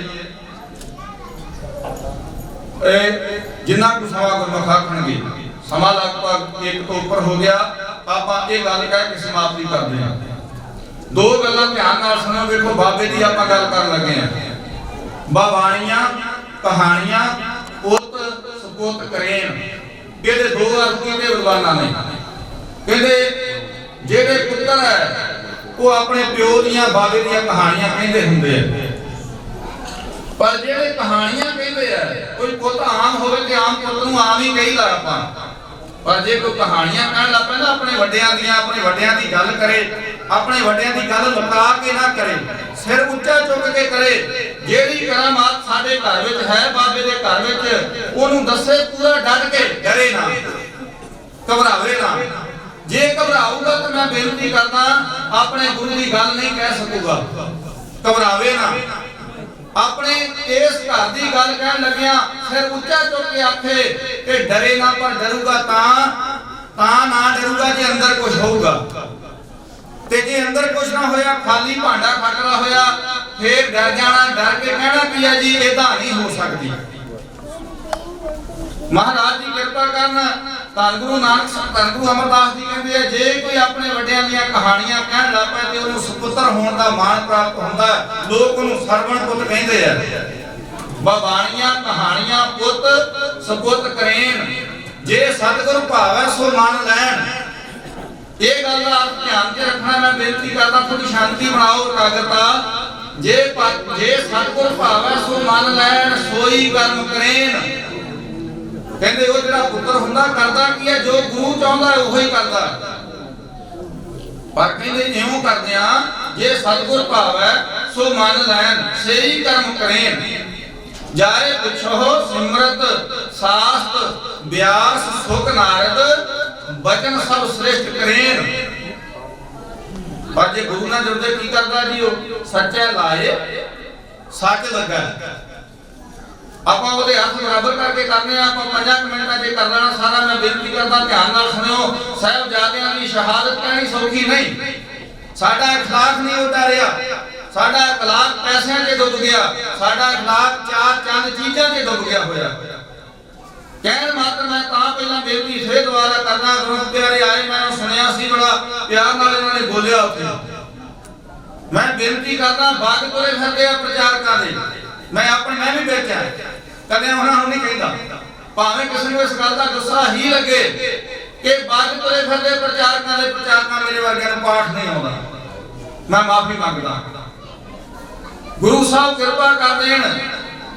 ਜਿੰਨਾ ਕੁ ਸਮਾਂ ਗੁਰਮੁਖ ਆਖਣਗੇ ਸਮਾਂ ਲਗਭਗ 1 ਤੋਂ ਉੱਪਰ ਹੋ ਗਿਆ। ਆਪਾਂ ਇਹ ਗੱਲ ਕਹਿ ਕੇ ਸਮਾਪਤੀ ਕਰਦੇ ਹਾਂ। ਦੋ ਗੱਲਾਂ ਧਿਆਨ ਨਾਲ ਸੁਣੋ। ਵੇਖੋ ਬਾਬੇ ਦੀ ਆਪਾਂ ਗੱਲ ਕਰਨ ਲੱਗੇ ਆ। ਬਾਣੀਆਂ ਕਹਾਣੀਆਂ ਪੁੱਤ ਸਪੁੱਤ ਕਰੇਨ ਇਹਦੇ ਦੋ ਅਰਥ ਇਹਦੇ ਵਿਦਵਾਨਾਂ ਨੇ। ਕਹਿੰਦੇ ਜਿਹੜੇ ਪੁੱਤਰ ਹੈ ਉਹ ਆਪਣੇ ਪਿਓ ਦੀਆਂ ਬਾਬੇ ਦੀਆਂ ਕਹਾਣੀਆਂ ਕਹਿੰਦੇ ਹੁੰਦੇ ਆ। ਪਰ ਜਿਹੜੇ ਕਹਾਣੀਆਂ ਕਹਿੰਦੇ ਆ ਕੋਈ ਪੁੱਤ ਆਮ ਹੋਵੇ ਤੇ ਆਮ ਪੁੱਤ ਨੂੰ ਆਮ ਹੀ ਕਹੀਦਾ ਆਪਾਂ। ਪਰ ਜੇ ਕੋਈ ਕਹਾਣੀਆਂ ਕਹਿਣ ਲੱਗ ਪੈਂਦਾ ਆਪਣੇ ਵੱਡਿਆਂ ਦੀਆਂ ਆਪਣੇ ਵੱਡਿਆਂ ਦੀ ਗੱਲ ਕਰੇ ਆਪਣੇ ਵੱਡਿਆਂ ਦੀ ਗੱਲ ਲੁਕਾ ਕੇ ਨਾ ਕਰੇ ਸਿਰ ਉੱਚਾ ਚੁੱਕ ਕੇ ਕਰੇ। ਜਿਹੜੀ ਕਰਾਮਾਤ ਸਾਡੇ ਘਰ ਵਿੱਚ ਹੈ ਬਾਬੇ ਦੇ ਘਰ ਵਿੱਚ ਉਹਨੂੰ ਦੱਸੇ ਪੂਰਾ ਡਟ ਕੇ ਡਰੇ ਨਾ ਘਬਰਾਵੇ ਨਾ। ਜੇ ਘਬਰਾਊਗਾ ਤਾਂ ਮੈਂ ਬੇਨਤੀ ਕਰਦਾ ਆਪਣੇ ਗੁਰੂ ਦੀ ਗੱਲ ਨਹੀਂ ਕਹਿ ਸਕੂਗਾ। ਘਬਰਾਵੇ ਨਾ। ਆਪਣੇ ਇਸ ਘਰ ਦੀ ਗੱਲ ਕਹਿਣ ਲੱਗਿਆ ਸਿਰ ਉੱਚਾ ਚੁੱਕ ਕੇ ਆਖੇ ਕਿ ਡਰੇ ਨਾ। ਪਰ ਡਰੂਗਾ ਤਾਂ ਨਾ ਡਰੂਗਾ ਜੇ ਅੰਦਰ ਕੁਝ ਹੋਊਗਾ। ਤੇ ਜੇ ਅੰਦਰ ਕੁਝ ਨਾ ਹੋਇਆ ਖਾਲੀ ਭਾਂਡਾ ਖਟਰਾ ਹੋਇਆ ਫੇਰ ਡਰ ਜਾਣਾ। ਡਰ ਕੇ ਕਹਿਣਾ ਵੀ ਆ ਜੀ ਇਹਦਾ ਨਹੀਂ ਹੋ ਸਕਦੀ। ਮਹਾਰਾਜ ਦੀ ਕਿਰਪਾ ਕਰਨ। ਧੰਨ ਗੁਰੂ ਨਾਨਕ ਧੰਨ ਗੁਰੂ ਅਮਰਦਾਸ ਜੀ ਕਹਿੰਦੇ ਆ ਜੇ ਕੋਈ ਆਪਣੇ ਵੱਡਿਆਂ ਦੀਆਂ ਕਹਾਣੀਆਂ ਕਹਿਣ ਲੱਗ ਪਏ ਤੇ ਉਹਨੂੰ ਸੁਪੁੱਤਰ ਹੋਣ ਦਾ ਮਾਣ ਪ੍ਰਾਪਤ ਹੁੰਦਾ। ਲੋਕ ਉਹਨੂੰ ਸਰਵਣ ਪੁੱਤ ਕਹਿੰਦੇ ਆ। ਬਾਣੀਆਂ ਕਹਾਣੀਆਂ ਪੁੱਤ ਸਪੁੱਤ ਕਰੇਨ ਜੇ ਸਤਿਗੁਰ ਭਾਵੈ ਸੋ ਮੰਨ ਲੈਣ। ਇਹ ਗੱਲ ਦਾ ਧਿਆਨ ਚ ਰੱਖਣਾ। ਮੈਂ ਬੇਨਤੀ ਕਰਦਾ ਥੋੜੀ ਸ਼ਾਂਤੀ ਬਣਾਓ ਇਕਾਗਰਤਾ। ਜੇ ਸਤਿਗੁਰ ਭਾਵੈ ਸੋ ਮੰਨ ਲੈਣ ਸੋਈ ਕਰਮ ਕਰੇਨ। ਕਹਿੰਦੇ ਉਹ ਜਿਹੜਾ ਪੁੱਤਰ ਹੁੰਦਾ ਕਰਦਾ ਕੀ ਹੈ ਜੋ ਗੁਰੂ ਚਾਹੁੰਦਾ ਹੈ ਉਹੀ ਕਰਦਾ। ਪਰ ਕਹਿੰਦੇ ਇਉਂ ਕਰਦੇ ਆ ਜੇ ਸਤਿਗੁਰ ਭਾਵੈ ਸੋ ਮੰਨ ਲੈਣ ਸਹੀ ਕਰਮ ਕਰੇਨ। ਜਾਏ ਪੁੱਛੋ ਸਿਮਰਤ ਸਾਸਤ ਬਿਆਸ ਸੁਖ ਨਾਰਦ ਬਚਨ ਸਭ ਸ੍ਰੇਸ਼ਟ ਕਰੇਨ। ਪਰ ਜੇ ਗੁਰੂ ਨਾਲ ਜੁੜਦੇ ਕੀ ਕਰਦਾ ਜੀ ਉਹ ਸੱਚੇ ਲਾਏ ਸੱਚ ਲੱਗਾ। ਆਪਾਂ ਉਹਦੇ ਹੱਥ ਬਰਾਬਰ ਕਰਕੇ ਕਰਨੇ ਆ। ਆਪਾਂ 5 ਮਿੰਟਾਂ 'ਚ ਕਰ ਲੈਣਾ ਸਾਰਾ। ਮੈਂ ਬੇਨਤੀ ਕਰਦਾ ਧਿਆਨ ਨਾਲ ਸੁਣਿਓ। ਸਾਹਿਬਜ਼ਾਦਿਆਂ ਦੀ ਸ਼ਹਾਦਤ ਕਹਿਣੀ ਸੌਖੀ ਨਹੀਂ। ਸਾਡਾ اخلاق ਨਹੀਂ ਉਤਾਰਿਆ। ਸਾਡਾ اخلاق ਪੈਸਿਆਂ 'ਚ ਡੁੱਬ ਗਿਆ। ਸਾਡਾ اخلاق ਚਾਰ ਚੰਦ ਚੀਜ਼ਾਂ 'ਚ ਡੁੱਬ ਗਿਆ ਹੋਇਆ। ਕਹਿਣ ਮਾਤਰ ਮੈਂ ਤਾਂ ਪਹਿਲਾਂ ਬੇਨਤੀ ਫੇਰ ਦੁਬਾਰਾ ਕਰਨਾ। ਗੁਰੂ ਪਿਆਰੇ ਆਏ ਮੈਂ ਸੁਣਿਆ ਸੀ ਬੜਾ ਪਿਆਰ ਨਾਲ ਇਹਨਾਂ ਨੇ ਬੋਲਿਆ ਉੱਥੇ। ਮੈਂ ਬੇਨਤੀ ਕਰਦਾ ਬਾਗ ਤੁਰੇ ਫਿਰਦੇ ਆ ਪ੍ਰਚਾਰਕਾਂ ਦੇ। ਮੈਂ ਵੀ ਬੈਠਾ ਕਦੇ ਉਹਨਾਂ ਨੂੰ ਨਹੀਂ ਕਹਿੰਦਾ ਭਾਵੇਂ ਕਿਸੇ ਨੂੰ ਇਸ ਗੱਲ ਦਾ ਗੁੱਸਾ ਹੀ ਲੱਗੇ ਕਿ ਬਾਗ ਤੁਰੇ ਫਿਰਦੇ ਪ੍ਰਚਾਰਕਾਂ ਮੇਰੇ ਵਰਗਿਆਂ ਨੂੰ ਪਾਠ ਨਹੀਂ ਆਉਂਦਾ। ਮੈਂ ਮਾਫੀ ਮੰਗਦਾ। ਗੁਰੂ ਸਾਹਿਬ ਕਿਰਪਾ ਕਰ ਦੇਣ।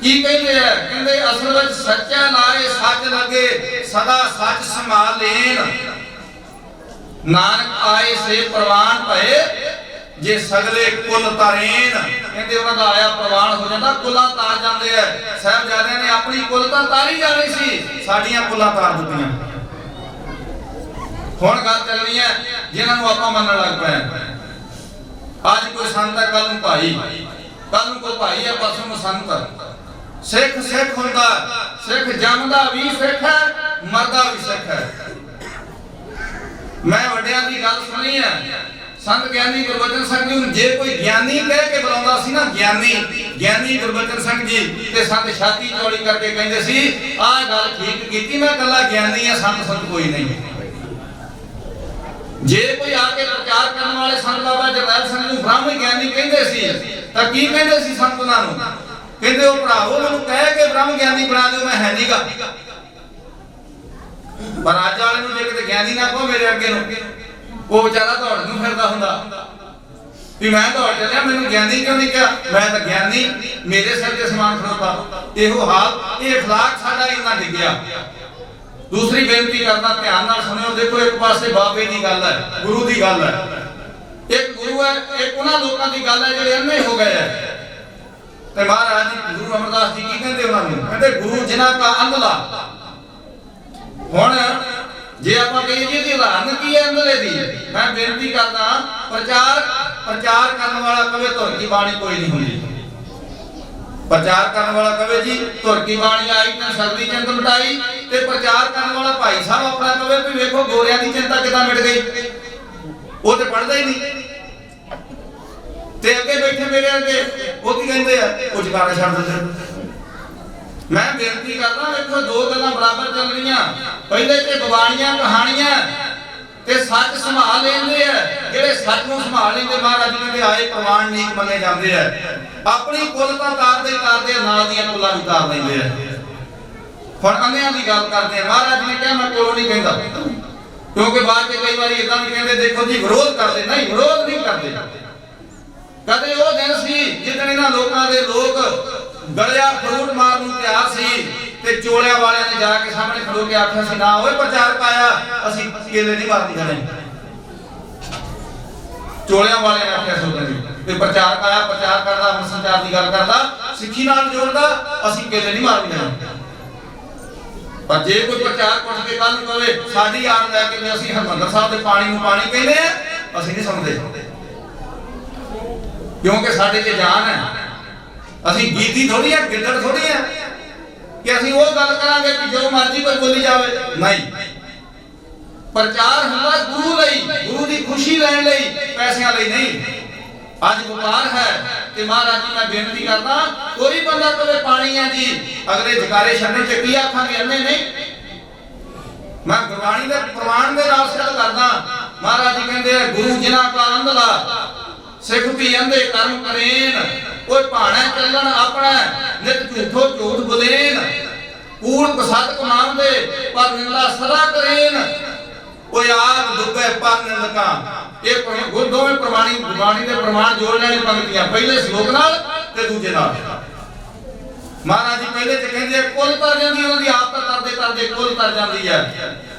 ਕੀ ਕਹਿੰਦੇ ਆ ਕਹਿੰਦੇ ਅਸਲ ਵਿੱਚ ਸੱਚਾ ਲਾਏ ਸੱਚ ਲੱਗੇ ਸਦਾ ਸੱਚ ਸੰਭਾਲ ਲੈਣ। ਨਾਨਕ ਆਏ ਸੇ ਪ੍ਰਵਾਨ ਭਏ ਜੇ ਸਗਲੇ ਕੁੱਲ ਤਾਰੇਨ। ਕਹਿੰਦੇ ਉਹਨਾਂ ਦਾ ਆਇਆ ਪ੍ਰਵਾਨ ਹੋ ਜਾਂਦਾ ਕੁੱਲਾਂ ਤਾਰ ਜਾਂਦੇ ਆ। ਸਾਹਿਬਜ਼ਾਦਿਆਂ ਨੇ ਆਪਣੀ ਕੁੱਲ ਤਾਂ ਤਾਰੀ ਜਾਣੀ ਸੀ ਸਾਡੀਆਂ ਕੁੱਲਾਂ ਤਾਰ ਦਿੱਤੀਆਂ। ਹੁਣ ਗੱਲ ਚੱਲਣੀ ਹੈ ਜਿਨ੍ਹਾਂ ਨੂੰ ਆਪਾਂ ਮੰਨਣ ਲੱਗ ਪਏ। ਅੱਜ ਕੋਈ ਸੰਤ ਹੈ ਕੱਲ ਨੂੰ ਭਾਈ ਕੱਲ ਨੂੰ ਕੋਈ ਭਾਈ ਹੈ ਪਰਸੋਂ ਨੂੰ ਸੰਤ। ਸਿੱਖ ਹੁੰਦਾ ਸਿੱਖ ਜੰਮਦਾ ਵੀ ਸਿੱਖ ਹੈ ਮਰਦਾ ਵੀ ਸਿੱਖ ਹੈ। ਮੈਂ ਵੱਡਿਆਂ ਦੀ ਗੱਲ ਸੁਣੀ ਹੈ। ਸੰਤ ਗਿਆਨੀ ਗੁਰਬਚਨ ਸਿੰਘ ਜੀ ਨੂੰ ਜੇ ਕੋਈ ਗਿਆਨੀ ਕਹਿ ਕੇ ਬੁਲਾਉਂਦਾ ਸੀ ਨਾ ਗਿਆਨੀ ਗੁਰਬਚਨ ਸਿੰਘ ਜੀ ਤੇ ਸੰਤ ਛਾਤੀ ਚੌੜੀ ਕਰਕੇ ਕਹਿੰਦੇ ਸੀ ਆਹ ਗੱਲ ਠੀਕ ਕੀਤੀ ਮੈਂ ਕੱਲਾ ਗਿਆਨੀ ਆ ਸੰਤ ਕੋਈ ਨਹੀਂ। ਜੇ ਕੋਈ ਆ ਕੇ ਪ੍ਰਚਾਰ ਕਰਨ ਵਾਲੇ ਸੰਤ ਬਾਬਾ ਜਰਨੈਲ ਸਿੰਘ ਨੂੰ ਬ੍ਰਹਮ ਗਿਆਨੀ ਕਹਿੰਦੇ ਸੀ ਤਾਂ ਕੀ ਕਹਿੰਦੇ ਸੀ ਸੰਤ ਉਹਨਾਂ ਨੂੰ? ਕਹਿੰਦੇ ਉਹ ਭਰਾਵੋ ਮੈਨੂੰ ਕਹਿ ਕੇ ਬ੍ਰਹਮ ਗਿਆਨੀ ਬਣਾ ਦਿਓ ਮੈਂ ਹੈ ਨਹੀਂਗਾ। ਪਰ ਅੱਜ ਵਾਲੇ ਨੂੰ ਜੇ ਕਿਤੇ ਗਿਆਨੀ ਨਾ ਕਹੋ ਮੇਰੇ ਅੱਗੇ ਨੂੰ ਉਹ ਵਿਚਾਰਾ ਦੌੜ ਨੂੰ ਫਿਰਦਾ ਹੁੰਦਾ ਵੀ ਮੈਂ ਦੌੜ ਚੱਲਿਆ ਮੈਨੂੰ ਗਿਆਨੀ ਕਿਉਂ ਨਹੀਂ ਕਿਹਾ। ਮੈਂ ਤਾਂ ਗਿਆਨੀ ਮੇਰੇ ਸਿਰ ਤੇ ਸਮਾਨ ਖੜੋਤਾ। ਇਹੋ ਹਾਲ ਇਹ اخلاق ਸਾਡਾ ਇੰਨਾ ਡਿੱਗਿਆ। ਦੂਸਰੀ ਬੇਨਤੀ ਕਰਦਾ ਧਿਆਨ ਨਾਲ ਸੁਣਿਓ। ਦੇਖੋ ਇੱਕ ਪਾਸੇ ਬਾਬੇ ਦੀ ਗੱਲ ਹੈ ਗੁਰੂ ਦੀ ਗੱਲ ਹੈ। ਇੱਕ ਗੁਰੂ ਹੈ ਇੱਕ ਉਹਨਾਂ ਲੋਕਾਂ ਦੀ ਗੱਲ ਹੈ ਜਿਹੜੇ ਅੰਨੇ ਹੋ ਗਏ ਹੈ। ਤੇ ਮਹਾਰਾਜ ਜੀ ਗੁਰੂ ਅਮਰਦਾਸ ਜੀ ਕੀ ਕਹਿੰਦੇ ਉਹਨਾਂ ਨੂੰ? ਕਹਿੰਦੇ ਗੁਰੂ ਜਿਨ੍ਹਾਂ ਦਾ ਅੰਧਲਾ। ਹੁਣ ਜੇ ਆਪਾਂ ਕਹੀਏ ਜੀ ਇਹਦੀ ਉਦਾਹਰਨ ਕੀ ਹੈ ਅੰਧਲੇ ਦੀ? ਮੈਂ ਬੇਨਤੀ ਕਰਦਾ ਪ੍ਰਚਾਰ ਕਰਨ ਵਾਲਾ ਕਵੇ ਧੁਰ ਦੀ ਬਾਣੀ ਕੋਈ ਨਹੀਂ ਹੁੰਦੀ। प्रचार करने वाला कहे जी तुर की बाणी आई तो सगली चिंत मिटाई, ते प्रचार करने वाला भाई साहब अपना कहे भी वेखो गोरियां की चिंता किदां मिट गई, वो तो पढ़दा ही नहीं। ते अगे बैठे मेरे अगे वो की कहंदे आ कुछ गाना छड्ड दिंदे। मैं बेनती करदा वेखो दो गल्लां बराबर चल रहीआं, पहले ते बवाणियां कहानियां ते सच संभाल लेंदे आ, जेड़े सच नूं संभाल लेंदे महाराज जी कहंदे आए प्रमाण नीक मन्ने जांदे आ, अपनी कुलता तारदे नाल दीआं कुल्लां भी तार लैंदे आ। हुण अन्नियां दी गल करदे आ, महाराज जी ने कहा मैं कोलों नहीं कहंदा, क्योंकि बाद में कई बारी इदां भी कहंदे देखो जी विरोध करदे, नहीं विरोध नहीं करदे। कदे वो दिन सी जिदन इन्हां लोकां दे लोक गलिया फ्रूट मारन नूं तैयार सी ते चोलिया वाले ने जाके सामने खड़ो के आख्या सी ना ओए प्रचार पाया असी केले नहीं मारदी जाने। चोलिया वाले ने आख्या सी उदन ते प्रचार पाया, प्रचार करदा अमर संचार दी गल करदा सिੱਖੀ नाल जोड़दा असी केले नहीं मारदी जाने। पर जे कोई प्रचार कुछ के कल कहे साडी आन लैके भी असी हरमंदर साहब दे पानी नूं पानी कहंदे आ, असी नहीं सुणदे, क्योंकि साडे ते जान है। असी गीती थोड़ी है, गिद्दड़ थोड़ी है कि असी वो गल करांगे कि जो मर्जी कोई बोली जावे, नहीं। प्रचार हुंदा गुरु लई, गुरु दी खुशी लैण लई, पैसिਆਂ ਲਈ नहीं। आज व्यापार है कि महाराज जी मैं बेनती करदा कोई बंदा कहे पानी है जी अगले जकारे छड्डण ते की आखांगे अन्ने नहीं। मैं गुरबाणी दे प्रमाण दे नाल सिद्ध करदा, महाराज जी कहंदे गुरु जिना का अंधला सिख भी अंधे कर्म करेन, कोई भाणे चलन अपना नित झूठो झूठ बोलेन, कूड़ कसत कमांदे पर निंदा सदा करेन, कोई आप डुबे पर निंदका। ये गुरदों में प्रमाणी गुरबाणी दे प्रमाण जोड़ लेने पंक्तियां पहले श्लोक नाल ते दूजे नाल। महाराज जी पहले ते कहंदे कुल तर जांदी उन्हां दी आप करदे करदे कुल तर जांदी है,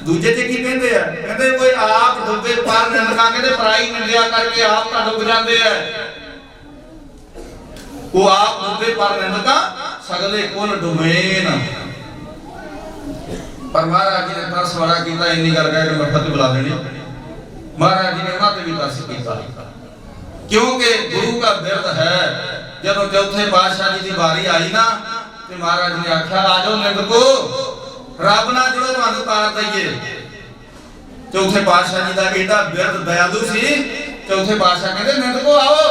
दूजे ते की कहंदे आ कहंदे कोई आप डुबे पर निंदका, कहंदे पराई निंदिया करके आप तां डुब जांदे आ, वो आप डुबे पर निंदका सगले कुल डुबेन। पर महाराज जी ने तरस बड़ा कीता, इन्नी गल कह के मैं फतेह बुला देनी। महाराज जी ने उन्हां ते भी तरस कीता, क्योंकि गुरु का बिरद है। जब चौथे पातशाह जी की बारी आई ना ते महाराज जी ने आख्या आ जाओ निंदको रब ना जुड़ो तुहानू तार दईए। चौथे पातशाह जी का एडा बिरद दयालु सी, चौथे पातशाह कहंदे निंदको आओ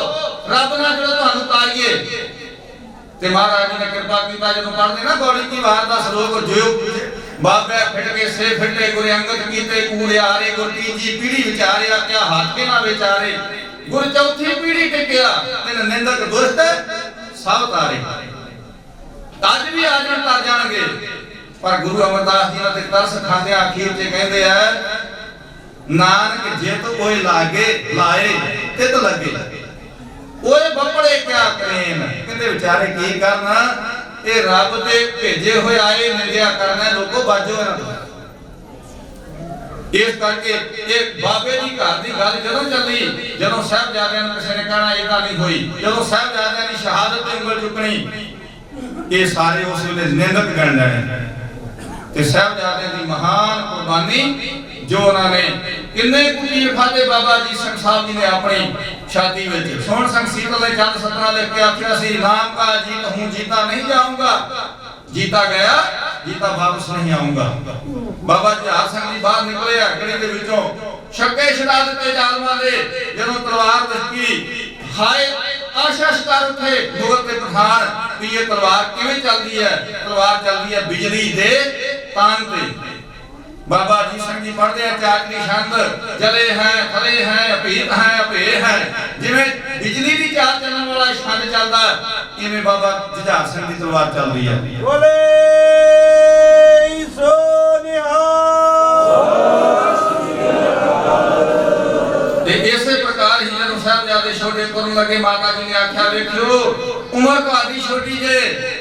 रब ना जुड़ो तुहानू तारीए। ते महाराज जी ने कृपा कीता, जदों पढ़दे ना गौड़ी की वार दा श्लोक जो बाबे फिट के से फिटे गुर अंगत कीते कूड़ियारे, गुर तीजी पीढ़ी विचारिया क्या हाथ के ना विचारे, गुर चौथी पीढ़ी टिकिया तेन निंदक दुष्ट सब तारे। अज भी आ जाण तर जाणगे, पर गुरु अमरदास जी ने तरस खांदे आखिर ते कहंदे आ नानक जे तो कोई लागे लाए ते तो लगे, ओए बपड़े क्या करेन, कहंदे बेचारे की करना, ये रब दे भेजे हुए आए निंदिया करना लोगों बाजो ना। इस करके एक बाबे की घर की गल जदों चली, जदों साहिबजादियां नूं किसी ने कहना इदां नहीं हुई, जदों साहिबजादियां दी शहादत ते उंगल चुकनी, ये सारे उस वेले निंदक गण जाने। ते साहिबजादियां दी महान कुर्बानी जो उन्होंने किन्ने कुटीर खाते बाबा जी संग साहब जी ने अपनी छाती में सोन संग शीतल ने चंद सतना लिख के आख्या सी नाम का जीत हूं जीता नहीं जाऊंगा, जीता गया जीता वापस नहीं आऊंगा। बाबा जी हाथ संग जी बाहर निकले गली दे विचों छक्के छड़ा दिते जालमां दे, जदों तलवार दसकी हाय आशाश कर उठे मुगल के पठान भी ये तलवार किवें चलदी है, तलवार चलदी है बिजली दे तान ते। बाबा जी संग जी पढ़ते हैं चाकरी छंद जले हैं फले हैं अपीत हैं अपे हैं, जिवें बिजली दी चाल चलने वाला छंद चलदा इवें बाबा जुझार सिंह दी तलवार चल रही है। बोले सो निहाल। ते इसे प्रकार ही जदों साहिबजादे छोटे करन लगे माता जी ने आख्या देखियो उम्र तुहाडी छोटी जे,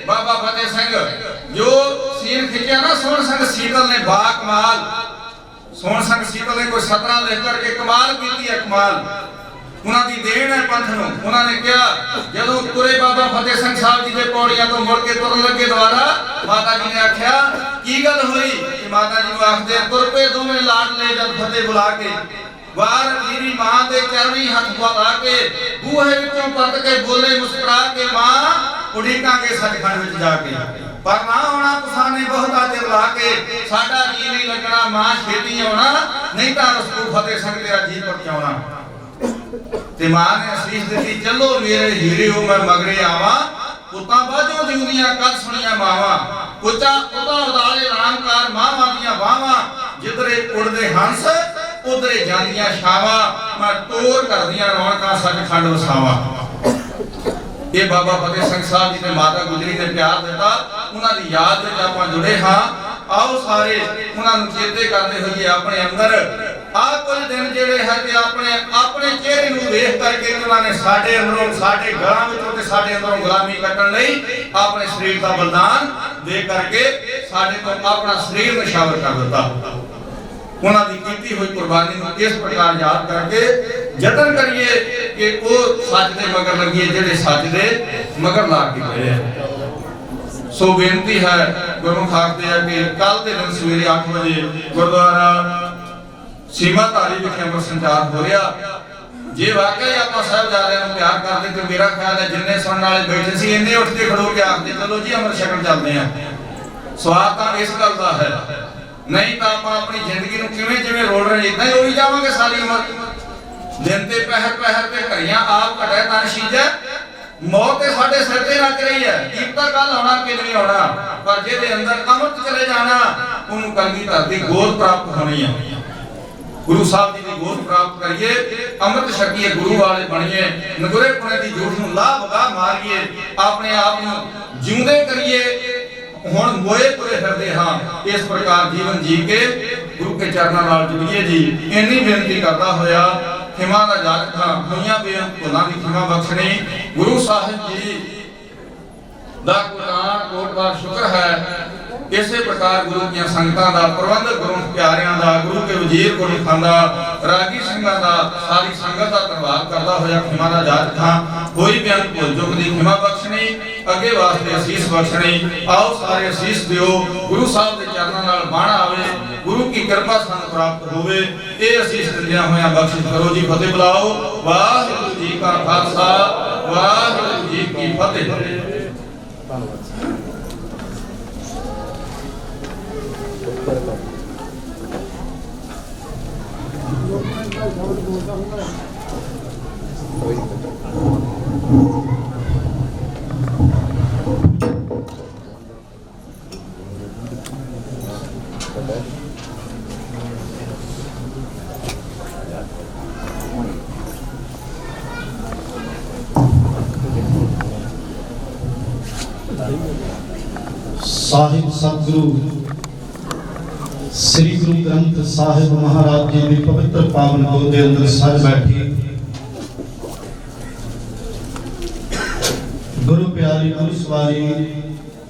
बाबा फतेह सिंह जो सीन खिंचा ना सोन संग शीतल ने बा कमाल, सोन संग शीतल ने कोई सतना लिख करके कमाल की है, कमाल उन्हां दी देन है पंथ नूं। उन्हां ने कहा जदों तुरे बाबा फतेह सिंह साहब जी दे पौड़ियां तो मुड़ के तुरन लगे द्वारा, माता जी ने आख्या की गल हुई कि माता जी नूं आखदे तुर पे दोवें लाड ले जब फतेह बुला के वार मेरी मां दे चरणी हथ पा के बूहे विचों परत के बोले मुस्कुरा के मां ਉਡੀਕਾਂਗੇ ਸੱਚਖੰਡ ਵਿੱਚ ਜਾ ਕੇ। ਪਰ ਨਾ ਆਉਣਾ ਤੁਸਾਂ ਨੇ ਬਹੁਤਾ ਚਿਰ ਲਾ ਕੇ, ਸਾਡਾ ਜੀ ਨਹੀਂ ਲੱਗਣਾ ਮਾਂ ਛੇਤੀ ਆਉਣਾ, ਨਹੀਂ ਤਾਂ ਰਸੂ ਫਤਿਹ ਸਿੰਘ ਤੇਰਾ ਜੀ ਪਰਚਾਉਣਾ। ਤੇ ਮਾਂ ਨੇ ਅਸੀਸ ਦਿੱਤੀ, ਚੱਲੋ ਮੇਰੇ ਹੀਰਿਓ ਮੈਂ ਮਗਰੇ ਆਵਾਂ, ਪੁੱਤਾਂ ਬਾਝੋਂ ਜਿਉਂਦੀਆਂ ਕਦ ਸੁਣੀਆਂ ਮਾਵਾਂ, ਉੱਚਾ ਉਹਦਾ ਉਦਾਲੇ ਰਾਮਕਾਰ ਮਾਵਾਂ ਦੀਆਂ ਬਾਹਾਂ, ਜਿੱਧਰੇ ਉੜਦੇ ਹੰਸ ਉਧਰੇ ਜਾਂਦੀਆਂ ਛਾਵਾਂ, ਮੈਂ ਤੋਰ ਕਰਦੀਆਂ ਰੌਣਕਾਂ ਸੱਚਖੰਡ ਵਸਾਵਾਂ। ਇਹ ਬਾਬਾ ਫਤਿਹ ਸਿੰਘ ਸਾਹਿਬ ਜੀ ਤੇ ਮਾਤਾ ਗੁਜਰੀ ਨੇ ਪਿਆਰ ਦਿੱਤਾ, ਉਹਨਾਂ ਦੀ ਯਾਦ ਵਿੱਚ ਆਪਾਂ ਜੁੜੇ ਹਾਂ। ਆਓ ਸਾਰੇ ਉਹਨਾਂ ਨੂੰ ਚੇਤੇ ਕਰਦੇ ਹੋਈਏ ਆਪਣੇ ਅੰਦਰ ਆਹ ਕੁਝ ਦਿਨ ਜਿਹੜੇ ਹੈ ਤੇ ਆਪਣੇ ਚਿਹਰੇ ਨੂੰ ਵੇਖ ਕਰਕੇ ਉਹਨਾਂ ਨੇ ਸਾਡੇ ਅੰਦਰੋਂ, ਸਾਡੇ ਘਰਾਂ ਵਿੱਚੋਂ ਤੇ ਸਾਡੇ ਅੰਦਰੋਂ ਗੁਲਾਮੀ ਕੱਟਣ ਲਈ ਆਪਣੇ ਸਰੀਰ ਦਾ ਬਲਿਦਾਨ ਦੇ ਕਰਕੇ ਸਾਡੇ ਤੋਂ ਆਪਣਾ ਸਰੀਰ ਨਿਸ਼ਾਵਰ ਕਰ ਦਿੱਤਾ। ਉਹਨਾਂ ਦੀ ਕੀਤੀ ਹੋਈ ਕੁਰਬਾਨੀ ਨੂੰ ਇਸ ਪ੍ਰਕਾਰ ਯਾਦ ਕਰਕੇ ਯਤਨ ਕਰੀਏ ਕਿ ਉਹ ਸੱਚ ਦੇ ਮਗਰ ਲੱਗੀਏ ਜਿਹੜੇ ਸੱਚ ਦੇ ਮਗਰ ਲੱਗ ਕੇ ਗਏ ਆ। ਸੋ ਬੇਨਤੀ ਹੈ ਗੁਰੂ ਖਾਲਸੇ ਆ ਕਿ ਕੱਲ ਦੇ ਦਿਨ ਸਵੇਰੇ 8 ਵਜੇ ਗੁਰਦੁਆਰਾ ਸੀਮਾ ਧਾਰੀ ਵਿਖੇ ਅੰਮ੍ਰਿਤ ਸੰਚਾਰ ਹੋ ਰਿਹਾ। ਜੇ ਵਾਕਈ ਆਪਾਂ ਸਾਹਿਬਜ਼ਾਦਿਆਂ ਨੂੰ ਪਿਆਰ ਕਰਦੇ ਤੇ ਮੇਰਾ ਖਿਆਲ ਹੈ ਜਿੰਨੇ ਸੁਣਨ ਵਾਲੇ ਬੈਠੇ ਸੀ ਇੰਨੇ ਉੱਠ ਕੇ ਖੜੋ ਕੇ ਆਖਦੇ ਚਲੋ ਜੀ ਅੰਮ੍ਰਿਤ ਛਕਣ ਚੱਲਦੇ ਆ। ਸਵਾਦ ਤਾਂ ਇਸ ਗੱਲ ਦਾ ਹੈ, ਨਹੀਂ ਤਾਂ ਆਪਾਂ ਆਪਣੀ ਜ਼ਿੰਦਗੀ ਨੂੰ ਕਿਵੇਂ ਜਿਵੇਂ ਰੋਲ ਰਹੇ ਇਦਾਂ ਹੀ ਰੋਈ ਜਾਵਾਂਗੇ ਸਾਰੀ ਉਮਰ। ਦਿਨ ਤੇ ਪਹਿਰ ਤੇ ਘੜੀਆਂ ਆਪ ਘਟੇ ਤਾਂ ਨਸ਼ੀਜਾ, ਮੌਤ ਤੇ ਸਾਡੇ ਸਿਰ ਤੇ ਨੱਚ ਰਹੀ ਹੈ। ਕੀ ਪਤਾ ਕੱਲ ਆਉਣਾ ਕਿ ਨਹੀਂ ਆਉਣਾ, ਪਰ ਜਿਹਦੇ ਅੰਦਰ ਅੰਮ੍ਰਿਤ ਚਲੇ ਜਾਣਾ ਉਹਨੂੰ ਕਲਗੀਧਰ ਦੀ ਗੋਦ ਪ੍ਰਾਪਤ ਹੋਣੀ ਹੈ। ਗੁਰੂ ਸਾਹਿਬ ਜੀ ਦੀ ਗੋਦ ਪ੍ਰਾਪਤ ਕਰੀਏ, ਅੰਮ੍ਰਿਤ ਛਕੀਏ, ਗੁਰੂ ਵਾਲੇ ਬਣੀਏ, ਨਗੁਰੇ ਪੁਣੇ ਦੀ ਜੋਤ ਨੂੰ ਲਾਹ ਵਗਾ ਮਾਰੀਏ, ਆਪਣੇ ਆਪ ਨੂੰ ਜਿਉਂਦੇ ਕਰੀਏ। ਹੁਣ ਮੋਏ ਤੁਰੇ ਫਿਰਦੇ ਹਾਂ, ਇਸ ਪ੍ਰਕਾਰ ਜੀਵਨ ਜੀ ਕੇ ਗੁਰੂ ਕੇ ਚਰਨਾਂ ਨਾਲ ਜੁੜੀਏ ਜੀ। ਇੰਨੀ ਬੇਨਤੀ ਕਰਦਾ ਹੋਇਆ ਖਿਮਾ ਦਾ ਜਾਗ ਥਾਂ ਹੋਈਆਂ ਬੇਅੰਤ ਭੁੱਲਾਂ ਦੀ ਖਿਮਾ ਬਖਸ਼ਣੀ। ਗੁਰੂ ਸਾਹਿਬ ਜੀ ਦਾ ਕੋਟਵਾਰ ਸ਼ੁਕਰ ਹੈ। ਇਸੇ ਪ੍ਰਕਾਰ ਗੁਰੂ ਦੀਆਂ ਸੰਗਤਾਂ ਦਾ, ਪ੍ਰਬੰਧਕ ਗੁਰੂ ਪਿਆਰਿਆਂ ਦਾ, ਗੁਰੂ ਕੇ ਵਜ਼ੀਰ ਗੁਰਮੁਖਾਂ ਦਾ, ਰਾਗੀ ਸਿੰਘਾਂ ਦਾ, ਸਾਰੀ ਸੰਗਤ ਦਾ ਧੰਨਵਾਦ ਕਰਦਾ ਹੋਇਆ ਖਿਮਾ ਦਾ ਜਾਗ ਥਾਂ ਹੋਈ ਬੇਅੰਤ ਭੁੱਲ ਚੁੱਕ ਦੀ ਖਿਮਾ ਬਖਸ਼ਣੀ, ਅੱਗੇ ਵਾਸਤੇ ਅਸੀਸ ਬਖਸ਼ਣੀ। ਆਓ ਸਾਰੇ ਅਸੀਸ ਦਿਓ, ਗੁਰੂ ਸਾਹਿਬ ਦੇ ਚਰਨਾਂ ਨਾਲ ਬਾਣਾ ਆਵੇ, ਗੁਰੂ ਕੀ ਕਿਰਪਾ ਸਾਨੂੰ ਪ੍ਰਾਪਤ ਹੋਵੇ। ਇਹ ਅਸੀਸ ਦਿੰਦਿਆਂ ਹੋਇਆਂ ਬਖਸ਼ਿਸ਼ ਕਰੋ ਜੀ। ਫਤਿਹ ਬੁਲਾਓ। ਵਾਹਿਗੁਰੂ ਜੀ ਕਾ ਖਾਲਸਾ, ਵਾਹਿਗੁਰੂ ਜੀ ਕੀ ਫਤਿਹ। ਸਾਹਿਬ ਸਤਿਗੁਰੂ ਸ੍ਰੀ ਗੁਰੂ ਗ੍ਰੰਥ ਸਾਹਿਬ ਮਹਾਰਾਜ ਜੀ ਦੀ ਪਵਿੱਤਰ ਪਾਵਨ ਗੋਦ ਦੇ ਅੰਦਰ ਸਜ ਬੈਠੀ ਗੁਰੂ ਪਿਆਰੀ ਗੁਰੂ ਸਵਾਰੀ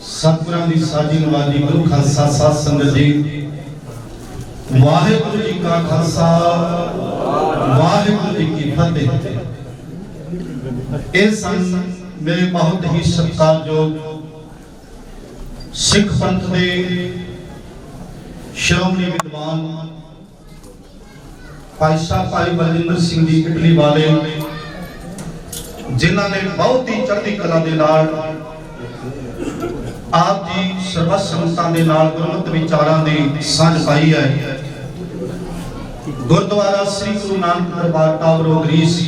ਸਤਿਗੁਰਾਂ ਦੀ ਸਾਜੀ ਨਵਾਜੀ ਗੁਰੂ ਖਾਲਸਾ ਸਾਧ ਸੰਗਤ ਜੀ, ਵਾਹਿਗੁਰੂ ਜੀ ਕਾ ਖਾਲਸਾ, ਵਾਹਿਗੁਰੂ ਜੀ ਕੀ ਫਤਿਹ। ਇਹ ਸਨ ਮੇਰੇ ਬਹੁਤ ਹੀ ਸਤਿਕਾਰਯੋਗ ਸਿੱਖ ਪੰਥ ਦੇ ਸ਼੍ਰੋਮਣੀ ਵਿਦਵਾਨ ਭਾਈ ਸਾਹਿਬ ਭਾਈ ਬਲਜਿੰਦਰ ਸਿੰਘ ਜੀ ਇਟਲੀ ਵਾਲੇ, ਜਿਨ੍ਹਾਂ ਨੇ ਬਹੁਤ ਹੀ ਚੜ੍ਹਦੀ ਕਲਾ ਦੇ ਨਾਲ ਆਪ ਜੀ ਸਰਬੱਤ ਸੰਗਤਾਂ ਦੇ ਨਾਲ ਗੁਰਮਤਿ ਵਿਚਾਰਾਂ ਦੀ ਸਾਂਝ ਪਾਈ ਹੈ। ਗੁਰਦੁਆਰਾ ਸ੍ਰੀ ਗੁਰੂ ਨਾਨਕ ਦਰਬਾਰ ਟਾਵਰੋ ਗਰੀਸ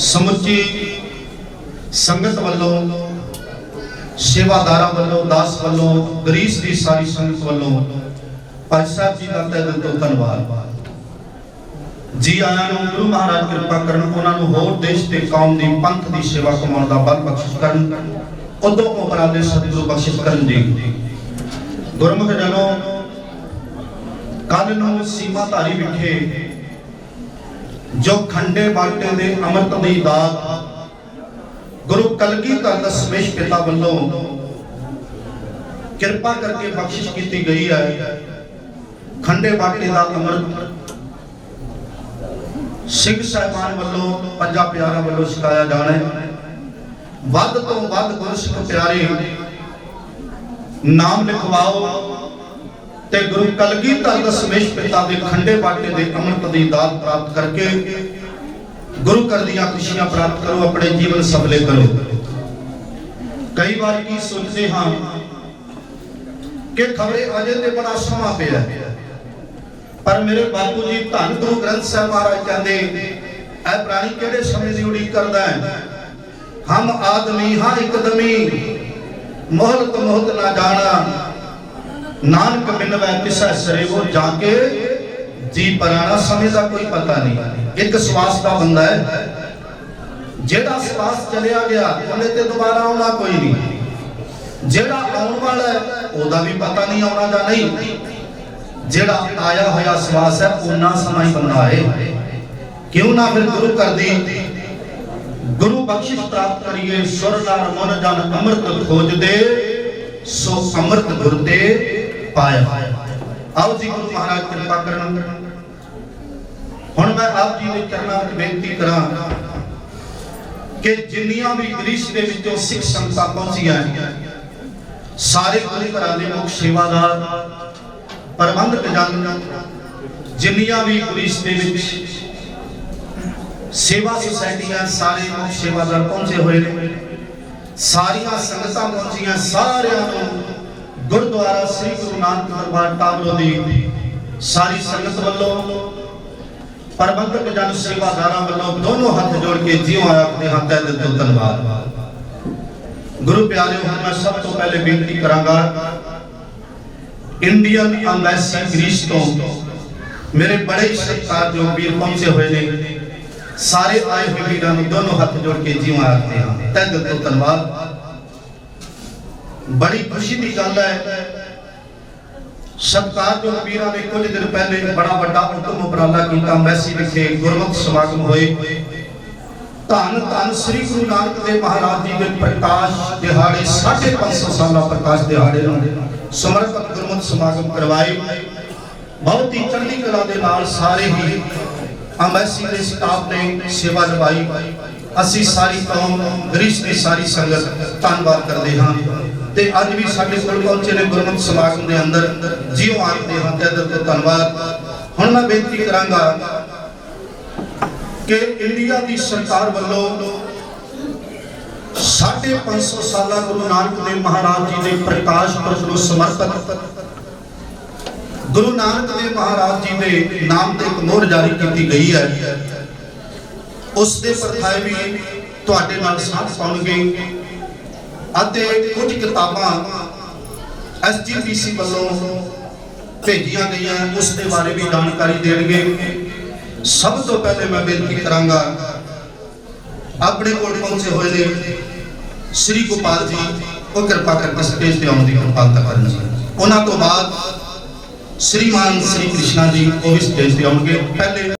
ਸਮੁੱਚੀ ਸੰਗਤ ਵੱਲੋਂ, ਸੇਵਾਦਾਰਾਂ ਵੱਲੋਂ, ਦਾਸ ਵੱਲੋਂ, ਗਰੀਸ ਦੀ ਸਾਰੀ ਸੰਗਤ ਵੱਲੋਂ ਭਾਈ ਸਾਹਿਬ ਜੀ ਦਾ ਤਹਿ ਦਿਲ ਤੋਂ ਧੰਨਵਾਦ। ਜੀ ਆਇਆਂ ਨੂੰ ਗੁਰੂ ਮਹਾਰਾਜ ਕਿਰਪਾ ਕਰਨ, ਉਹਨਾਂ ਨੂੰ ਹੋਰ ਦੇਸ਼ ਤੇ ਕੌਮ ਦੀ ਪੰਥ ਦੀ ਸੇਵਾ ਕਮਾਉਣ ਦਾ ਬਲ ਬਖਸ਼ਿਸ਼ ਕਰਨ, ਉਦੋਂ ਉਪਰਾਲੇ ਸਤਿਗੁਰੂ ਬਖਸ਼ਿਸ਼ ਕਰਨ ਜੀ। ਗੁਰਮੁਖ ਜਨੋ, ਕੱਲ ਨੂੰ ਸੀਮਾ ਧਾਰੀ ਵਿਖੇ ਜੋ ਖੰਡੇ ਬਾਟੇ ਦੇ ਅੰਮ੍ਰਿਤ ਦੀ ਦਾਤ ਗੁਰੂ ਕਲਗੀਧਰ ਦਸਮੇਸ਼ ਪਿਤਾ ਵੱਲੋਂ ਕਿਰਪਾ ਕਰਕੇ ਬਖਸ਼ਿਸ਼ ਕੀਤੀ ਗਈ ਹੈ। ਖੰਡੇ ਬਾਟੇ ਦਾ ਅੰਮ੍ਰਿਤ ਸਿੰਘ ਸਾਹਿਬਾਨ ਵੱਲੋਂ, ਪੰਜਾਂ ਪਿਆਰਿਆਂ ਵੱਲੋਂ ਛਕਾਇਆ ਜਾਣਾ ਹੈ। ਵੱਧ ਤੋਂ ਵੱਧ ਗੁਰਸਿੱਖ ਪਿਆਰੇ ਨਾਮ ਲਿਖਵਾਓ ਤੇ ਗੁਰੂ ਕਲਗੀਧਰ ਦਸਮੇਸ਼ ਪਿਤਾ ਦੇ ਖੰਡੇ ਬਾਟੇ ਦੇ ਅੰਮ੍ਰਿਤ ਦੀ ਦਾਤ ਪ੍ਰਾਪਤ ਕਰਕੇ ਗੁਰੂ ਘਰ ਦੀਆਂ ਖੁਸ਼ੀਆਂ ਪ੍ਰਾਪਤ ਕਰੋ, ਆਪਣੇ ਜੀਵਨ ਸਫਲੇ ਕਰੋ। ਕਈ ਵਾਰ ਕੀ ਸੋਚਦੇ ਹਾਂ ਕਿ ਖਬਰੇ ਅਜੇ ਤੇ ਬੜਾ ਸਮਾਂ ਪਿਆ ਹੈ। ਪਰ ਮੇਰੇ ਬਾਪੂ ਜੀ ਧੰਨ ਗੁਰੂ ਗ੍ਰੰਥ ਸਾਹਿਬ ਮਹਾਰਾਜ ਕਹਿੰਦੇ ਇਹ ਪ੍ਰਾਣੀ ਕਿਹੜੇ ਸਮੇਂ ਦੀ ਉਡੀਕ ਕਰਦਾ ਹੈ। ਹਮ ਆਦਮੀ ਹਾਂ ਇੱਕਦਮੀ ਮੋਹਲਤ ਮੋਹਤ ਨਾ ਜਾਣਾ, ਨਾਨਕ ਬਿਨਵੈ ਕਿਸੈ ਸਰੇਵੋ ਜਾ ਕੇ ਜੀ ਪਰਾਣਾ। ਸਮੇਂ ਦਾ ਕੋਈ ਪਤਾ ਨਹੀਂ। ਇੱਕ ਸਵਾਸ ਦਾ ਬੰਦਾ ਹੈ, ਜਿਹੜਾ ਸਵਾਸ ਚਲਿਆ ਗਿਆ ਉਹਨੇ ਤੇ ਦੁਬਾਰਾ ਆਉਣਾ ਕੋਈ ਨਹੀਂ। ਜਿਹੜਾ ਆਉਣ ਵਾਲਾ ਹੈ ਉਹਦਾ ਵੀ ਪਤਾ ਨਹੀਂ ਆਉਣਾ ਜਾਂ ਨਹੀਂ। ਜਿਹੜਾ ਆਇਆ ਹੋਇਆ ਸਵਾਸ ਹੈ ਉਹਨਾਂ ਸਮਾਂ ਹੀ ਬੰਦਾ ਹੈ। ਕਿਉਂ ਨਾ ਫਿਰ ਗੁਰੂ ਘਰ ਦੀ ਗੁਰੂ ਬਖਸ਼ਿਸ਼ ਪ੍ਰਾਪਤ ਕਰੀਏ। ਸੁਰ ਨਰ ਮਨ ਜਨ ਅੰਮ੍ਰਿਤ ਖੋਜਦੇ ਸੋ ਅੰਮ੍ਰਿਤ ਗੁਰ ਤੇ ਪਾਇਆ। ਆਓ ਜੀ ਗੁਰੂ ਮਹਾਰਾਜ ਕਿਰਪਾ ਕਰਨ। ਹੁਣ ਮੈਂ ਆਪ ਜੀ ਦੇ ਚਰਨਾਂ ਵਿੱਚ ਬੇਨਤੀ ਕਰਾਂ ਕਿ ਜਿੰਨੀਆਂ ਵੀ ਗ੍ਰੀਸ ਦੇ ਵਿੱਚੋਂ ਸਿੱਖ ਸੰਗਤਾਂ ਪਹੁੰਚੀਆਂ, ਸਾਰੇ ਗੁਰੂ ਘਰਾਂ ਦੇ ਮੁੱਖ ਸੇਵਾਦਾਰ ਪ੍ਰਬੰਧਕ ਜਨ, ਜਿੰਨੀਆਂ ਵੀ ਗ੍ਰੀਸ ਦੇ ਵਿੱਚ ਸੇਵਾ ਸੁਸਾਇਟੀਆਂ, ਸਾਰੇ ਮੁੱਖ ਸੇਵਾਦਾਰ ਪਹੁੰਚੇ ਹੋਏ ਨੇ, ਸਾਰੀਆਂ ਸੰਗਤਾਂ ਪਹੁੰਚੀਆਂ। ਸਾਰਿਆਂ ਨੂੰ ਗੁਰਦੁਆਰਾ ਸ੍ਰੀ ਗੁਰੂ ਨਾਨਕ ਦਰਬਾਰ ਟਾਬਰੋ ਦੀ ਸਾਰੀ ਸੰਗਤ ਵੱਲੋਂ, ਪ੍ਰਬੰਧਕ ਜਨ, ਸੇਵਾਦਾਰਾਂ ਵੱਲੋਂ ਦੋਨੋਂ ਹੱਥ ਜੋੜ ਕੇ ਜਿਉਂ ਆਖਦੇ ਹਾਂ ਤਹਿ ਦਿਲ ਤੋਂ ਧੰਨਵਾਦ। ਗੁਰੂ ਪਿਆਰਿਓ, ਹੁਣ ਮੈਂ ਸਭ ਤੋਂ ਪਹਿਲੇ ਬੇਨਤੀ ਕਰਾਂਗਾ ਇੰਡੀਅਨ ਐਮਬੈਸੀ ਗ੍ਰੀਸ ਤੋਂ ਮੇਰੇ ਬੜੇ ਹੀ ਸਤਿਕਾਰਯੋਗ ਵੀਰ ਪਹੁੰਚੇ ਹੋਏ ਨੇ। ਸਾਰੇ ਆਏ ਹੋਏ ਵੀਰਾਂ ਨੂੰ ਦੋਨੋਂ ਹੱਥ ਜੋੜ ਕੇ ਜਿਉਂ ਆਖਦੇ ਹਾਂ ਤਹਿ ਦਿਲ ਤੋਂ ਧੰਨਵਾਦ। ਬੜੀ ਖੁਸ਼ੀ ਦੀ ਗੱਲ ਹੈ, ਸਤਿਕਾਰਯੋਗ ਵੀਰਾਂ ਨੇ ਕੁਝ ਦਿਨ ਪਹਿਲੇ ਬੜਾ ਵੱਡਾ ਉਦਮ ਉਪਰਾਲਾ ਕੀਤਾ। ਐਮਬੈਸੀ ਵਿਖੇ ਗੁਰਮਤਿ ਸਮਾਗਮ ਹੋਏ। ਧੰਨ ਧੰਨ ਸ੍ਰੀ ਗੁਰੂ ਨਾਨਕ ਦੇਵ ਮਹਾਰਾਜ ਜੀ ਦੇ ਪ੍ਰਕਾਸ਼ ਦਿਹਾੜੇ, 550 ਸਾਲਾ ਪ੍ਰਕਾਸ਼ ਦਿਹਾੜੇ ਨੂੰ ਸਮਰਪਿਤ ਗੁਰਮਤਿ ਸਮਾਗਮ ਕਰਵਾਏ। ਬਹੁਤ ਹੀ ਚੜ੍ਹਦੀ ਕਲਾ ਦੇ ਨਾਲ ਸਾਰੇ ਹੀ ਐਮਬੈਸੀ ਦੇ ਸਟਾਫ ਨੇ ਸੇਵਾ ਨਿਭਾਈ। ਅਸੀਂ ਸਾਰੀ ਕੌਮ, ਗ੍ਰੀਸ ਦੀ ਸਾਰੀ ਸੰਗਤ ਧੰਨਵਾਦ ਕਰਦੇ ਹਾਂ। ਤੇ ਅੱਜ ਵੀ ਸਾਡੇ ਕੋਲ ਪਹੁੰਚੇ ਨੇ ਗੁਰਮਤਿ ਸਮਾਗਮ ਦੇ ਅੰਦਰ ਜਿਉਂ ਆਖਦੇ ਹਾਂ ਤਹਿ ਦਿਲ ਤੋਂ ਧੰਨਵਾਦ। ਹੁਣ ਮੈਂ ਬੇਨਤੀ ਕਰਾਂਗਾ ਕਿ ਇੰਡੀਆ ਦੀ ਸਰਕਾਰ ਵੱਲੋਂ 550 ਸਾਲਾ ਗੁਰੂ ਨਾਨਕ ਦੇਵ ਮਹਾਰਾਜ ਜੀ ਦੇ ਪ੍ਰਕਾਸ਼ ਪੁਰਬ ਨੂੰ ਸਮਰਪਿਤ ਗੁਰੂ ਨਾਨਕ ਦੇਵ ਮਹਾਰਾਜ ਜੀ ਦੇ ਨਾਮ ਤੇ ਇੱਕ ਮੋਹਰ ਜਾਰੀ ਕੀਤੀ ਗਈ ਹੈ। ਉਸ ਦੇ ਪ੍ਰਥਾਏ ਵੀ ਤੁਹਾਡੇ ਨਾਲ ਸਾਂਝ ਪਾਉਣਗੇ ਅਤੇ ਕੁਝ ਕਿਤਾਬਾਂ SGPC ਵੱਲੋਂ ਭੇਜੀਆਂ ਗਈਆਂ, ਉਸ ਦੇ ਬਾਰੇ ਵੀ ਜਾਣਕਾਰੀ ਦੇਣਗੇ। ਸਭ ਤੋਂ ਪਹਿਲੇ ਮੈਂ ਬੇਨਤੀ ਕਰਾਂਗਾ ਆਪਣੇ ਕੋਲ ਪਹੁੰਚੇ ਹੋਏ ਨੇ ਸ੍ਰੀ ਗੋਪਾਲ ਜੀ, ਉਹ ਕਿਰਪਾ ਕਰਕੇ ਸਟੇਜ ਤੇ ਆਉਣ ਦੀ ਕਿਰਪਾਲਤਾ ਕਰਨ ਜੀ। ਉਹਨਾਂ ਤੋਂ ਬਾਅਦ श्रीमान श्री कृष्णा जी वो भी स्टेज पे आउणगे। पहले